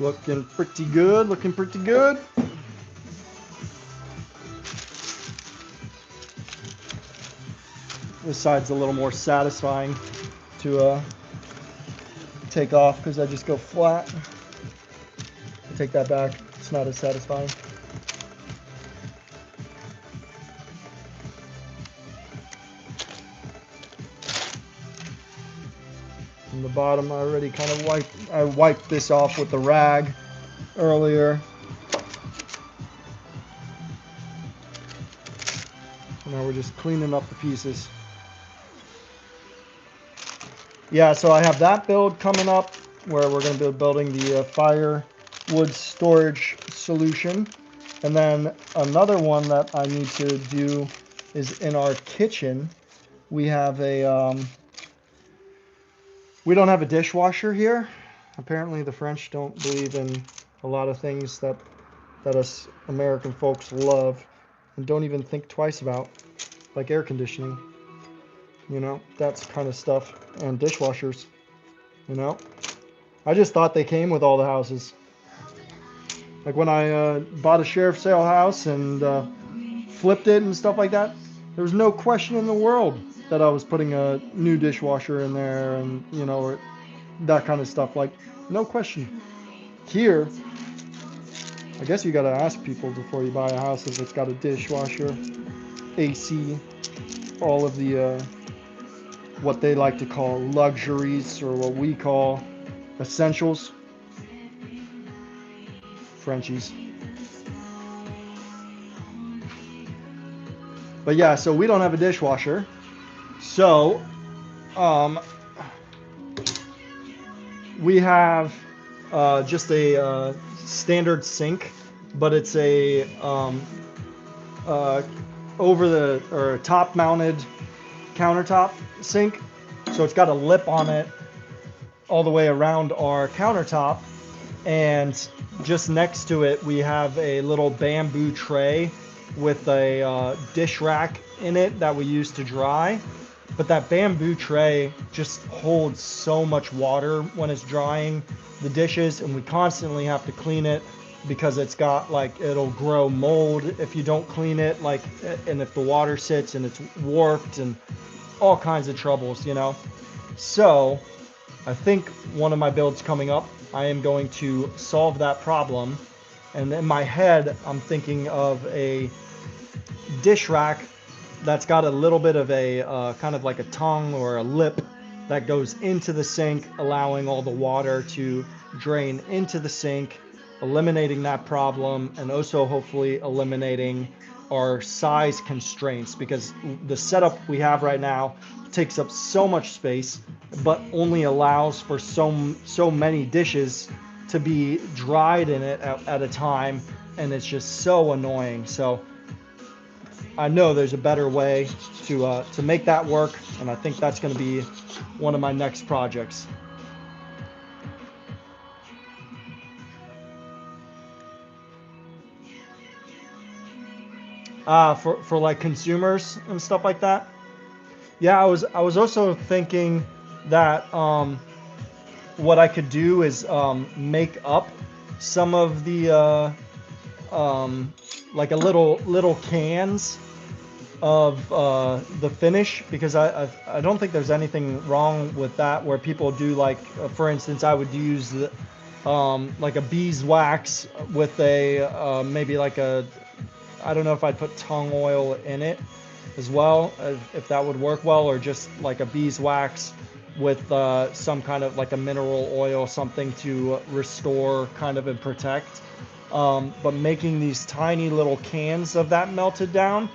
Looking pretty good, looking pretty good. This side's a little more satisfying to take off because I just go flat. I take that back. It's not as satisfying. From the bottom, I already kind of wiped this off with the rag earlier. Now we're just cleaning up the pieces. Yeah, so I have that build coming up where we're going to be building the firewood storage solution. And then another one that I need to do is in our kitchen. We have we don't have a dishwasher here. Apparently the French don't believe in a lot of things that us American folks love and don't even think twice about, like air conditioning. You know, that's kind of stuff, and dishwashers, you know. I just thought they came with all the houses. Like when I bought a sheriff's sale house and flipped it and stuff like that, there was no question in the world that I was putting a new dishwasher in there and, you know, or that kind of stuff. Like, no question. Here, I guess you gotta ask people before you buy a house if it's got a dishwasher, AC, all of the what they like to call luxuries, or what we call essentials. Frenchies. But yeah, so we don't have a dishwasher. So we have just a standard sink, but it's a top mounted countertop sink. So it's got a lip on it all the way around our countertop, and just next to it we have a little bamboo tray with a dish rack in it that we use to dry. But that bamboo tray just holds so much water when it's drying the dishes, and we constantly have to clean it because it's got, like, it'll grow mold if you don't clean it, like, and if the water sits and it's warped and all kinds of troubles, you know. So I think one of my builds coming up, I am going to solve that problem. And in my head, I'm thinking of a dish rack that's got a little bit of a kind of like a tongue or a lip that goes into the sink, allowing all the water to drain into the sink, eliminating that problem, and also hopefully eliminating our size constraints, because the setup we have right now takes up so much space but only allows for so many dishes to be dried in it at a time, and it's just so annoying. So I know there's a better way to make that work, and I think that's going to be one of my next projects. For like consumers and stuff like that. Yeah, I was also thinking that what I could do is make up some of the like a little cans of the finish, because I don't think there's anything wrong with that, where people do, like, for instance, I would use the, like a beeswax with a maybe like a, I don't know if I'd put tongue oil in it as well, if that would work well, or just like a beeswax with some kind of like a mineral oil, something to restore kind of and protect. But making these tiny little cans of that melted down,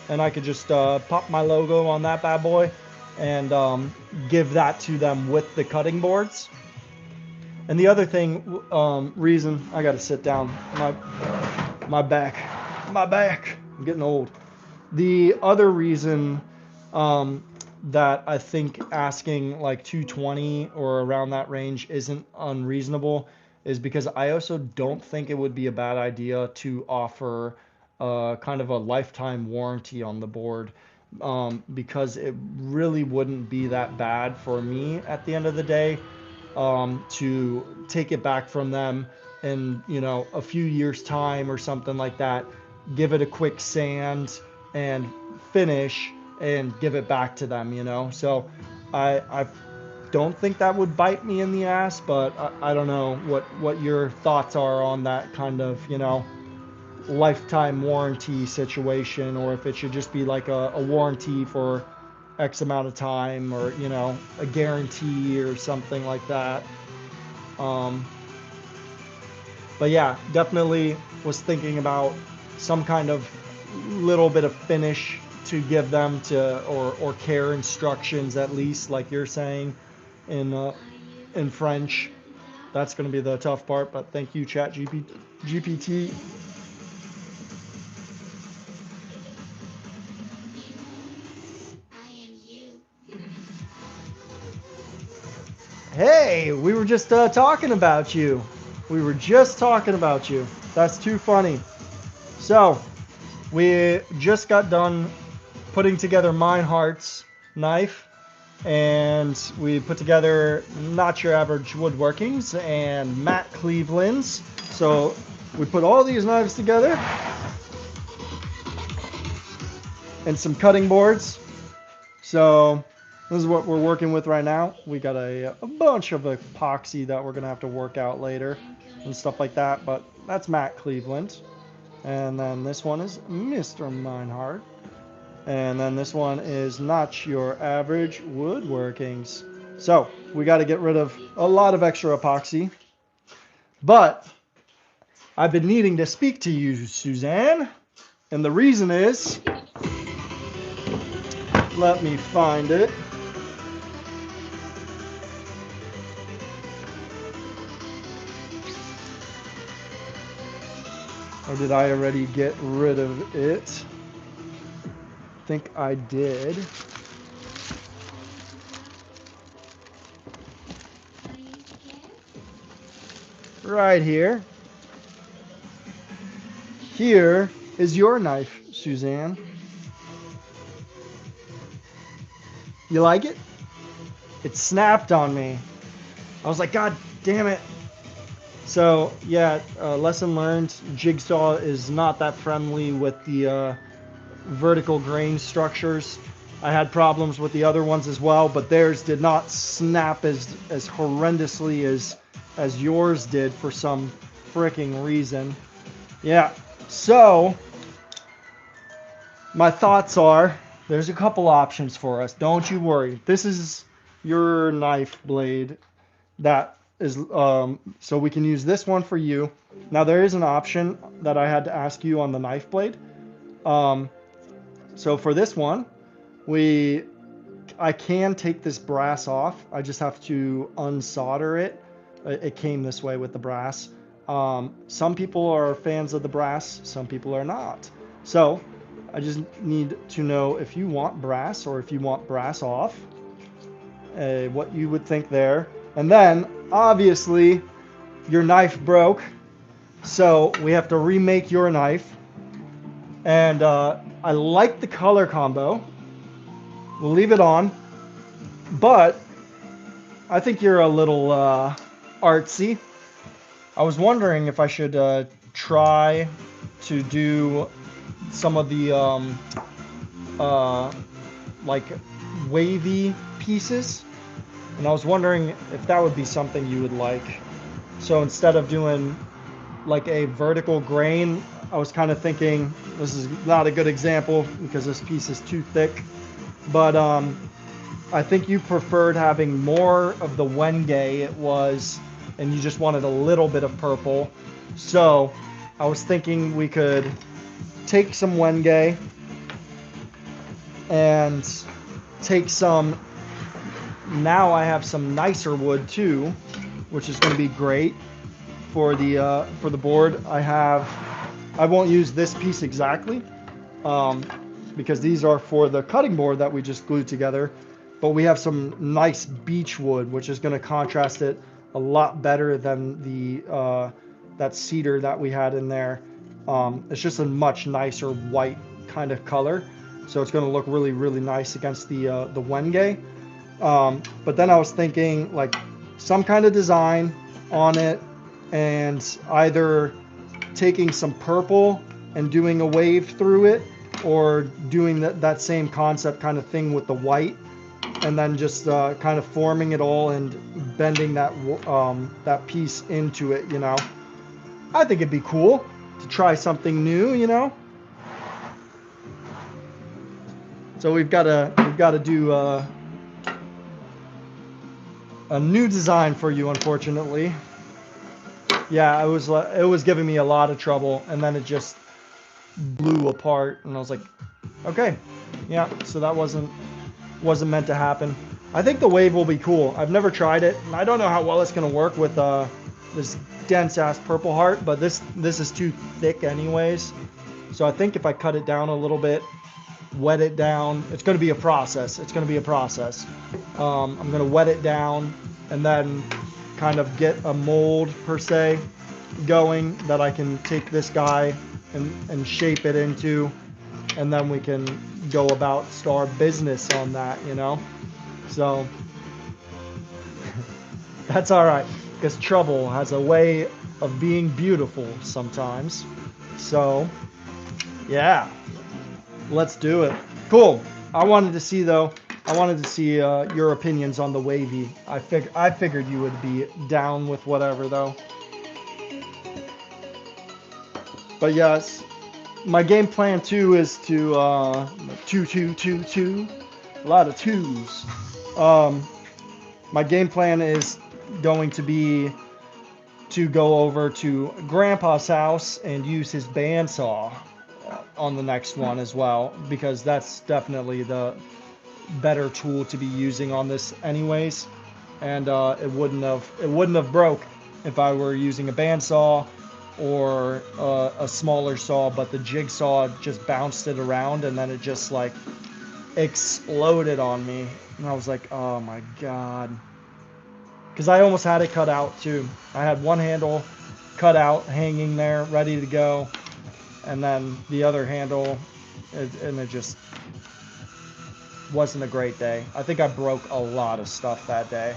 and I could just pop my logo on that bad boy and give that to them with the cutting boards. And the other thing, reason I got to sit down, my back, I'm getting old. The other reason that I think asking like 220 or around that range isn't unreasonable is because I also don't think it would be a bad idea to offer kind of a lifetime warranty on the board, because it really wouldn't be that bad for me at the end of the day to take it back from them in, you know, a few years time or something like that, give it a quick sand and finish, and give it back to them, you know. So I don't think that would bite me in the ass, but I don't know what your thoughts are on that kind of, you know, lifetime warranty situation, or if it should just be like a warranty for X amount of time, or, you know, a guarantee or something like that. Um, but yeah, definitely was thinking about some kind of little bit of finish to give them, to, or care instructions at least, like you're saying in French. That's going to be the tough part, but thank you, Chat GPT. Hey, we were just talking about you. We were just talking about you. That's too funny. So, we just got done putting together Meinhardt's knife, and we put together Not Your Average Woodworkings and Matt Cleveland's. So, we put all these knives together and some cutting boards. So, this is what we're working with right now. We got a bunch of epoxy that we're going to have to work out later and stuff like that, but that's Matt Cleveland. And then this one is Mr. Meinhardt. And then this one is Not Your Average Woodworkings. So, we got to get rid of a lot of extra epoxy. But I've been needing to speak to you, Suzanne. And the reason is, let me find it. Or did I already get rid of it? I think I did. Right here. Here is your knife, Suzanne. You like it? It snapped on me. I was like, God damn it. So, yeah, lesson learned. Jigsaw is not that friendly with the vertical grain structures. I had problems with the other ones as well, but theirs did not snap as horrendously as yours did for some freaking reason. Yeah, so my thoughts are, there's a couple options for us. Don't you worry. This is your knife blade that is, so we can use this one for you. Now there is an option that I had to ask you on the knife blade. So for this one, I can take this brass off. I just have to unsolder it. It came this way with the brass. Some people are fans of the brass, some people are not. So I just need to know if you want brass or if you want brass off, what you would think there. And then, obviously, your knife broke, so we have to remake your knife. And I like the color combo. We'll leave it on. But I think you're a little artsy. I was wondering if I should try to do some of the like wavy pieces. And I was wondering if that would be something you would like. So instead of doing like a vertical grain, I was kind of thinking, this is not a good example because this piece is too thick, but I think you preferred having more of the Wenge it was, and you just wanted a little bit of purple. So I was thinking we could take some Wenge and take some. Now I have some nicer wood too, which is going to be great for the board. I won't use this piece exactly because these are for the cutting board that we just glued together. But we have some nice beech wood, which is going to contrast it a lot better than the that cedar that we had in there. It's just a much nicer white kind of color, so it's going to look really, really nice against the Wenge. But then I was thinking like some kind of design on it, and either taking some purple and doing a wave through it, or doing that same concept kind of thing with the white, and then just kind of forming it all and bending that piece into it, you know. I think it'd be cool to try something new, you know. So we've got to do a new design for you, unfortunately. Yeah, it was giving me a lot of trouble, and then it just blew apart, and I was like, okay, yeah. So that wasn't meant to happen. I think the wave will be cool. I've never tried it, and I don't know how well it's gonna work with this dense ass purple heart, but this is too thick anyways. So I think if I cut it down a little bit, wet it down, it's gonna be a process. It's gonna be a process. I'm gonna wet it down and then kind of get a mold per se going that I can take this guy and shape it into, and then we can go about start business on that, you know. So that's all right, because trouble has a way of being beautiful sometimes. So yeah, let's do it. Cool. I wanted to see your opinions on the wavy. I figured you would be down with whatever though. But yes, my game plan too is to two, a lot of twos. My game plan is going to be to go over to Grandpa's house and use his bandsaw on the next one as well, because that's definitely the better tool to be using on this anyways. And it wouldn't have broke if I were using a bandsaw or a smaller saw, but the jigsaw just bounced it around and then it just like exploded on me, and I was like, oh my god, because I almost had it cut out too. I had one handle cut out hanging there ready to go, and then the other handle, and it just wasn't a great day. I think I broke a lot of stuff that day,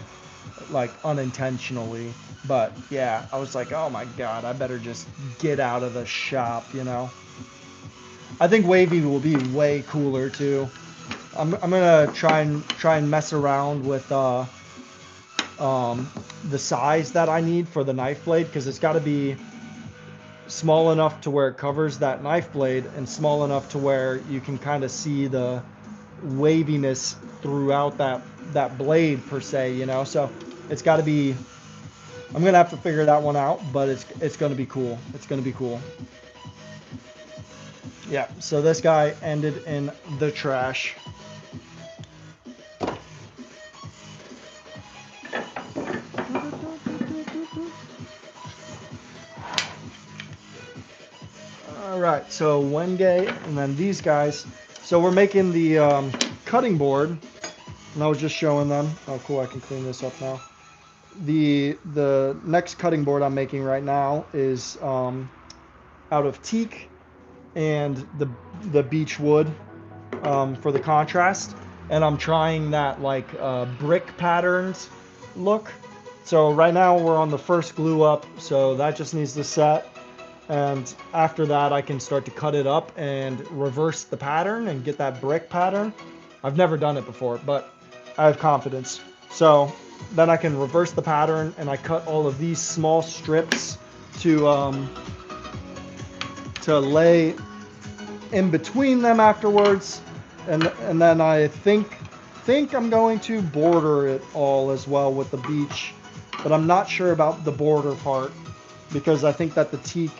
like unintentionally. But yeah, I was like, oh my god, I better just get out of the shop, you know. I think wavy will be way cooler too. I'm gonna try and mess around with the size that I need for the knife blade, because it's got to be small enough to where it covers that knife blade and small enough to where you can kind of see the waviness throughout that blade per se, you know. So it's got to be, I'm gonna have to figure that one out, but it's gonna be cool. It's gonna be cool. Yeah, so this guy ended in the trash. All right, so Wenge and then these guys. So we're making the cutting board, and I was just showing them. Oh, cool! I can clean this up now. The next cutting board I'm making right now is out of teak and the beech wood for the contrast, and I'm trying that like brick patterns look. So right now we're on the first glue up, so that just needs to set. And after that, I can start to cut it up and reverse the pattern and get that brick pattern. I've never done it before, but I have confidence. So then I can reverse the pattern, and I cut all of these small strips to lay in between them afterwards. And then I think I'm going to border it all as well with the beech, but I'm not sure about the border part, because I think that the teak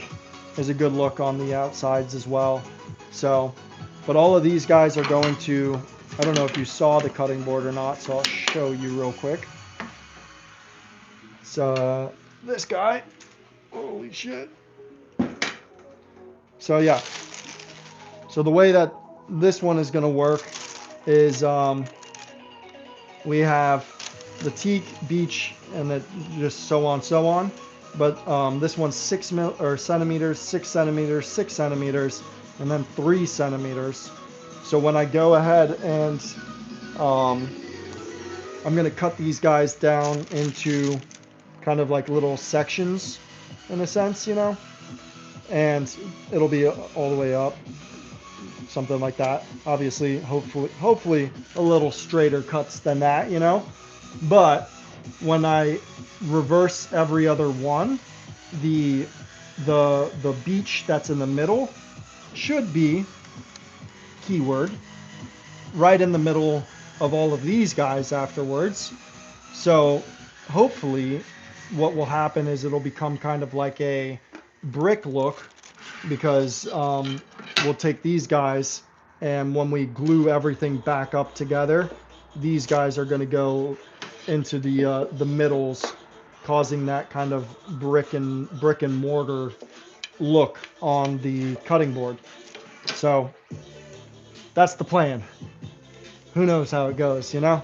is a good look on the outsides as well. So, but all of these guys are going to, I don't know if you saw the cutting board or not, so I'll show you real quick. So this guy, holy shit. So yeah, so the way that this one is going to work is we have the teak, beech, and then just so on. But this one's 6 centimeters, 6 centimeters, 6 centimeters, and then 3 centimeters. So when I go ahead and I'm going to cut these guys down into kind of like little sections in a sense, you know, and it'll be all the way up. something like that. Obviously, hopefully a little straighter cuts than that, you know. But when I reverse every other one, the the beach that's in the middle should be, keyword, right in the middle of all of these guys afterwards. So hopefully what will happen is it'll become kind of like a brick look, because we'll take these guys, and when we glue everything back up together, these guys are going to go into the middles, causing that kind of brick and mortar look on the cutting board. So that's the plan. Who knows how it goes, you know?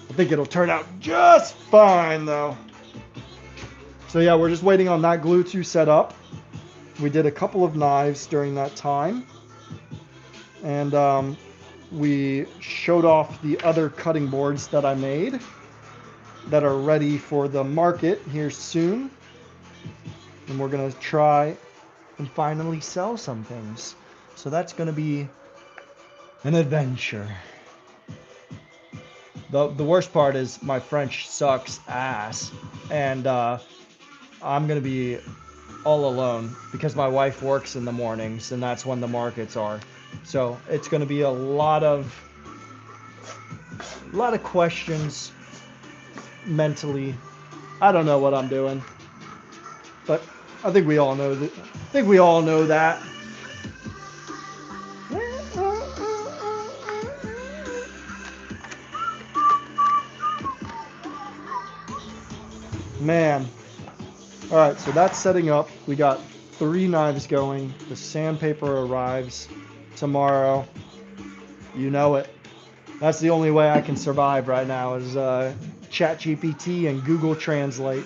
I think it'll turn out just fine though. So yeah, we're just waiting on that glue to set up. We did a couple of knives during that time, and we showed off the other cutting boards that I made that are ready for the market here soon, and we're gonna try and finally sell some things. So that's gonna be an adventure. The worst part is my French sucks ass, and I'm gonna be all alone because my wife works in the mornings, and that's when the markets are. So it's gonna be a lot of questions mentally. I don't know what I'm doing, but I think we all know that. I think we all know that. Man. All right, so that's setting up. We got 3 knives going. The sandpaper arrives tomorrow. You know it. That's the only way I can survive right now is ChatGPT and Google Translate.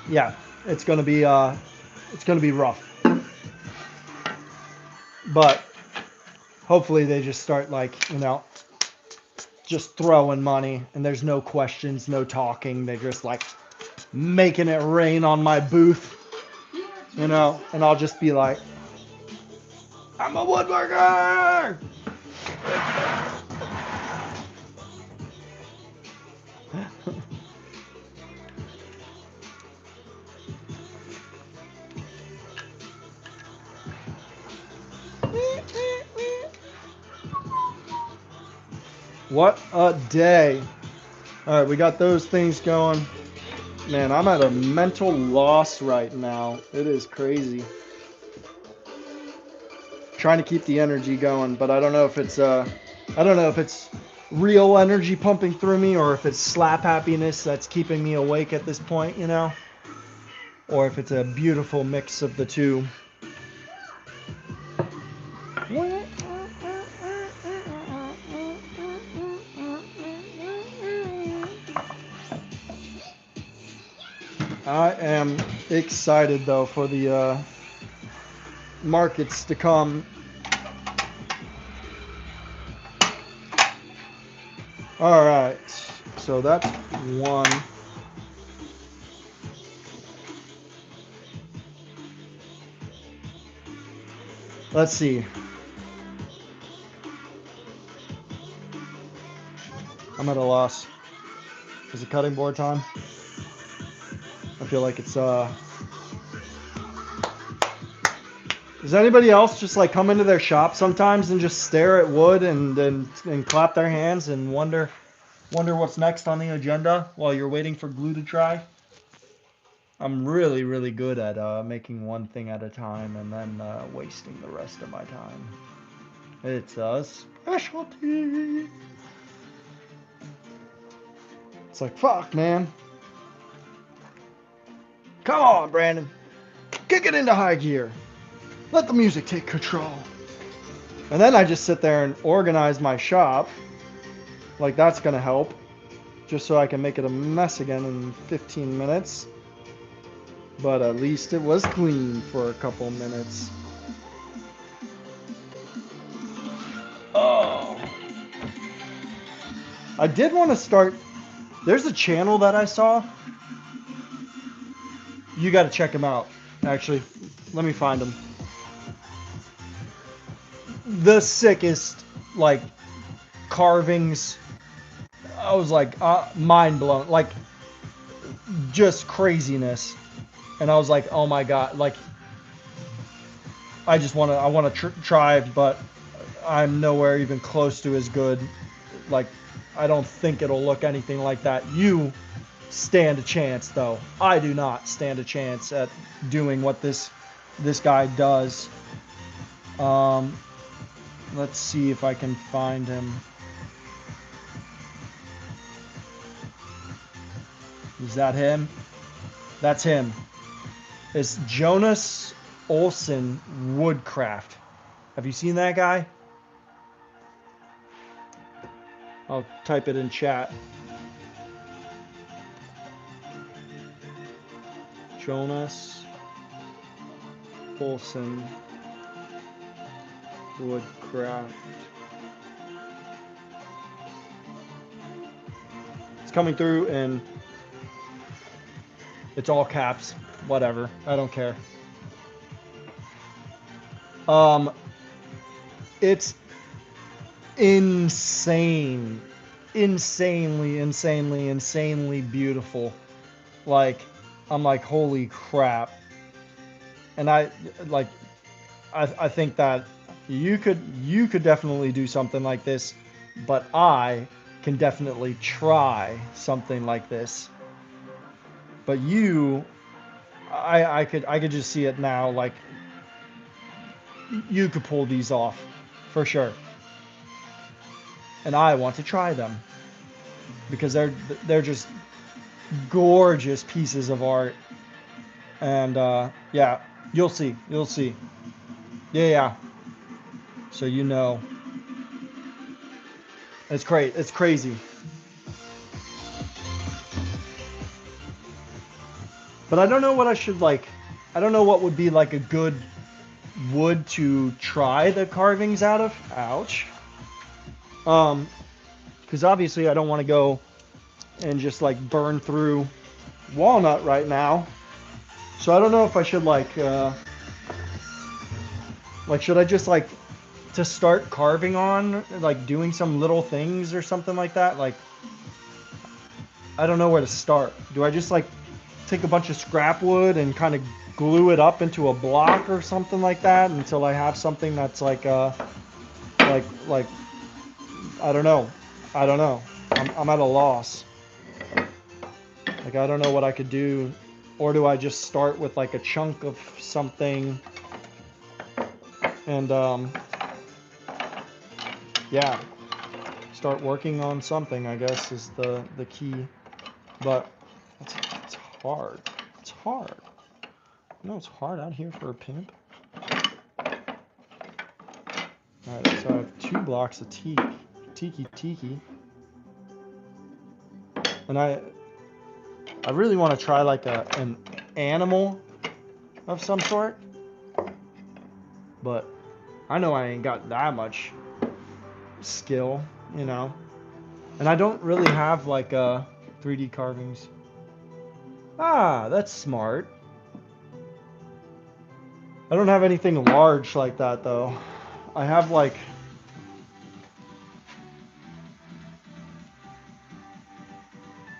Yeah, it's gonna be rough. But hopefully they just start, like, you know, just throwing money, and there's no questions, no talking. They're just like making it rain on my booth, you know, and I'll just be like, I'm a woodworker. What a day. All right, we got those things going. Man, I'm at a mental loss right now. It is crazy. Trying to keep the energy going, but I don't know if it's real energy pumping through me, or if it's slap happiness that's keeping me awake at this point, you know? Or if it's a beautiful mix of the two. I am excited though for the markets to come. All right, so that's one. Let's see. I'm at a loss. Is it cutting board time? I feel like it's Does anybody else just like come into their shop sometimes and just stare at wood and clap their hands and wonder what's next on the agenda while you're waiting for glue to dry? I'm really, really good at making one thing at a time and then wasting the rest of my time. It's a specialty. It's like, fuck, man. Come on, Brandon. Kick it into high gear. Let the music take control. And then I just sit there and organize my shop. Like, that's going to help. Just so I can make it a mess again in 15 minutes. But at least it was clean for a couple minutes. Oh. I did want to start... There's a channel that I saw. You got to check him out. Actually, let me find him. The sickest, like, carvings. I was like, mind blown. Like, just craziness. And I was like, oh my god. Like, I want to try, but I'm nowhere even close to as good. Like, I don't think it'll look anything like that. You stand a chance, though. I do not stand a chance at doing what this guy does. Let's see if I can find him. Is that him? That's him. It's Jonas Olson Woodcraft. Have you seen that guy? I'll type it in chat. Jonas Olson Woodcraft. It's coming through and it's all caps. Whatever. I don't care. It's insane. Insanely beautiful. Like, I'm like, holy crap. And I think that you could definitely do something like this, but I can definitely try something like this. But I could just see it now. Like, you could pull these off for sure. And I want to try them because they're just gorgeous pieces of art. And yeah, you'll see. Yeah. So you know, it's great. It's crazy. But I don't know what I should like. I don't know what would be like a good wood to try the carvings out of. Ouch. Because obviously I don't want to go and just like burn through walnut right now. So I don't know if I should like should I just like to start carving on, like doing some little things or something like that? Like, I don't know where to start. Do I just like take a bunch of scrap wood and kind of glue it up into a block or something like that until I have something that's like I don't know. I'm at a loss. Like, I don't know what I could do. Or do I just start with like a chunk of something and yeah, start working on something, I guess, is the key. But it's hard. It's hard. You know it's hard out here for a pimp? Alright, so I have 2 blocks of tiki. And I really want to try like an animal of some sort. But I know I ain't got that much skill, you know. And I don't really have like 3D carvings. Ah, that's smart. I don't have anything large like that though. I have like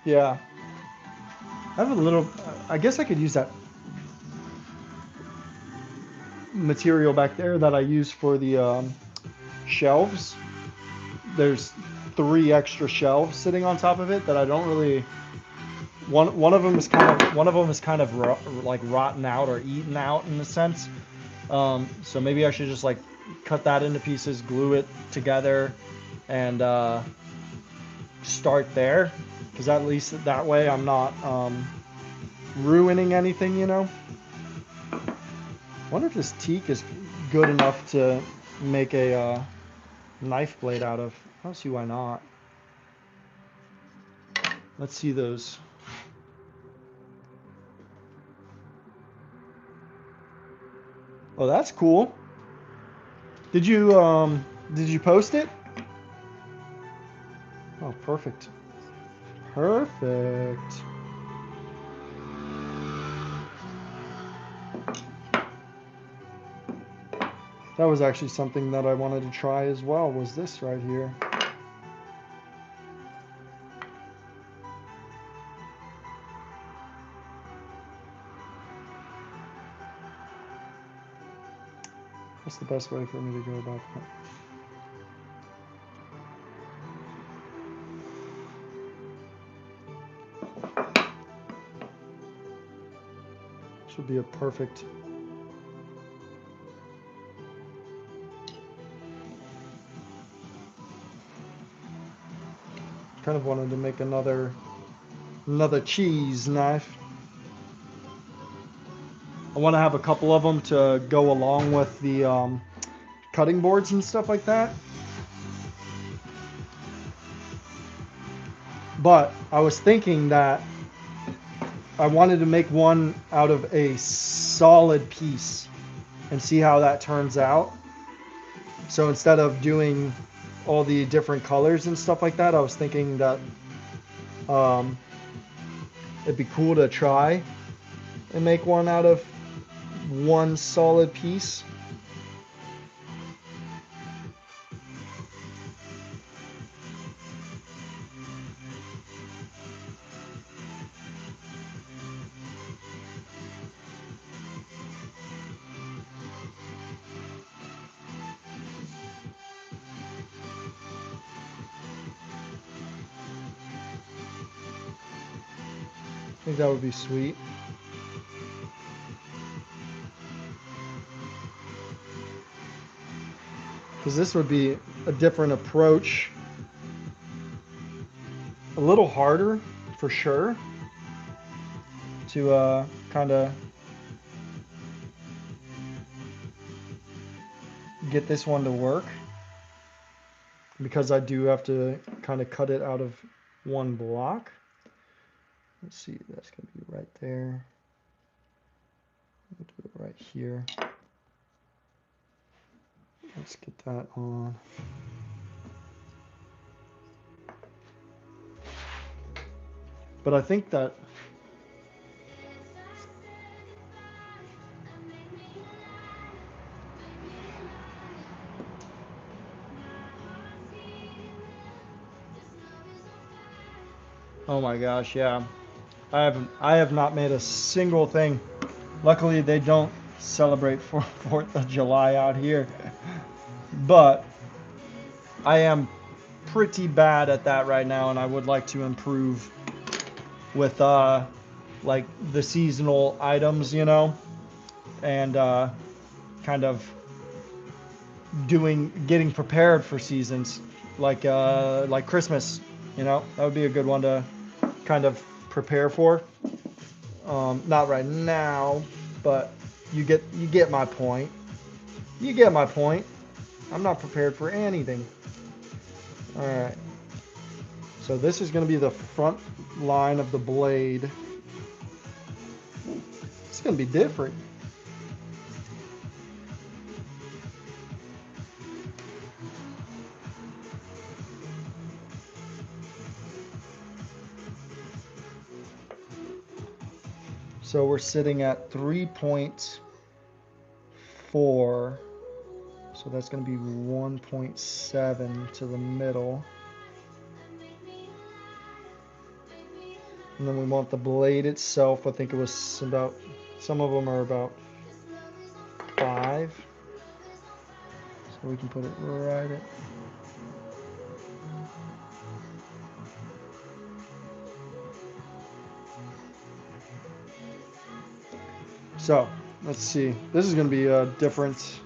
yeah. I have a little I guess I could use that material back there that I use for the shelves. There's 3 extra shelves sitting on top of it that I don't really. One of them is kind of like rotten out or eaten out in a sense. So maybe I should just like cut that into pieces, glue it together, and start there. Because at least that way I'm not ruining anything, you know. I wonder if this teak is good enough to make a knife blade out of. I don't see why not. Let's see those. Oh, that's cool. Did you post it? Oh, perfect. Perfect. That was actually something that I wanted to try as well, was this right here. What's the best way for me to go about that? This would be a perfect. Kind of wanted to make another cheese knife. I want to have a couple of them to go along with the cutting boards and stuff like that. But I was thinking that I wanted to make one out of a solid piece and see how that turns out. So instead of doing all the different colors and stuff like that, I was thinking that it'd be cool to try and make one out of one solid piece. I think that would be sweet. Because this would be a different approach. A little harder, for sure, to kind of get this one to work. Because I do have to kind of cut it out of one block. Let's see, that's going to be right there. We'll do it right here. Let's get that on. But I think that oh my gosh, yeah. I have not made a single thing. Luckily they don't celebrate 4th of July out here. But I am pretty bad at that right now, and I would like to improve with like the seasonal items, you know, and kind of getting prepared for seasons like Christmas, you know. That would be a good one to kind of prepare for. Not right now, but you get my point. You get my point. I'm not prepared for anything. All right. So this is going to be the front line of the blade. It's going to be different. So we're sitting at 3.4. So that's going to be 1.7 to the middle. And then we want the blade itself. I think it was about, some of them are about 5. So we can put it right at. So let's see. This is going to be a different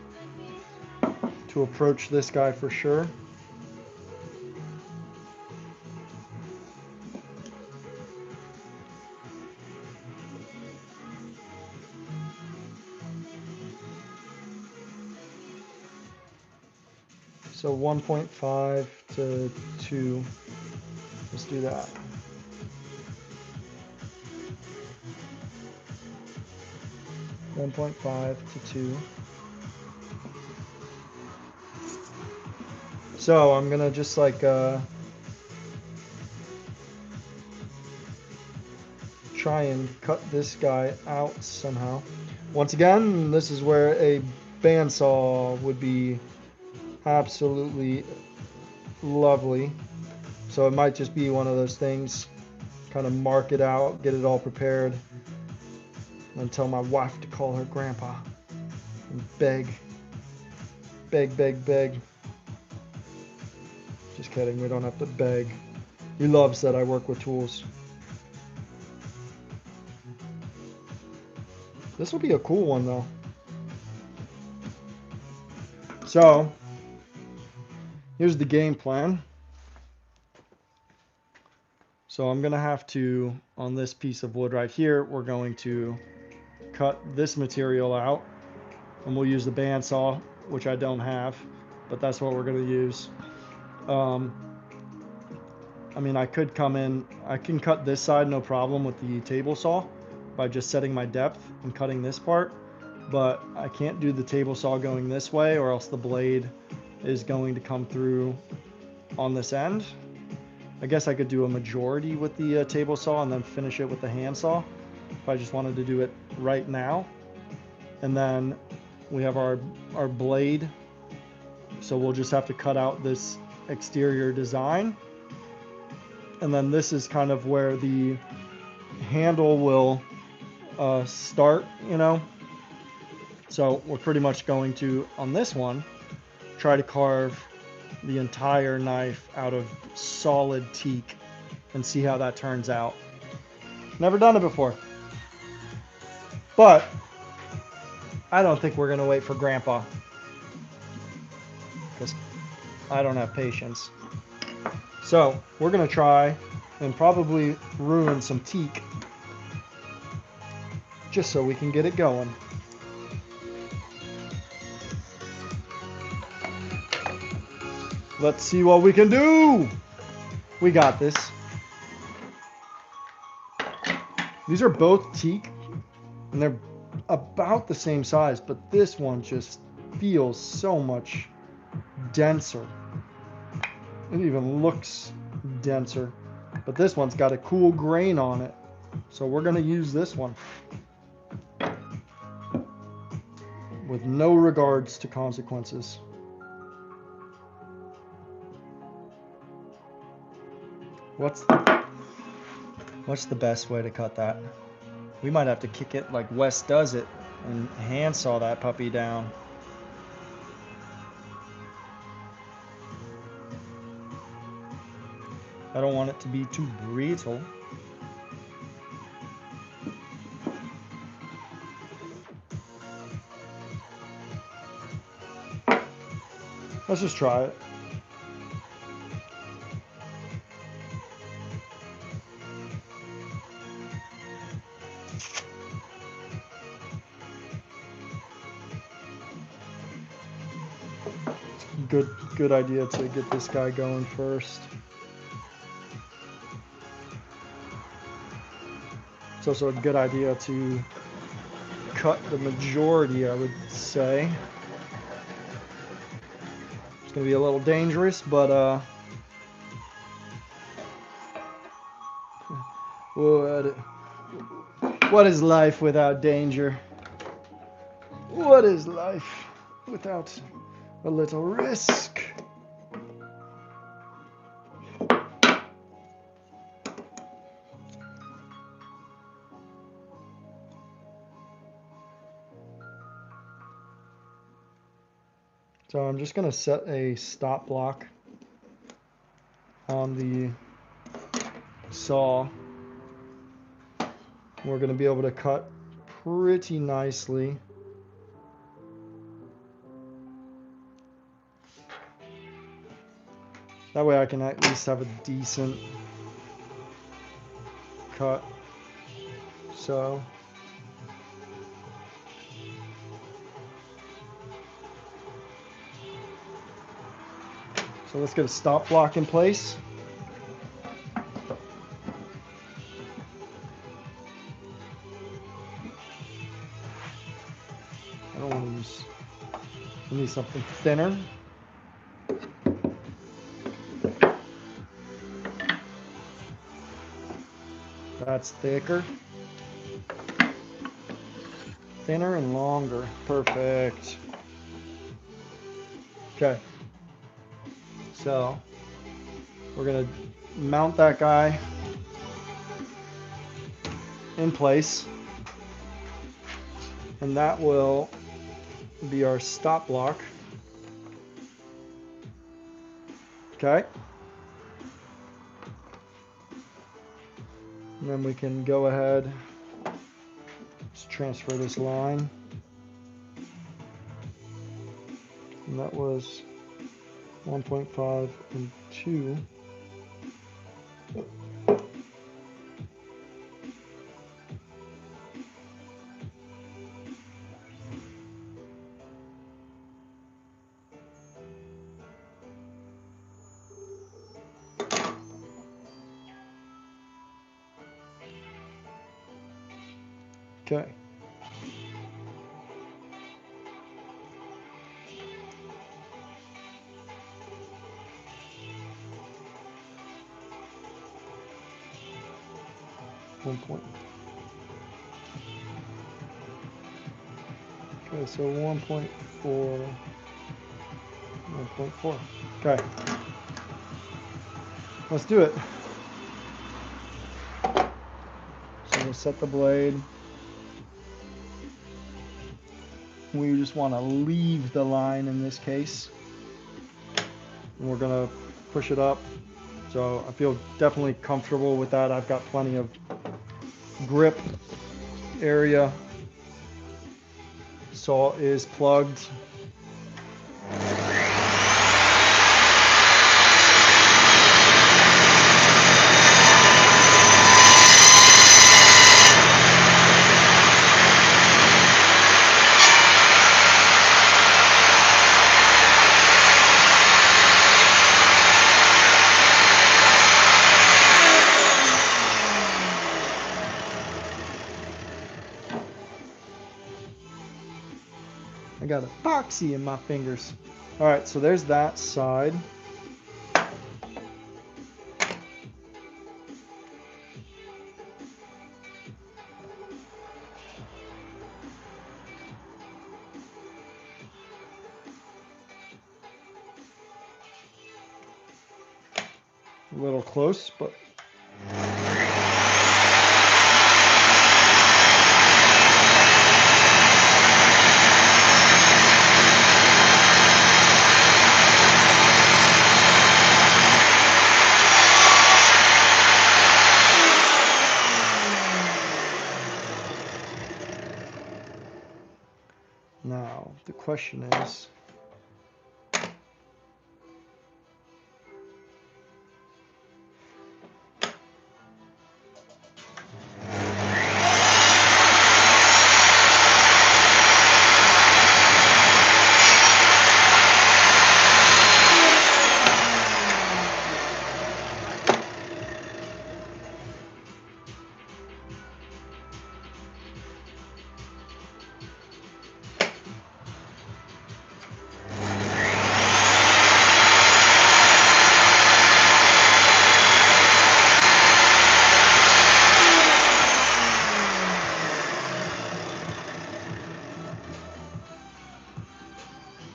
to approach this guy for sure. So 1.5 to 2. Let's do that. $1.5 to 2. So I'm gonna just like try and cut this guy out somehow. Once again, this is where a bandsaw would be absolutely lovely. So it might just be one of those things, kind of mark it out, get it all prepared, and tell my wife to call her grandpa and beg. Just kidding, we don't have to beg. He loves that I work with tools. This will be a cool one though. So, here's the game plan. So I'm gonna have to, on this piece of wood right here, we're going to cut this material out, and we'll use the bandsaw, which I don't have, but that's what we're gonna use. I mean, I could come in, I can cut this side no problem with the table saw by just setting my depth and cutting this part, but I can't do the table saw going this way, or else the blade is going to come through on this end. I guess I could do a majority with the table saw and then finish it with the handsaw if I just wanted to do it right now. And then we have our blade, so we'll just have to cut out this exterior design. And then this is kind of where the handle will start, you know. So we're pretty much going to, on this one, try to carve the entire knife out of solid teak and see how that turns out. Never done it before. But I don't think we're gonna wait for Grandpa, because I don't have patience. So we're gonna try and probably ruin some teak just so we can get it going. Let's see what we can do. We got this. These are both teak, and they're about the same size, but this one just feels so much denser. It even looks denser, but this one's got a cool grain on it, so we're gonna use this one with no regards to consequences. What's the best way to cut that? We might have to kick it like Wes does it and handsaw that puppy down. I don't want it to be too brittle. Let's just try it. Good idea to get this guy going first. It's also a good idea to cut the majority, I would say. It's gonna be a little dangerous, but what is life without danger? What is life without a little risk? So I'm just going to set a stop block on the saw. We're going to be able to cut pretty nicely. That way I can at least have a decent cut. So let's get a stop block in place. I don't want to use, I need something thinner. That's thicker. Thinner and longer. Perfect. Okay. So we're gonna mount that guy in place, and that will be our stop block. Okay. And then we can go ahead, let's transfer this line. And that was 1.5 and 2. Okay. One point. Okay, so 1.4, 1.4. Okay. Let's do it. So we'll set the blade. We just want to leave the line in this case. And we're gonna push it up. So I feel definitely comfortable with that. I've got plenty of grip area. Saw is plugged. I got epoxy in my fingers. All right, so there's that side. A little close, but now the question is,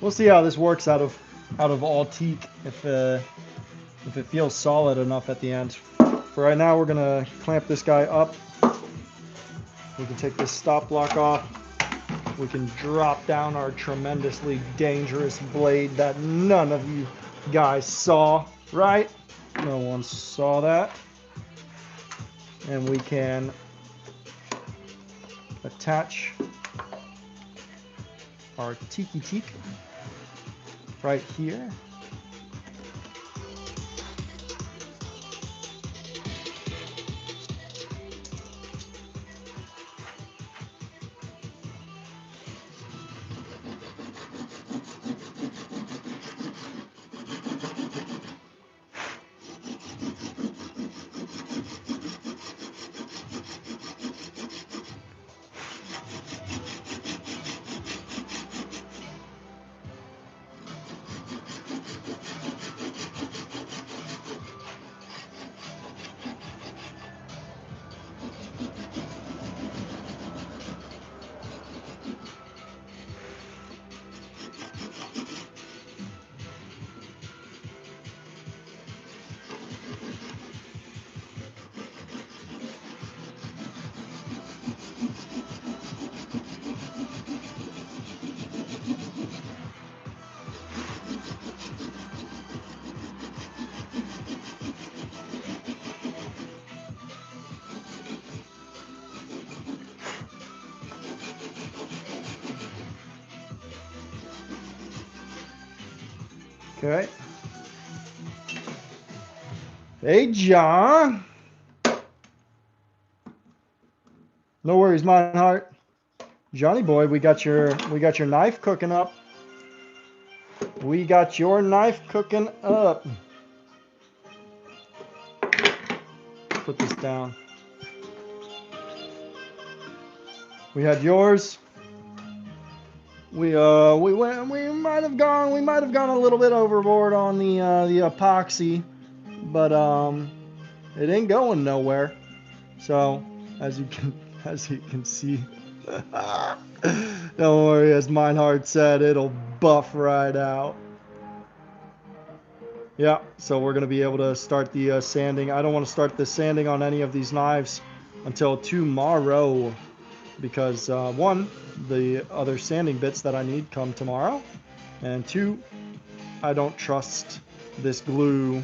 we'll see how this works out of all teak, if it feels solid enough at the end. For right now, we're gonna clamp this guy up. We can take this stop block off. We can drop down our tremendously dangerous blade that none of you guys saw, right? No one saw that. And we can attach our tiki teak right here. Okay. Hey, John. No worries, mine heart. Johnny boy, we got your knife cooking up. We got your knife cooking up. Put this down. We had yours. We might have gone a little bit overboard on the epoxy, but it ain't going nowhere. So as you can see, don't worry, as Meinhard said, it'll buff right out. Yeah, so we're gonna be able to start the sanding. I don't want to start the sanding on any of these knives until tomorrow, because one, the other sanding bits that I need come tomorrow, and two, I don't trust this glue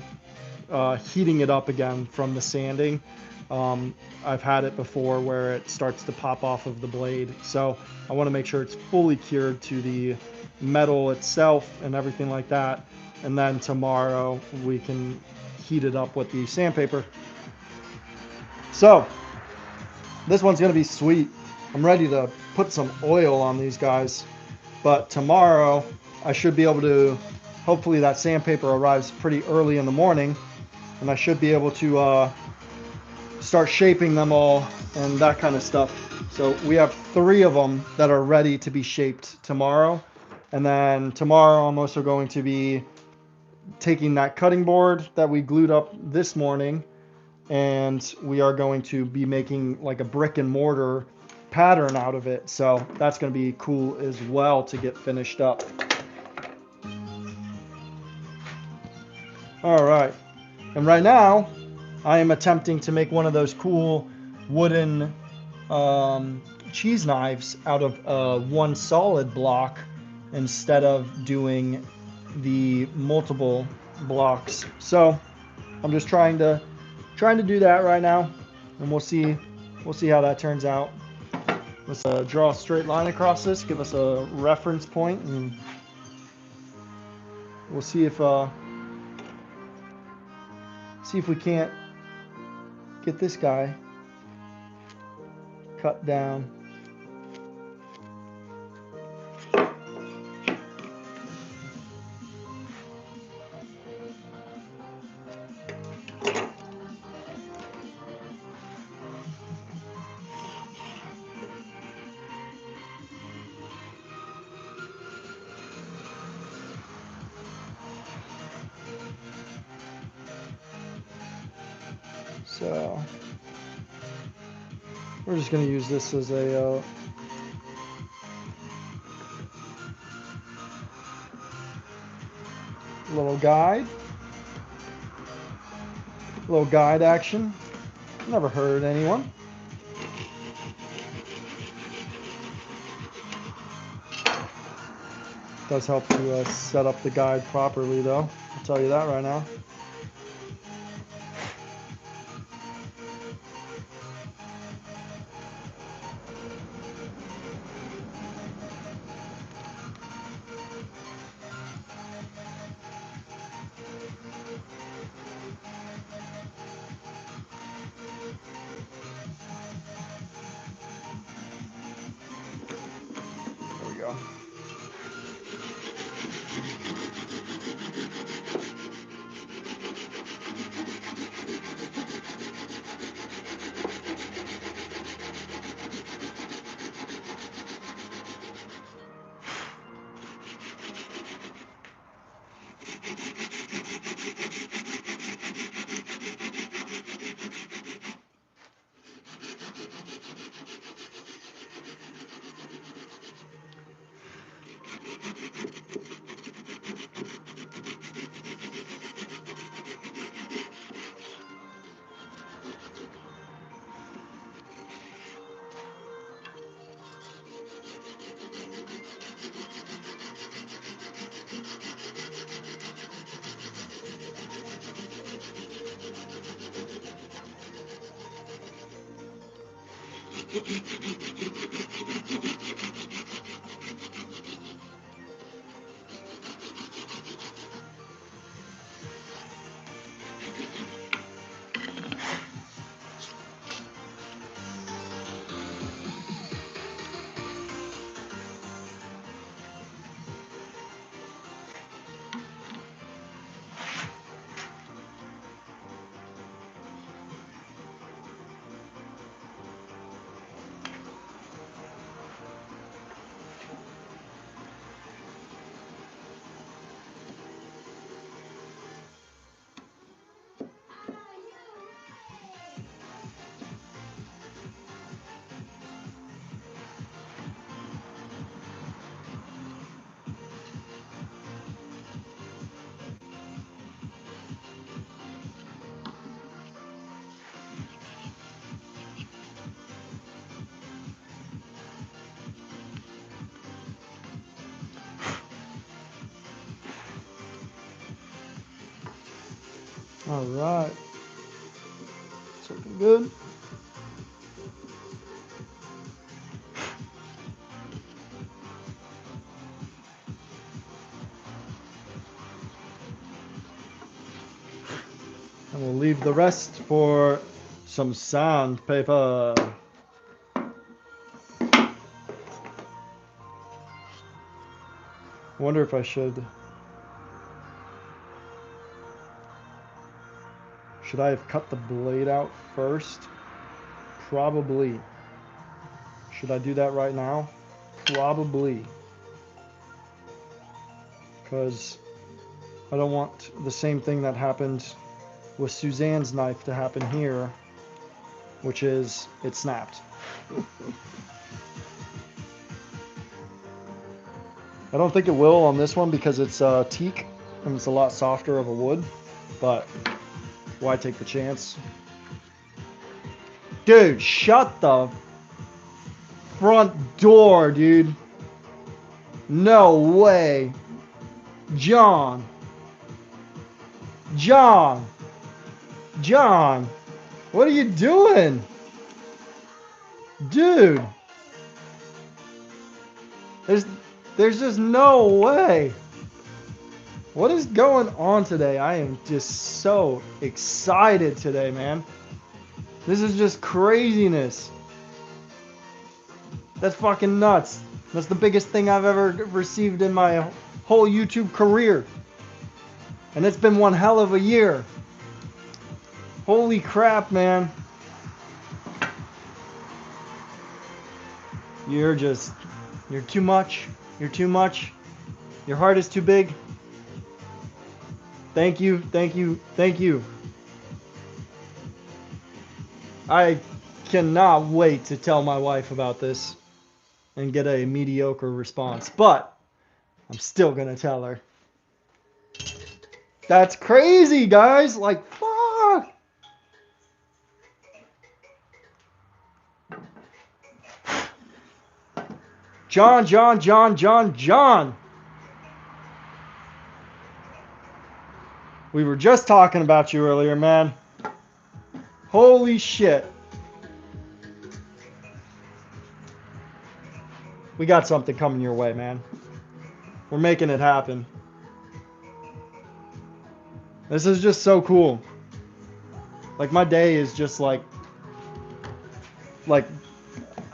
heating it up again from the sanding. I've had it before where it starts to pop off of the blade, so I want to make sure it's fully cured to the metal itself and everything like that, and then tomorrow we can heat it up with the sandpaper. So this one's gonna be sweet. I'm ready to put some oil on these guys, but tomorrow I should be able to, hopefully that sandpaper arrives pretty early in the morning, and I should be able to start shaping them all and that kind of stuff. So we have 3 of them that are ready to be shaped tomorrow. And then tomorrow I'm also going to be taking that cutting board that we glued up this morning, and we are going to be making like a brick and mortar pattern out of it. So that's going to be cool as well to get finished up. All right. And right now I am attempting to make one of those cool wooden cheese knives out of one solid block instead of doing the multiple blocks. So I'm just trying to do that right now, and we'll see how that turns out. Let's draw a straight line across this, give us a reference point, and we'll see if we can't get this guy cut down. So we're just going to use this as a little guide action. Never hurt anyone. Does help to set up the guide properly, though. I'll tell you that right now. There we go. All right. It's looking good. And we'll leave the rest for some sandpaper. I wonder if I should. Should I have cut the blade out first? Probably. Should I do that right now? Probably. Because I don't want the same thing that happened with Suzanne's knife to happen here, which is it snapped. I don't think it will on this one because it's teak and it's a lot softer of a wood, but why take the chance? Dude, shut the front door, dude. No way. John. John. John. What are you doing? Dude. There's just no way. What is going on today? I am just so excited today, man. This is just craziness. That's fucking nuts. That's the biggest thing I've ever received in my whole YouTube career. And it's been one hell of a year. Holy crap, man. You're too much. You're too much. Your heart is too big. Thank you, thank you, thank you. I cannot wait to tell my wife about this and get a mediocre response, but I'm still gonna tell her. That's crazy, guys. Like, fuck. John. We were just talking about you earlier, man. Holy shit. We got something coming your way, man. We're making it happen. This is just so cool. Like, my day is just like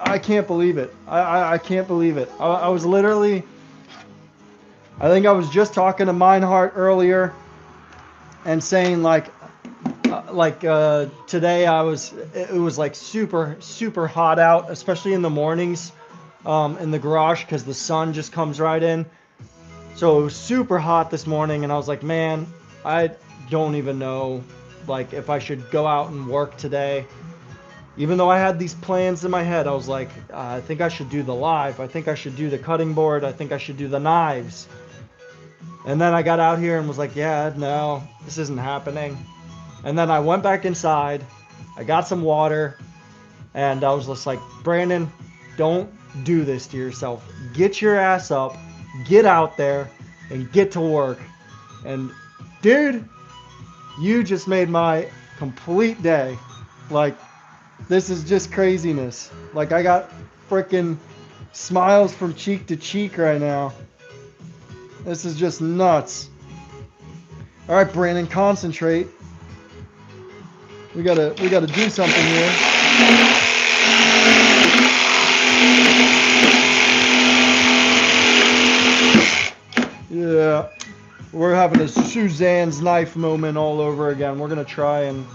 I can't believe it. I can't believe it. I was literally, I think I was just talking to Meinhardt earlier and saying today it was like super hot out, especially in the mornings in the garage because the sun just comes right in. So it was super hot this morning and I was like, man, I don't even know like if I should go out and work today. Even though I had these plans in my head, I was like, I think I should do the live. I think I should do the cutting board. I think I should do the knives. And then I got out here and was like, yeah, no, this isn't happening. And then I went back inside. I got some water. And I was just like, Brandon, don't do this to yourself. Get your ass up. Get out there and get to work. And dude, you just made my complete day. Like, this is just craziness. Like, I got freaking smiles from cheek to cheek right now. This is just nuts. All right, Brandon, concentrate. We gotta do something here. Yeah, we're having a Suzanne's knife moment all over again. We're gonna try and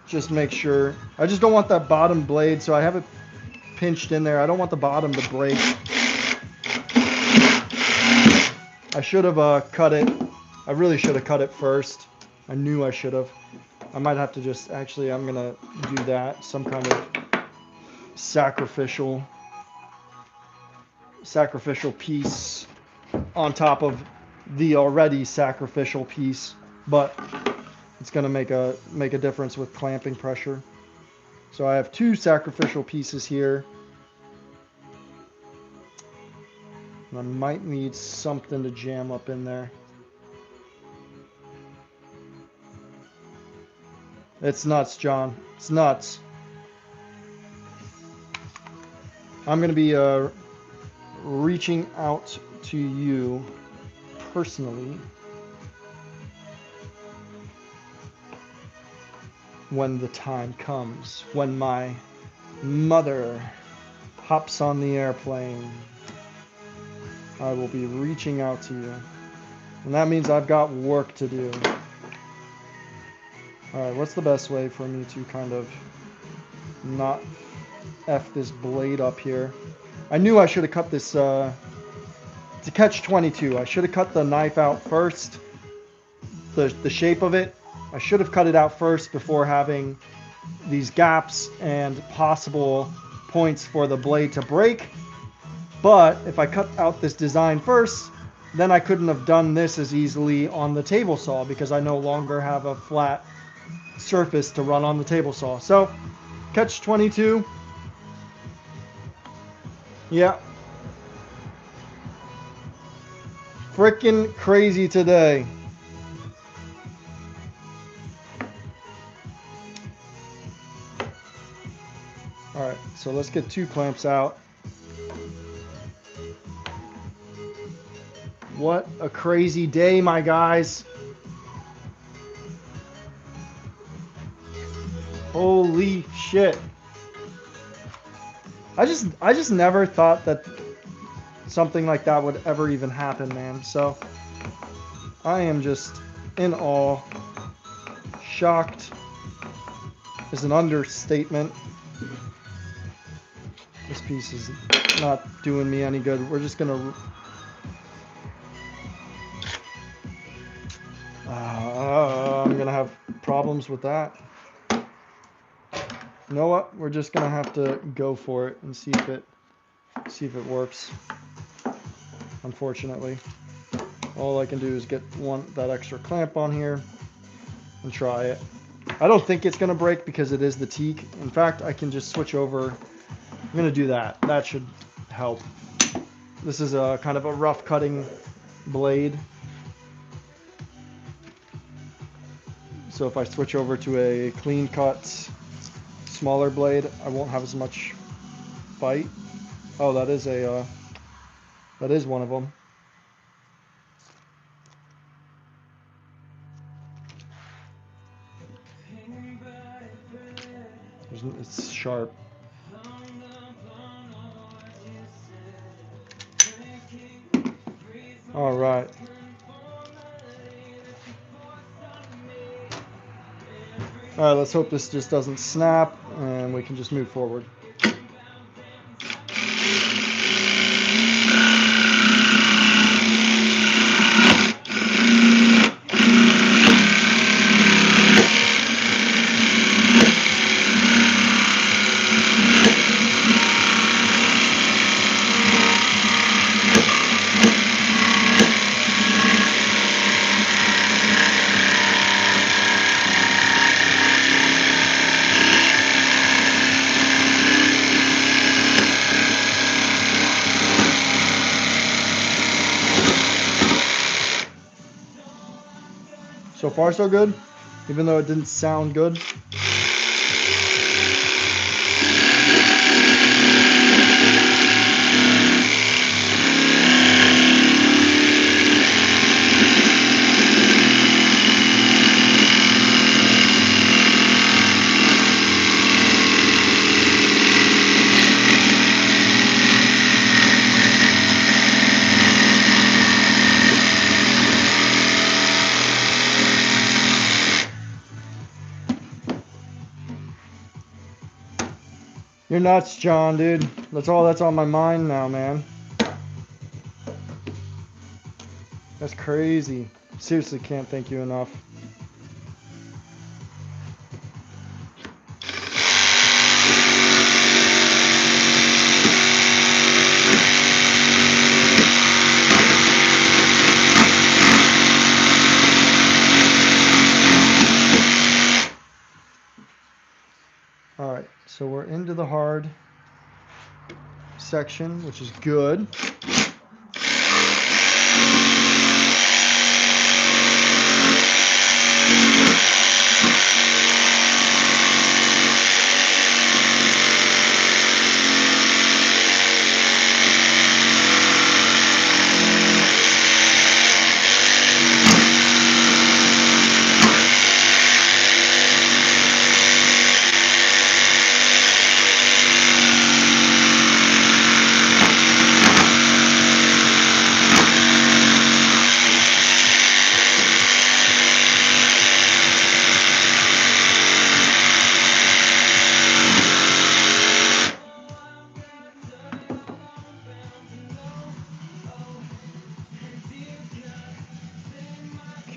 just make sure. I just don't want that bottom blade, so I have it pinched in there. I don't want the bottom to break. I should have cut it. I really should have cut it first. I knew I should have. I might have to just, actually, I'm gonna do that. Some kind of sacrificial piece on top of the already sacrificial piece, but it's gonna make a difference with clamping pressure. So I have two sacrificial pieces here. And I might need something to jam up in there. It's nuts, John. It's nuts. I'm going to be reaching out to you personally when the time comes, when my mother hops on the airplane. I will be reaching out to you. And that means I've got work to do. Alright, what's the best way for me to kind of not F this blade up here? I knew I should have cut this, to catch 22. I should have cut the knife out first. The shape of it. I should have cut it out first before having these gaps and possible points for the blade to break. But if I cut out this design first, then I couldn't have done this as easily on the table saw because I no longer have a flat surface to run on the table saw. So, catch 22. Yeah. Frickin' crazy today. Alright, so let's get 2 clamps out. What a crazy day, my guys. Holy shit. I just never thought that something like that would ever even happen, man. So I am just in awe. Shocked is an understatement. This piece is not doing me any good. We're just gonna I'm gonna have problems with that. You know what? We're just gonna have to go for it and see if it works. Unfortunately, all I can do is get that extra clamp on here and try it. I don't think it's gonna break because it is the teak. In fact, I can just switch over. I'm gonna do that. That should help. This is a kind of a rough cutting blade. So if I switch over to a clean cut, smaller blade, I won't have as much bite. Oh, that is one of them. It's sharp. All right. All right, let's hope this just doesn't snap and we can just move forward. So far, so good, even though it didn't sound good. You're nuts, John, dude. That's all that's on my mind now, man. That's crazy. Seriously, can't thank you enough. All right, so we're into the hard section, which is good.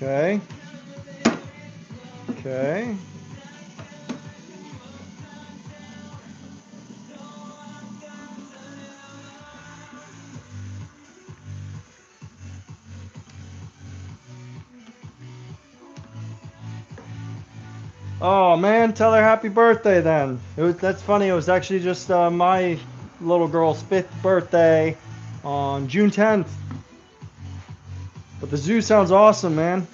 Okay. Okay. Oh man, tell her happy birthday then. That's funny. It was actually just my little girl's 5th birthday on June 10th. But the zoo sounds awesome, man.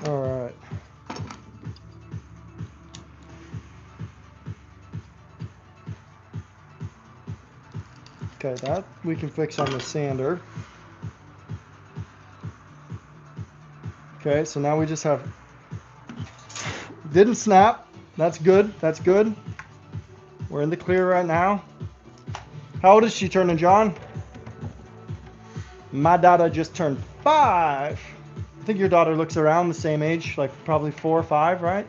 All right. Okay, that we can fix on the sander. Okay, so now we just have, didn't snap. That's good. That's good. We're in the clear right now. How old is she turning, John? My daughter just turned 5. I think your daughter looks around the same age, like probably 4 or 5, right?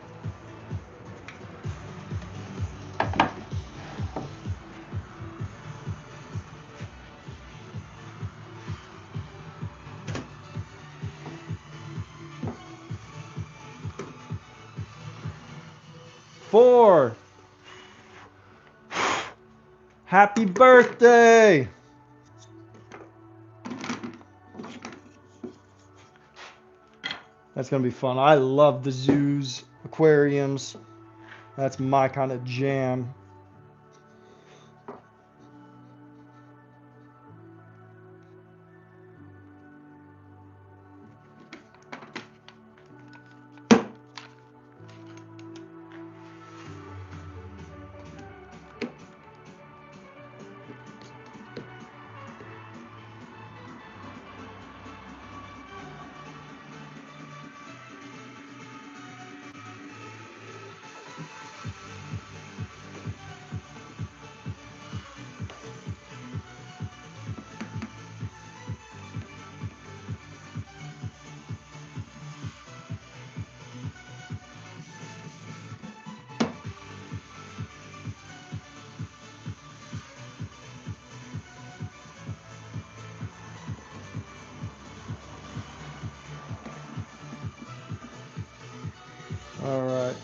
Four. Happy birthday. That's going to be fun. I love the zoos, aquariums. That's my kind of jam. All right.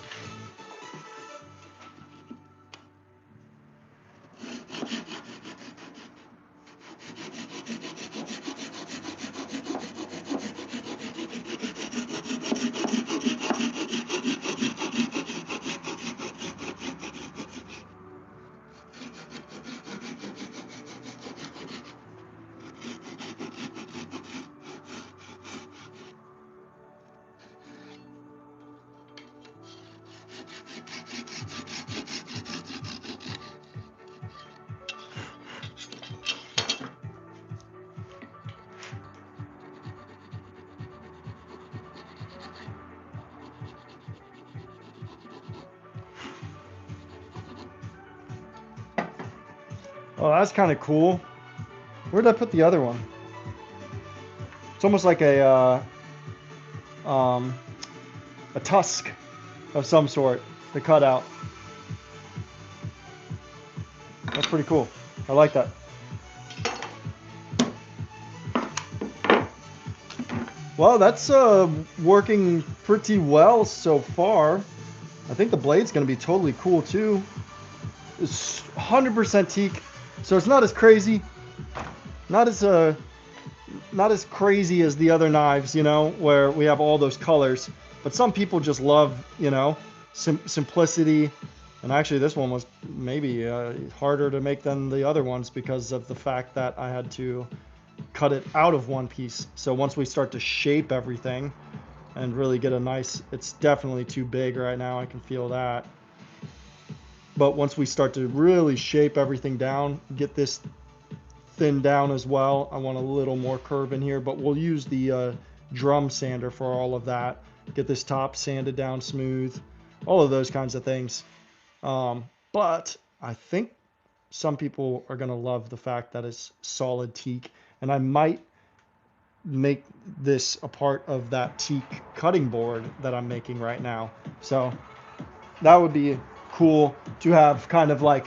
Oh, that's kind of cool. Where did I put the other one? It's almost like a tusk of some sort to cut out. That's pretty cool. I like that. Well, that's working pretty well so far. I think the blade's going to be totally cool too. It's 100% teak, so it's not as crazy. Not as crazy as the other knives, you know, where we have all those colors. But some people just love, you know, simplicity. And actually, this one was maybe harder to make than the other ones because of the fact that I had to cut it out of one piece. So once we start to shape everything and really get a nice, it's definitely too big right now. I can feel that. But once we start to really shape everything down, get this thin down as well. I want a little more curve in here, but we'll use the drum sander for all of that. Get this top sanded down smooth, all of those kinds of things. But I think some people are going to love the fact that it's solid teak, and I might make this a part of that teak cutting board that I'm making right now. So that would be cool to have kind of like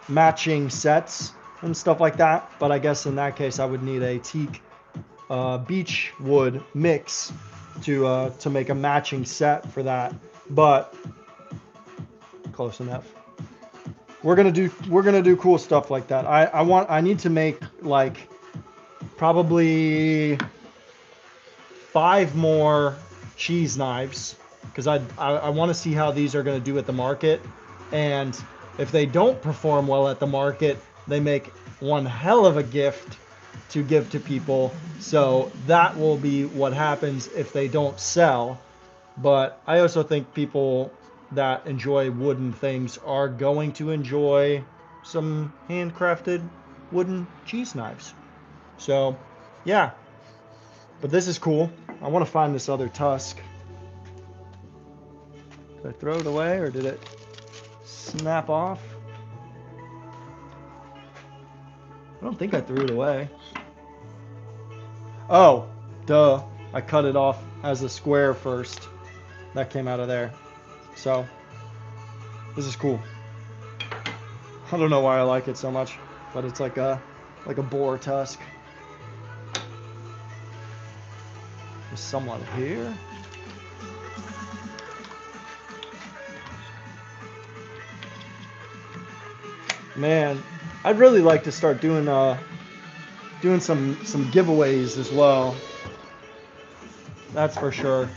matching sets and stuff like that. But I guess in that case, I would need a teak beech wood mix to make a matching set for that. But close enough. We're gonna do cool stuff like that. I need to make like probably 5 more cheese knives because I want to see how these are going to do at the market, and if they don't perform well at the market, they make one hell of a gift to give to people. So that will be what happens if they don't sell. But I also think people that enjoy wooden things are going to enjoy some handcrafted wooden cheese knives. So yeah, but this is cool. I want to find this other tusk. Did I throw it away or did it snap off? I don't think I threw it away. Oh, duh. I cut it off as a square first. That came out of there. So, this is cool. I don't know why I like it so much, but it's like a boar tusk. There's someone here. Man, I'd really like to start doing some giveaways as well. That's for sure.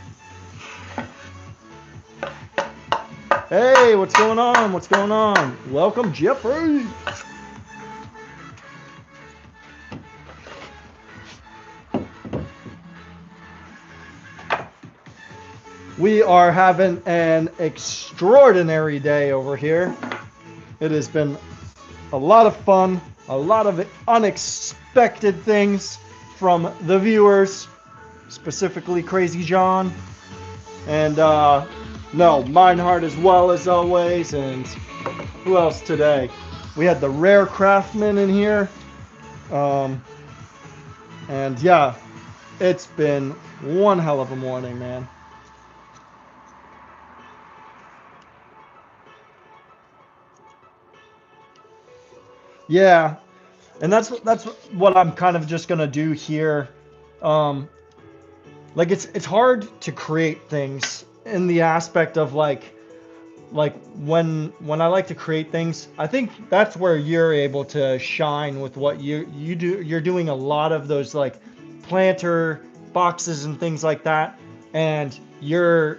Hey, what's going on? What's going on? Welcome, Jeffrey. We are having an extraordinary day over here. It has been a lot of fun, a lot of unexpected things from the viewers, specifically Crazy John, and no, Meinhardt as well as always, and who else today? We had the Rare Craftsman in here, and yeah, it's been one hell of a morning, man. Yeah, and that's what I'm kind of just gonna do here. Like it's hard to create things in the aspect of like when I like to create things, I think that's where you're able to shine with what you do. You're doing a lot of those like planter boxes and things like that, and you're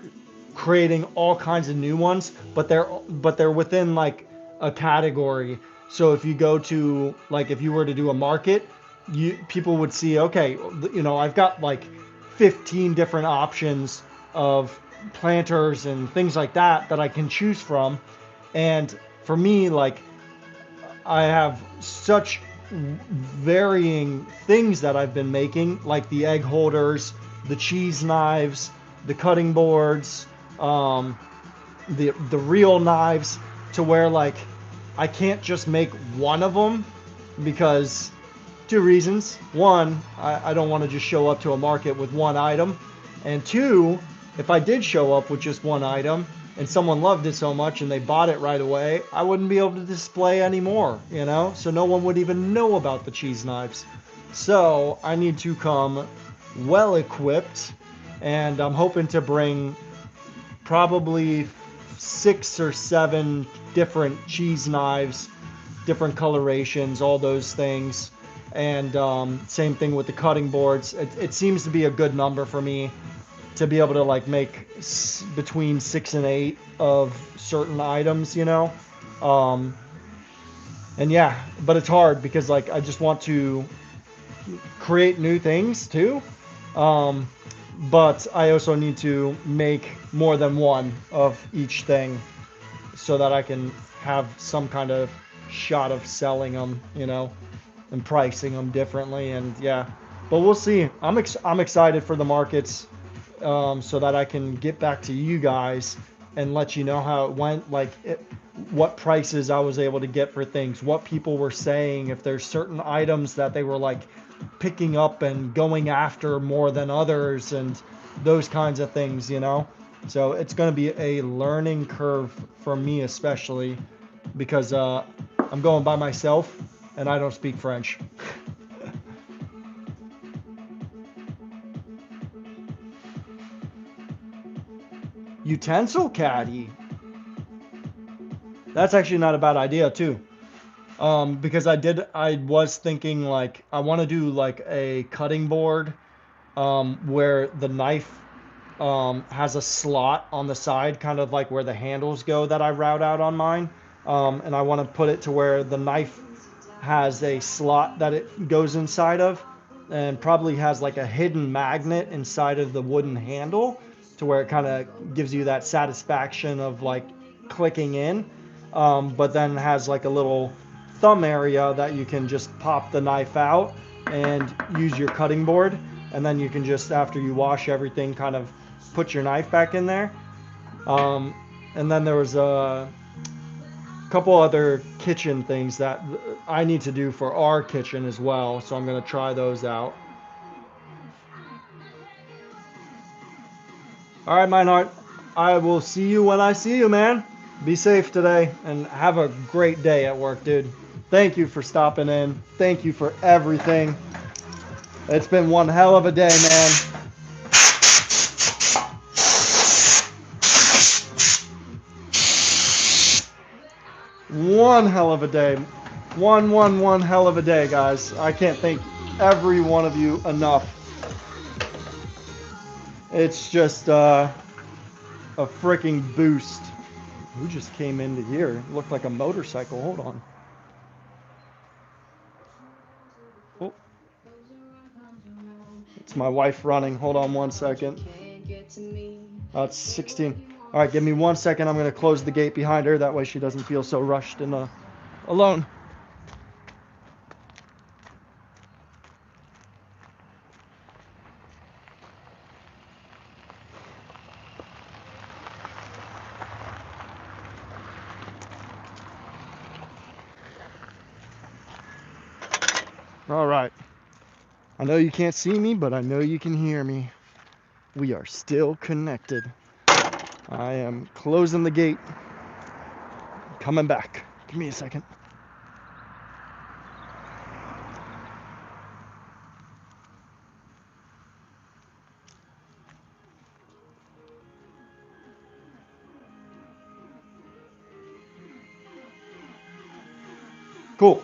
creating all kinds of new ones, but they're within like a category. So if you go to like if you were to do a market, people would see, okay, you know, I've got like 15 different options of planters and things like that I can choose from. And for me, like I have such varying things that I've been making, like the egg holders, the cheese knives, the cutting boards, the real knives, to where like I can't just make one of them. because two reasons. One, I don't want to just show up to a market with one item. And two, if I did show up with just one item and someone loved it so much and they bought it right away, I wouldn't be able to display anymore, you know? So no one would even know about the cheese knives. So I need to come well equipped, and I'm hoping to bring probably 6 or 7 different cheese knives, different colorations, all those things. And same thing with the cutting boards. It seems to be a good number for me to be able to like make between 6 and 8 of certain items, you know. And yeah, but it's hard because like I just want to create new things too. But I also need to make more than one of each thing so that I can have some kind of shot of selling them, you know, and pricing them differently. And yeah, but we'll see. I'm excited for the markets, so that I can get back to you guys and let you know how it went, like what prices I was able to get for things, what people were saying, if there's certain items that they were like picking up and going after more than others, and those kinds of things, you know. So it's going to be a learning curve for me, especially because I'm going by myself and I don't speak French. Utensil caddy. That's actually not a bad idea too. Because I was thinking like I want to do like a cutting board, where the knife has a slot on the side, kind of like where the handles go that I route out on mine. And I want to put it to where the knife has a slot that it goes inside of, and probably has like a hidden magnet inside of the wooden handle to where it kind of gives you that satisfaction of like clicking in. But then has like a little thumb area that you can just pop the knife out and use your cutting board, and then you can just, after you wash everything, kind of put your knife back in there. And then there was a couple other kitchen things that I need to do for our kitchen as well, so I'm going to try those out. All right, Meinhardt, I will see you when I see you, man. Be safe today and have a great day at work, dude. Thank you for stopping in. Thank you for everything. It's been one hell of a day, man. One hell of a day. One hell of a day, guys. I can't thank every one of you enough. It's just a freaking boost. Who just came into here? It looked like a motorcycle. Hold on. Oh. It's my wife running. Hold on one second. Oh, it's 16. All right, give me 1 second. I'm going to close the gate behind her. That way she doesn't feel so rushed and alone. All right. I know you can't see me, but I know you can hear me. We are still connected. I am closing the gate. Coming back. Give me a second. Cool.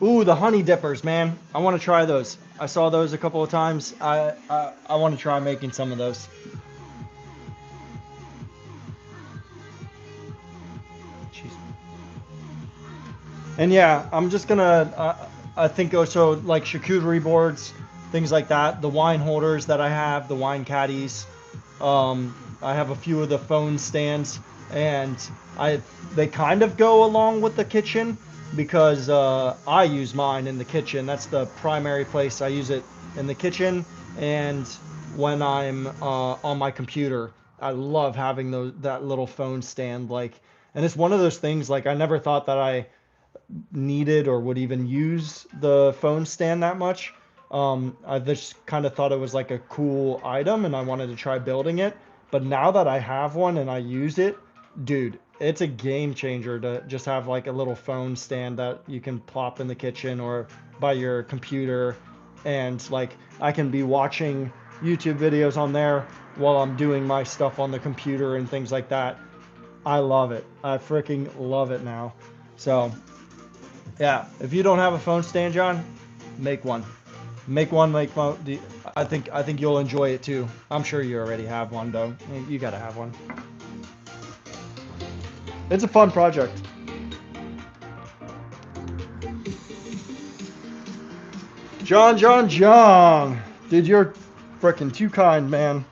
Ooh, the honey dippers, man. I want to try those. I saw those a couple of times. I want to try making some of those. Jeez. And yeah, I'm just gonna. I think also like charcuterie boards, things like that. The wine holders that I have, the wine caddies. I have a few of the phone stands, and they kind of go along with the kitchen, because I use mine in the kitchen. That's the primary place I use it, in the kitchen. And when I'm on my computer. I love having that little phone stand, like, and it's one of those things, like, I never thought that I needed or would even use the phone stand that much. I just kind of thought it was like a cool item and I wanted to try building it. But now that I have one and I use it, dude, it's a game changer to just have like a little phone stand that you can plop in the kitchen or by your computer. And like I can be watching YouTube videos on there while I'm doing my stuff on the computer and things like that. I love it. I freaking love it now. So, yeah, if you don't have a phone stand, John, make one. Make one. Make one. I think you'll enjoy it too. I'm sure you already have one though. You gotta have one. It's a fun project. John. Dude, you're freaking too kind, man.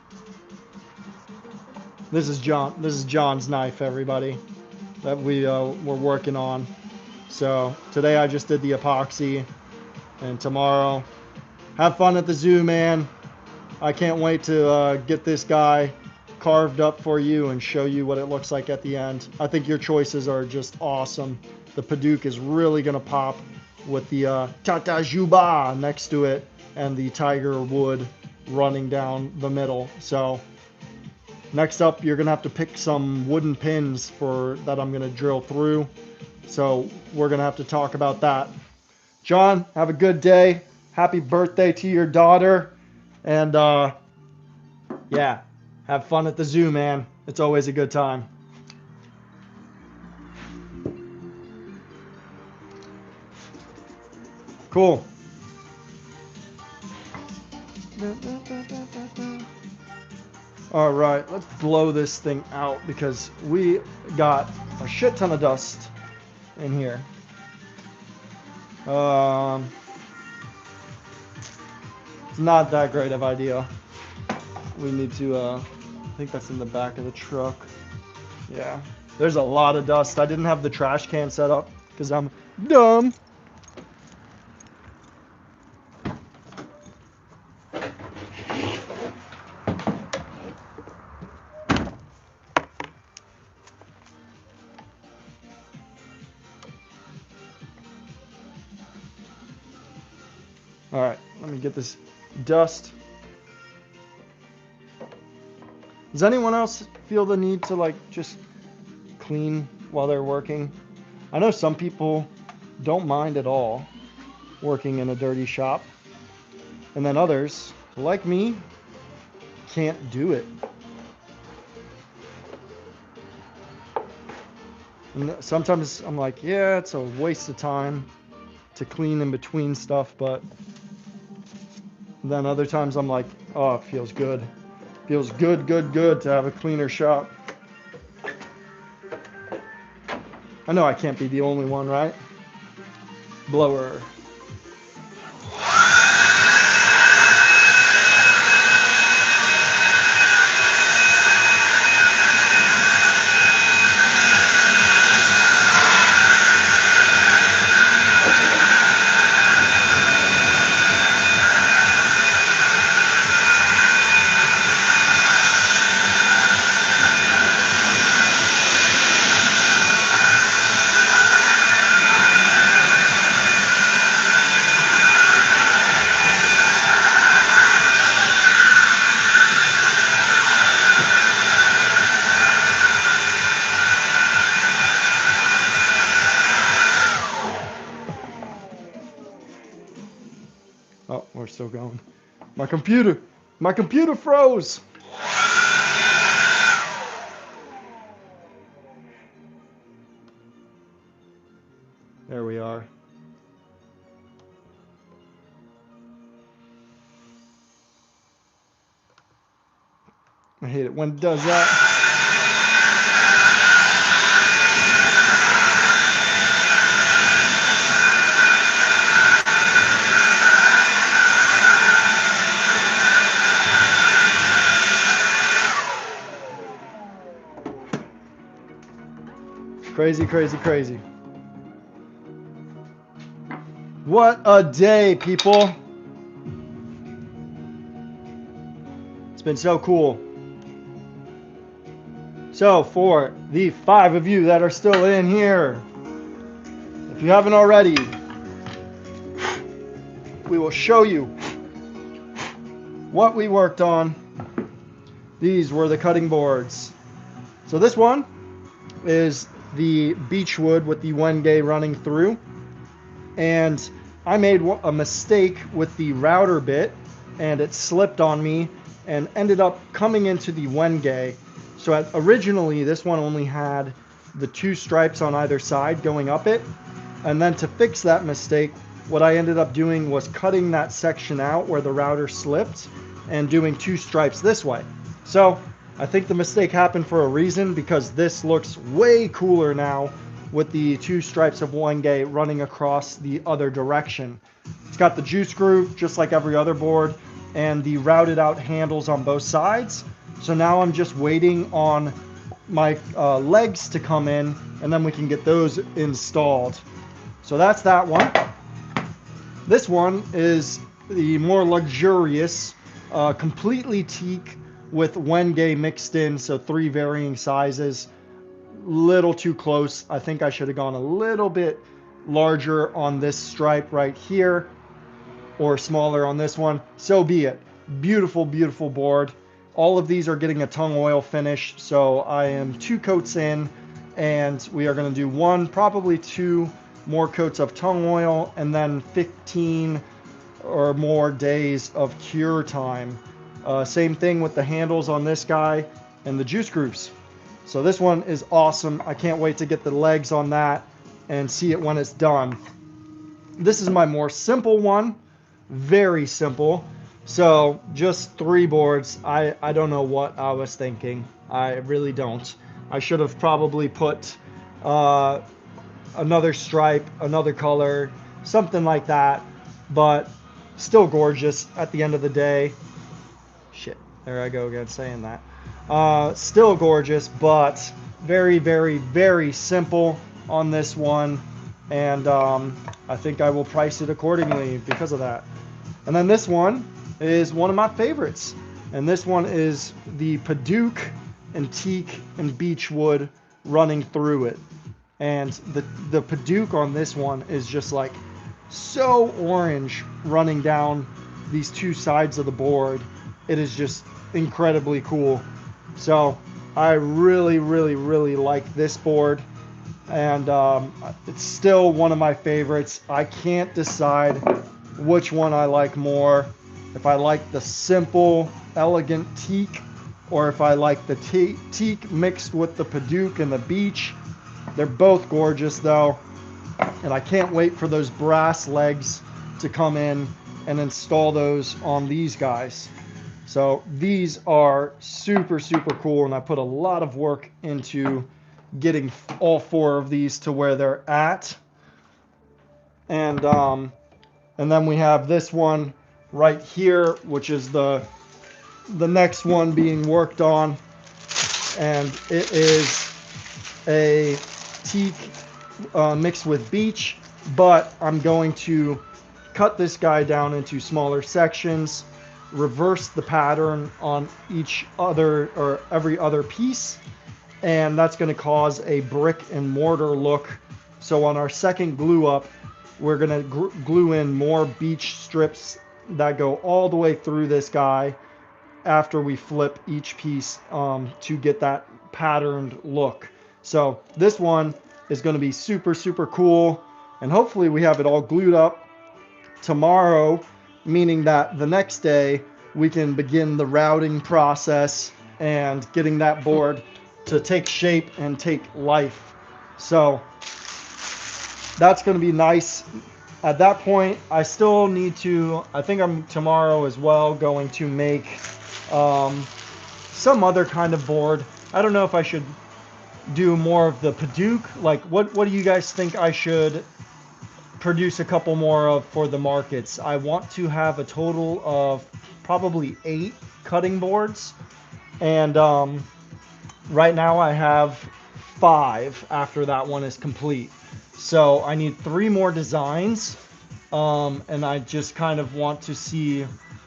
This is John. This is John's knife, everybody, that we're working on. So today I just did the epoxy, and tomorrow, have fun at the zoo, man. I can't wait to get this guy carved up for you and show you what it looks like at the end. I think your choices are just awesome. The Padauk is really gonna pop with the Tata Juba next to it and the tiger wood running down the middle. So next up, you're gonna have to pick some wooden pins for that I'm gonna drill through. So we're gonna have to talk about that. John, have a good day. Happy birthday to your daughter. And yeah, have fun at the zoo, man. It's always a good time. Cool. All right, let's blow this thing out because we got a shit ton of dust in here. It's not that great of idea. We need to, I think that's in the back of the truck. Yeah, there's a lot of dust. I didn't have the trash can set up because I'm dumb. All right, let me get this dust. Does anyone else feel the need to like just clean while they're working? I know some people don't mind at all working in a dirty shop. And then others, like me, can't do it. And sometimes I'm like, yeah, it's a waste of time to clean in between stuff, but then other times I'm like, oh, it feels good. Feels good to have a cleaner shop. I know I can't be the only one, right? Blower. Oh, we're still going. My computer froze. There we are. I hate it when it does that. Crazy. What a day, people. It's been so cool. So for the 5 of you that are still in here, if you haven't already, we will show you what we worked on. These were the cutting boards. So this one is the beechwood with the Wenge running through. And I made a mistake with the router bit, and it slipped on me and ended up coming into the Wenge. So originally this one only had the 2 stripes on either side going up it. And then to fix that mistake, what I ended up doing was cutting that section out where the router slipped and doing 2 stripes this way. So I think the mistake happened for a reason, because this looks way cooler now with the 2 stripes of Wenge running across the other direction. It's got the juice groove just like every other board, and the routed out handles on both sides. So now I'm just waiting on my legs to come in, and then we can get those installed. So that's that one. This one is the more luxurious, completely teak with Wenge mixed in, so 3 varying sizes. Little too close. I think I should have gone a little bit larger on this stripe right here, or smaller on this one. So be it. Beautiful, beautiful board. All of these are getting a tung oil finish, so I am 2 coats in, and we are going to do 1, probably 2 more coats of tung oil, and then 15 or more days of cure time. Same thing with the handles on this guy and the juice grooves. So this one is awesome. I can't wait to get the legs on that and see it when it's done. This is my more simple one. Very simple. So just 3 boards. I don't know what I was thinking. I really don't. I should have probably put another stripe, another color, something like that. But still gorgeous at the end of the day. Shit, there I go again saying that. Still gorgeous, but very, very, very simple on this one. And I think I will price it accordingly because of that. And then this one is one of my favorites. And this one is the Padauk and teak and beechwood running through it. And the Padauk on this one is just like so orange running down these 2 sides of the board. It is just incredibly cool. So I really, really, really like this board. And it's still one of my favorites. I can't decide which one I like more. If I like the simple, elegant teak, or if I like the teak mixed with the Padauk and the beech. They're both gorgeous though. And I can't wait for those brass legs to come in and install those on these guys. So these are super, super cool, and I put a lot of work into getting all 4 of these to where they're at. And then we have this one right here, which is the next one being worked on, and it is a teak mixed with beech, but I'm going to cut this guy down into smaller sections, reverse the pattern on each other or every other piece, and that's going to cause a brick and mortar look. So on our second glue up, we're going to glue in more beech strips that go all the way through this guy after we flip each piece to get that patterned look. So this one is going to be super, super cool, and hopefully we have it all glued up tomorrow, meaning that the next day we can begin the routing process and getting that board to take shape and take life. So that's going to be nice. At that point, I still need to, I think I'm tomorrow as well going to make some other kind of board. I don't know if I should do more of the Padauk. Like, what do you guys think I should produce a couple more of for the markets? I want to have a total of probably 8 cutting boards, and right now I have 5 after that one is complete. So I need 3 more designs, and I just kind of want to see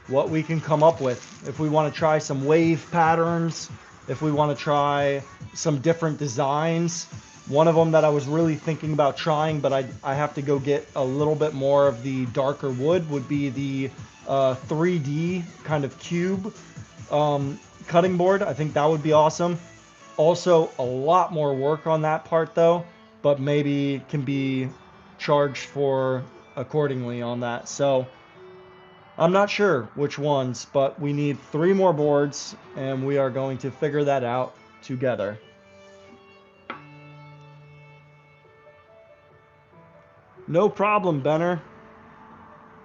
what we can come up with. If we want to try some wave patterns, if we want to try some different designs. One of them that I was really thinking about trying, but I have to go get a little bit more of the darker wood, would be the 3D kind of cube cutting board. I think that would be awesome. Also, a lot more work on that part though, but maybe can be charged for accordingly on that. So I'm not sure which ones, but we need 3 more boards and we are going to figure that out together. No problem, Benner.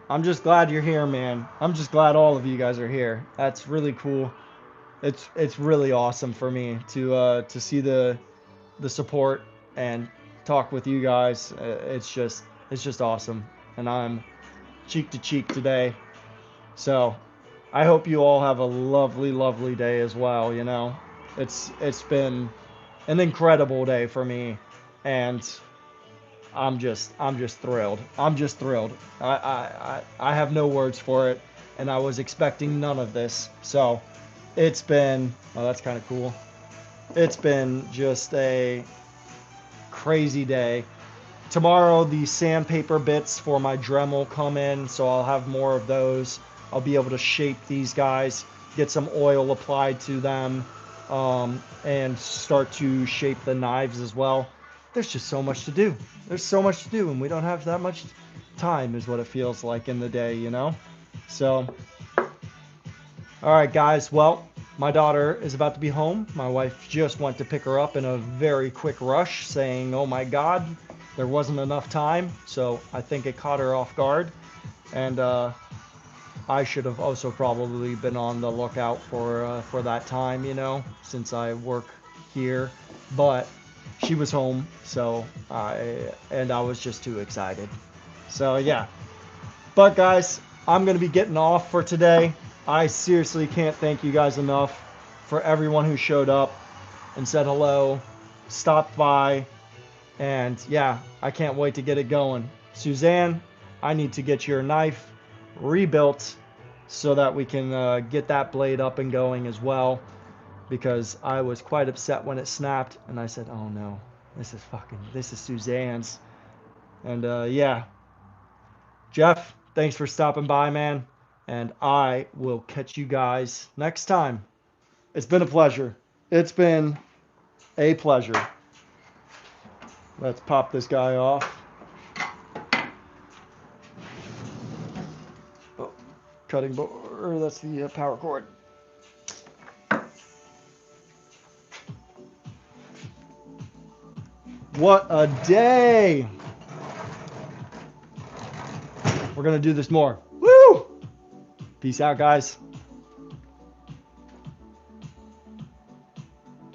I'm just glad you're here, man. I'm just glad all of you guys are here. That's really cool. It's really awesome for me to see the support and talk with you guys. It's just awesome, and I'm cheek to cheek today. So I hope you all have a lovely, lovely day as well. You know, it's been an incredible day for me, and I'm just thrilled. I'm just thrilled. I have no words for it, and I was expecting none of this. So it's been, oh, that's kind of cool. It's been just a crazy day. Tomorrow the sandpaper bits for my Dremel come in, so I'll have more of those. I'll be able to shape these guys, get some oil applied to them, and start to shape the knives as well. There's just so much to do. There's so much to do, and we don't have that much time is what it feels like in the day, you know? So, all right, guys. Well, my daughter is about to be home. My wife just went to pick her up in a very quick rush, saying, oh my God, there wasn't enough time. So I think it caught her off guard. And I should have also probably been on the lookout for that time, you know, since I work here. But she was home, so I was just too excited. So yeah. But guys, I'm going to be getting off for today. I seriously can't thank you guys enough for everyone who showed up and said hello, stopped by, and yeah, I can't wait to get it going. Suzanne, I need to get your knife rebuilt so that we can get that blade up and going as well, because I was quite upset when it snapped, and I said, oh no, this is Suzanne's. And yeah, Jeff, thanks for stopping by, man. And I will catch you guys next time. It's been a pleasure. It's been a pleasure. Let's pop this guy off. Oh, cutting board. That's the power cord. What a day! We're gonna do this more. Woo! Peace out, guys.